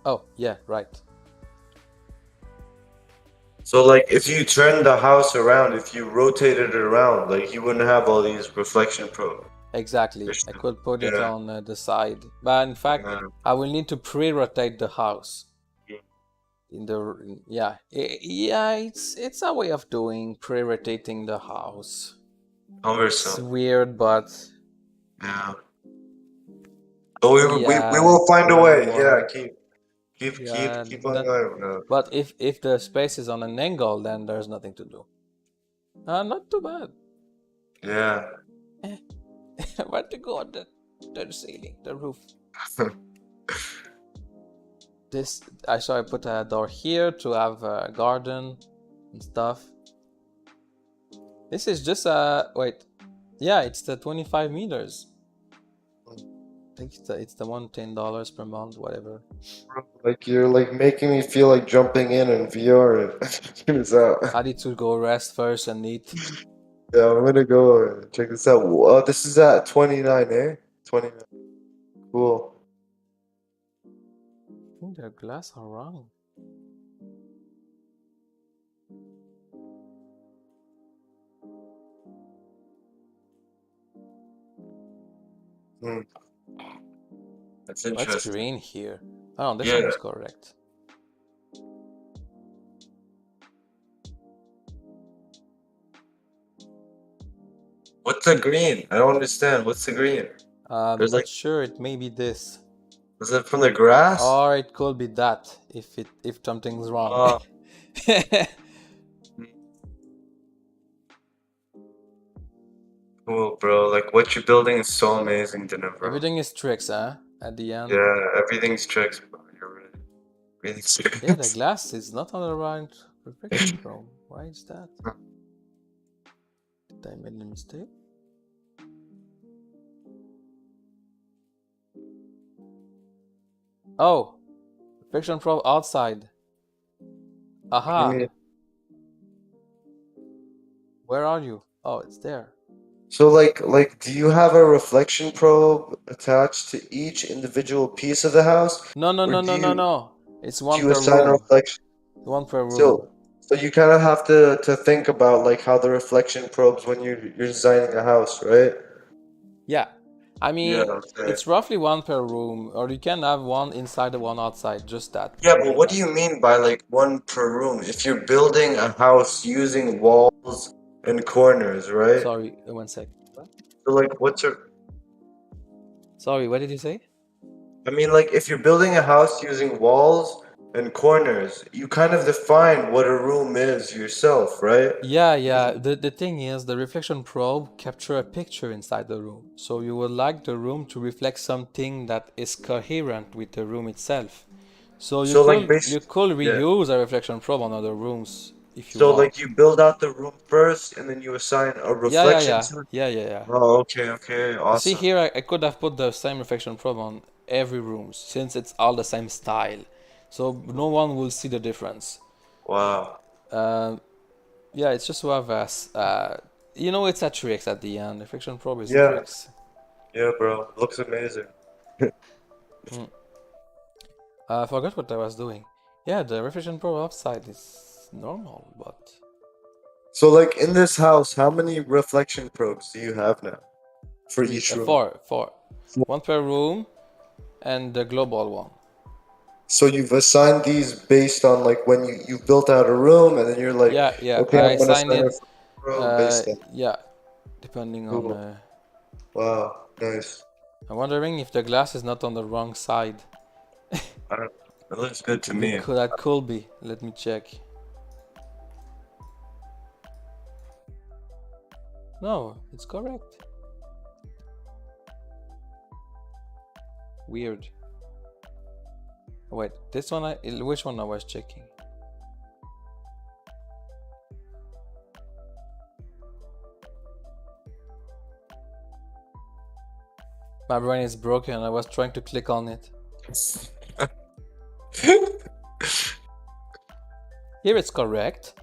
Oh yeah, right. So, like, if you turn the house around, if you rotated it around, like, you wouldn't have all these reflection probes. Exactly. I could put it Yeah. on the side, but in fact, Yeah. I will need to pre-rotate the house. Yeah. Yeah, it's a way of doing pre-rotating the house. It's Cumbersome. weird, but Yeah. But we yeah, will it's find a way. Yeah. more. Yeah, Keep on that. going. No. But if the space is on an angle, then there's nothing to do. Not too bad. Yeah. Where to go on the ceiling, the roof? This I put a door here to have a garden and stuff. This is just wait, yeah, it's the 25 meters. I think it's the one $10 per month, whatever. Like you're like making me feel like jumping in VR and check this out. I need to go rest first and eat. Yeah, I'm gonna go check this out. This is at 29, eh? 29. Cool. I think the glass are wrong. Hmm. That's What's interesting. green here? Oh, this Yeah. one is correct. What's the green? I don't understand. What's the green? I'm There's not like, sure. It may be this, is it from the grass? or it could be that if something's wrong. Oh. Cool, bro. Like what you're building is so amazing, Dinner, bro. Everything is tricks, huh? At the end. Yeah, everything's tricks, bro. You're right. Everything's tricks. Yeah, the glass is not on the right perfection, bro. Why is that? Did I make a mistake? Oh, perfection from outside. Aha. mean? Where are you? Oh, it's there. So like do you have a reflection probe attached to each individual piece of the house? No. Or No. It's do one you per assign room. reflection? One per room. So you kind of have to think about like how the reflection probes when you're designing a house, right? Yeah. I mean, Yeah, okay. it's roughly one per room, or you can have one inside and one outside, just that. Yeah, but what do you mean by like one per room? If you're building a house using walls and corners, right? Sorry, 1 sec. So like what's your Sorry, what did you say? I mean, like, if you're building a house using walls and corners, you kind of define what a room is yourself, right? Yeah. The thing is, the reflection probe capture a picture inside the room. So you would like the room to reflect something that is coherent with the room itself. So So, like, you could yeah. reuse a reflection probe on other rooms if you So, want. like, you build out the room first, and then you assign a reflection to it. Yeah. Oh, okay, You see awesome. here, I could have put the same reflection probe on every room since it's all the same style. So no one will see the difference. Wow. Yeah, it's just to have you know, it's a tricks at the end. Reflection probe is Yeah, tricks. yeah, bro. Looks amazing. I forgot what I was doing. Yeah, the reflection probe outside is normal, but So, like, in this house, how many reflection probes do you have now for three, each room? four, one per room, and the global one. So you've assigned these based on like when you built out a room, and then you're like, Yeah. okay, I I'm gonna assigned assign a it. room based on. Yeah, depending on. Cool. Wow, nice. I'm wondering if the glass is not on the wrong side. I don't, it looks good to me. That could be. Let me check. No, it's correct. Weird. Wait, this one which one I was checking? My brain is broken. I was trying to click on it. Here it's correct.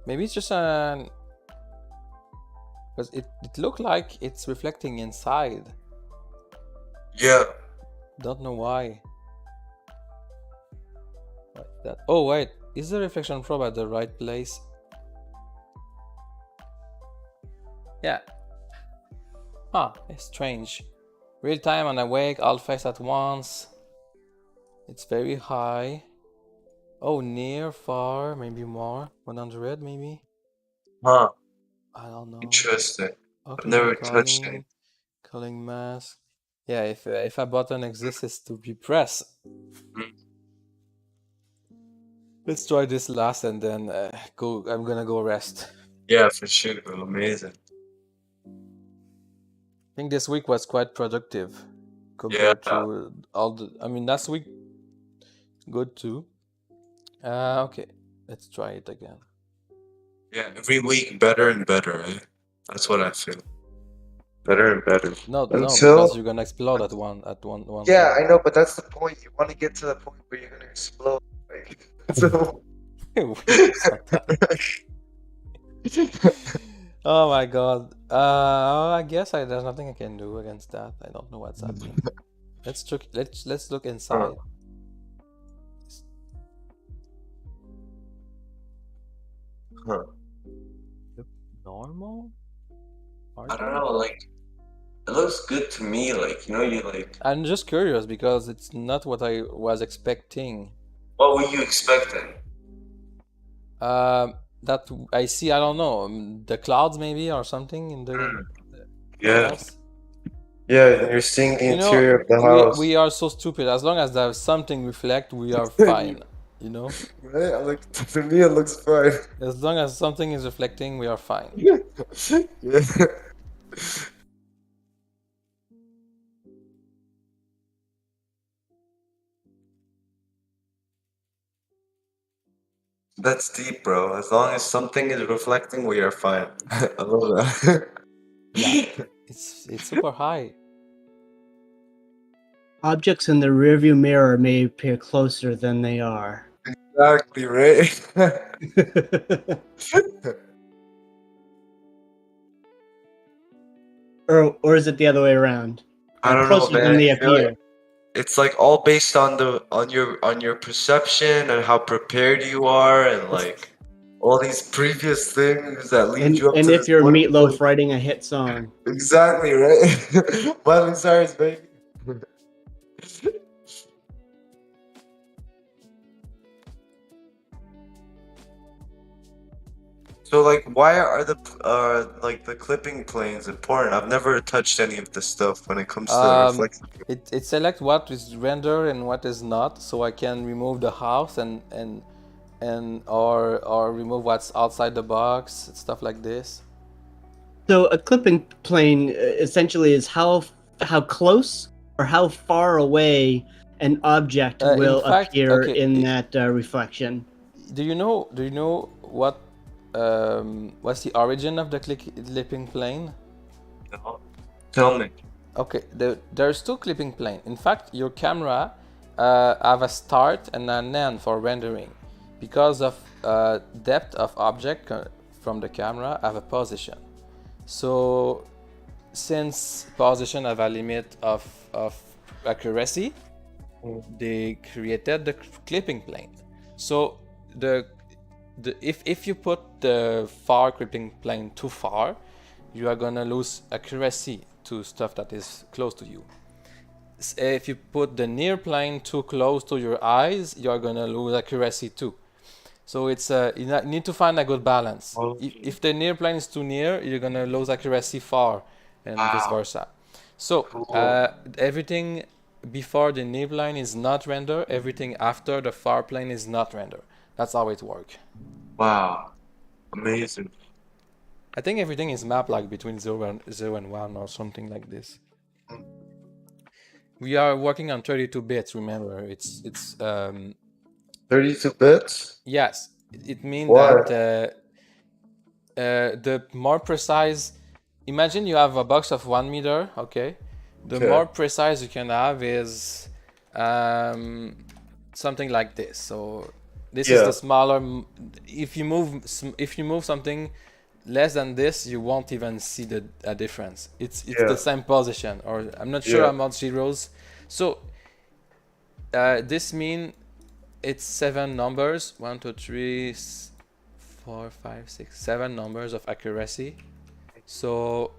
Maybe it's just an... Because it looked like it's reflecting inside. Yeah. Don't know why. Like that. Oh wait, is the reflection probe at the right place? Yeah. Huh, it's strange. Real time and awake, all face at once. It's very high. Oh, near, far, maybe more. 100 maybe? Huh. I don't know. Interesting. I've Okay, never touched it. calling mask. Yeah, if a button exists, it's to be pressed. Mm. Let's try this last and then go. I'm gonna go rest. Yeah, for sure. Amazing. I think this week was quite productive compared Yeah. to all the. I mean, last week good too. Okay, let's try it again. Yeah. Every week, better and better. Eh? That's what I feel. Better and better. No, Until. because you're gonna explode at one Yeah, time. I know, but that's the point. You want to get to the point where you're gonna explode. Like, so. It's not that. Oh my god. I guess there's nothing I can do against that. I don't know what's happening. Let's look inside. Huh. Normal? I don't know, like it looks good to me, like you know, you like I'm just curious because it's not what I was expecting. what were you expecting? That I see, I don't know, the clouds maybe or something in the Yeah. house. Yeah, you're seeing the You know, interior of the house. we are so stupid. As long as there's something reflect, we are fine. You know? Right? Like to me it looks fine. As long as something is reflecting, we are fine. Yeah. That's deep, bro. As long as something is reflecting, we are fine. I love that. Yeah. It's super high. Objects in the rearview mirror may appear closer than they are. Exactly, right? or is it the other way around? I don't know, Closer man. than they I feel like appear. it's like all based on your perception and how prepared you are and like all these previous things that lead you up And to if this you're one Meatloaf point. writing a hit song. Exactly, right? Miley Cyrus, baby. So like, why are the like the clipping planes important? I've never touched any of this stuff when it comes to reflection. It selects what is rendered and what is not, so I can remove the house and or remove what's outside the box, stuff like this. So a clipping plane essentially is how close or how far away an object In will fact, appear okay, in that reflection. do you know what's the origin of the clipping plane? No. Tell me. Okay, there's two clipping plane. In fact, your camera have a start and an end for rendering. Because of depth of object from the camera have a position. So since position have a limit of accuracy, they created the clipping plane. So if you put the far clipping plane too far, you are gonna lose accuracy to stuff that is close to you. If you put the near plane too close to your eyes, you are gonna lose accuracy too. So it's you need to find a good balance. If the near plane is too near, you're gonna lose accuracy far, and vice versa. So everything before the near plane is not render. Everything after the far plane is not render. That's how it works. Wow, amazing. I think everything is mapped like between 0 and 1 or something like this. We are working on 32 bits. Remember, it's 32 bits? yes. It means Why? that the more precise. Imagine you have a box of 1 meter. Okay, the Okay. more precise you can have is something like this. So this is Yeah. the smaller. If you move something less than this, you won't even see a difference. It's Yeah. the same position, or I'm not sure Yeah. how much zeros. So this means it's 7 numbers. 1, 2, 3, 4, 5, 6, 7 numbers of accuracy. So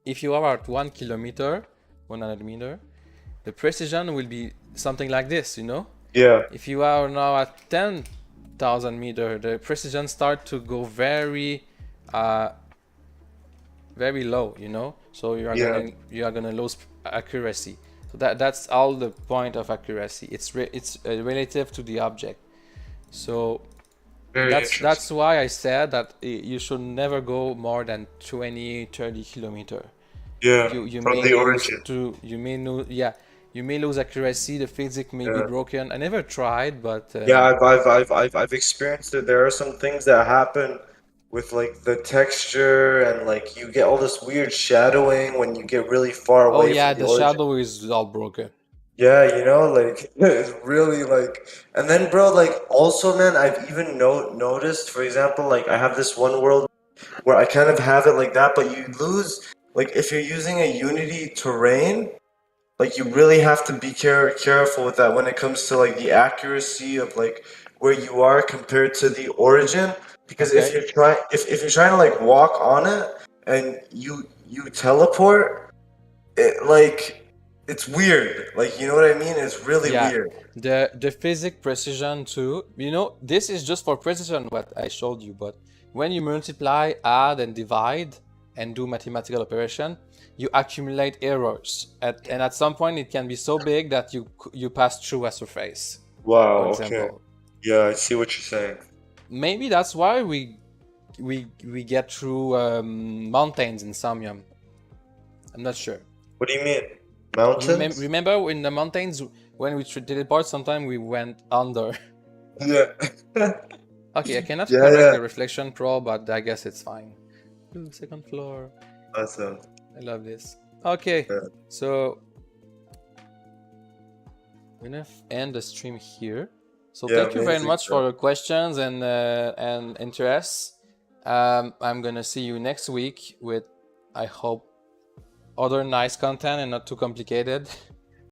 if you are at 1 kilometer, 100 meter, the precision will be something like this, you know? Yeah. If you are now at 10,000 meter, the precision start to go very low, you know? So you are gonna lose accuracy. So that's all the point of accuracy. It's relative to the object. So Very interesting. that's why I said that you should never go more than 20-30 kilometer. Yeah. You From may the lose origin. you may lose accuracy. The physics may be Yeah. broken. I never tried, but Yeah, I've experienced it. There are some things that happen with like the texture and like you get all this weird shadowing when you get really far oh away yeah, from the the origin. shadow is all broken. Yeah, you know, like it's really like, and then bro, like also, man, I've even noticed, for example, like I have this one world where I kind of have it like that, but you lose, like if you're using a Unity terrain, like you really have to be careful with that when it comes to like the accuracy of like where you are compared to the origin, because Okay. if you're trying to like walk on it and you teleport, it like it's weird. Like, you know what I mean? It's really Yeah, weird. the physics precision too. You know, this is just for precision what I showed you, but when you multiply, add, and divide and do mathematical operation, you accumulate errors. And at some point, it can be so big that you pass through a surface. Wow, For okay. example, Yeah, I see what you're saying. maybe that's why we get through mountains in Somnium. I'm not sure. What do you mean? Mountains? Remember in the mountains when we teleport, sometimes we went under. Yeah. Okay, I cannot Yeah, correct yeah. the reflection pro, but I guess it's fine. Ooh, second floor. Awesome. I love this. Okay, Yeah. so I'm gonna end the stream here. So Yeah, thank you very amazing, much bro. for your questions and interests. I'm gonna see you next week with, I hope, other nice content and not too complicated.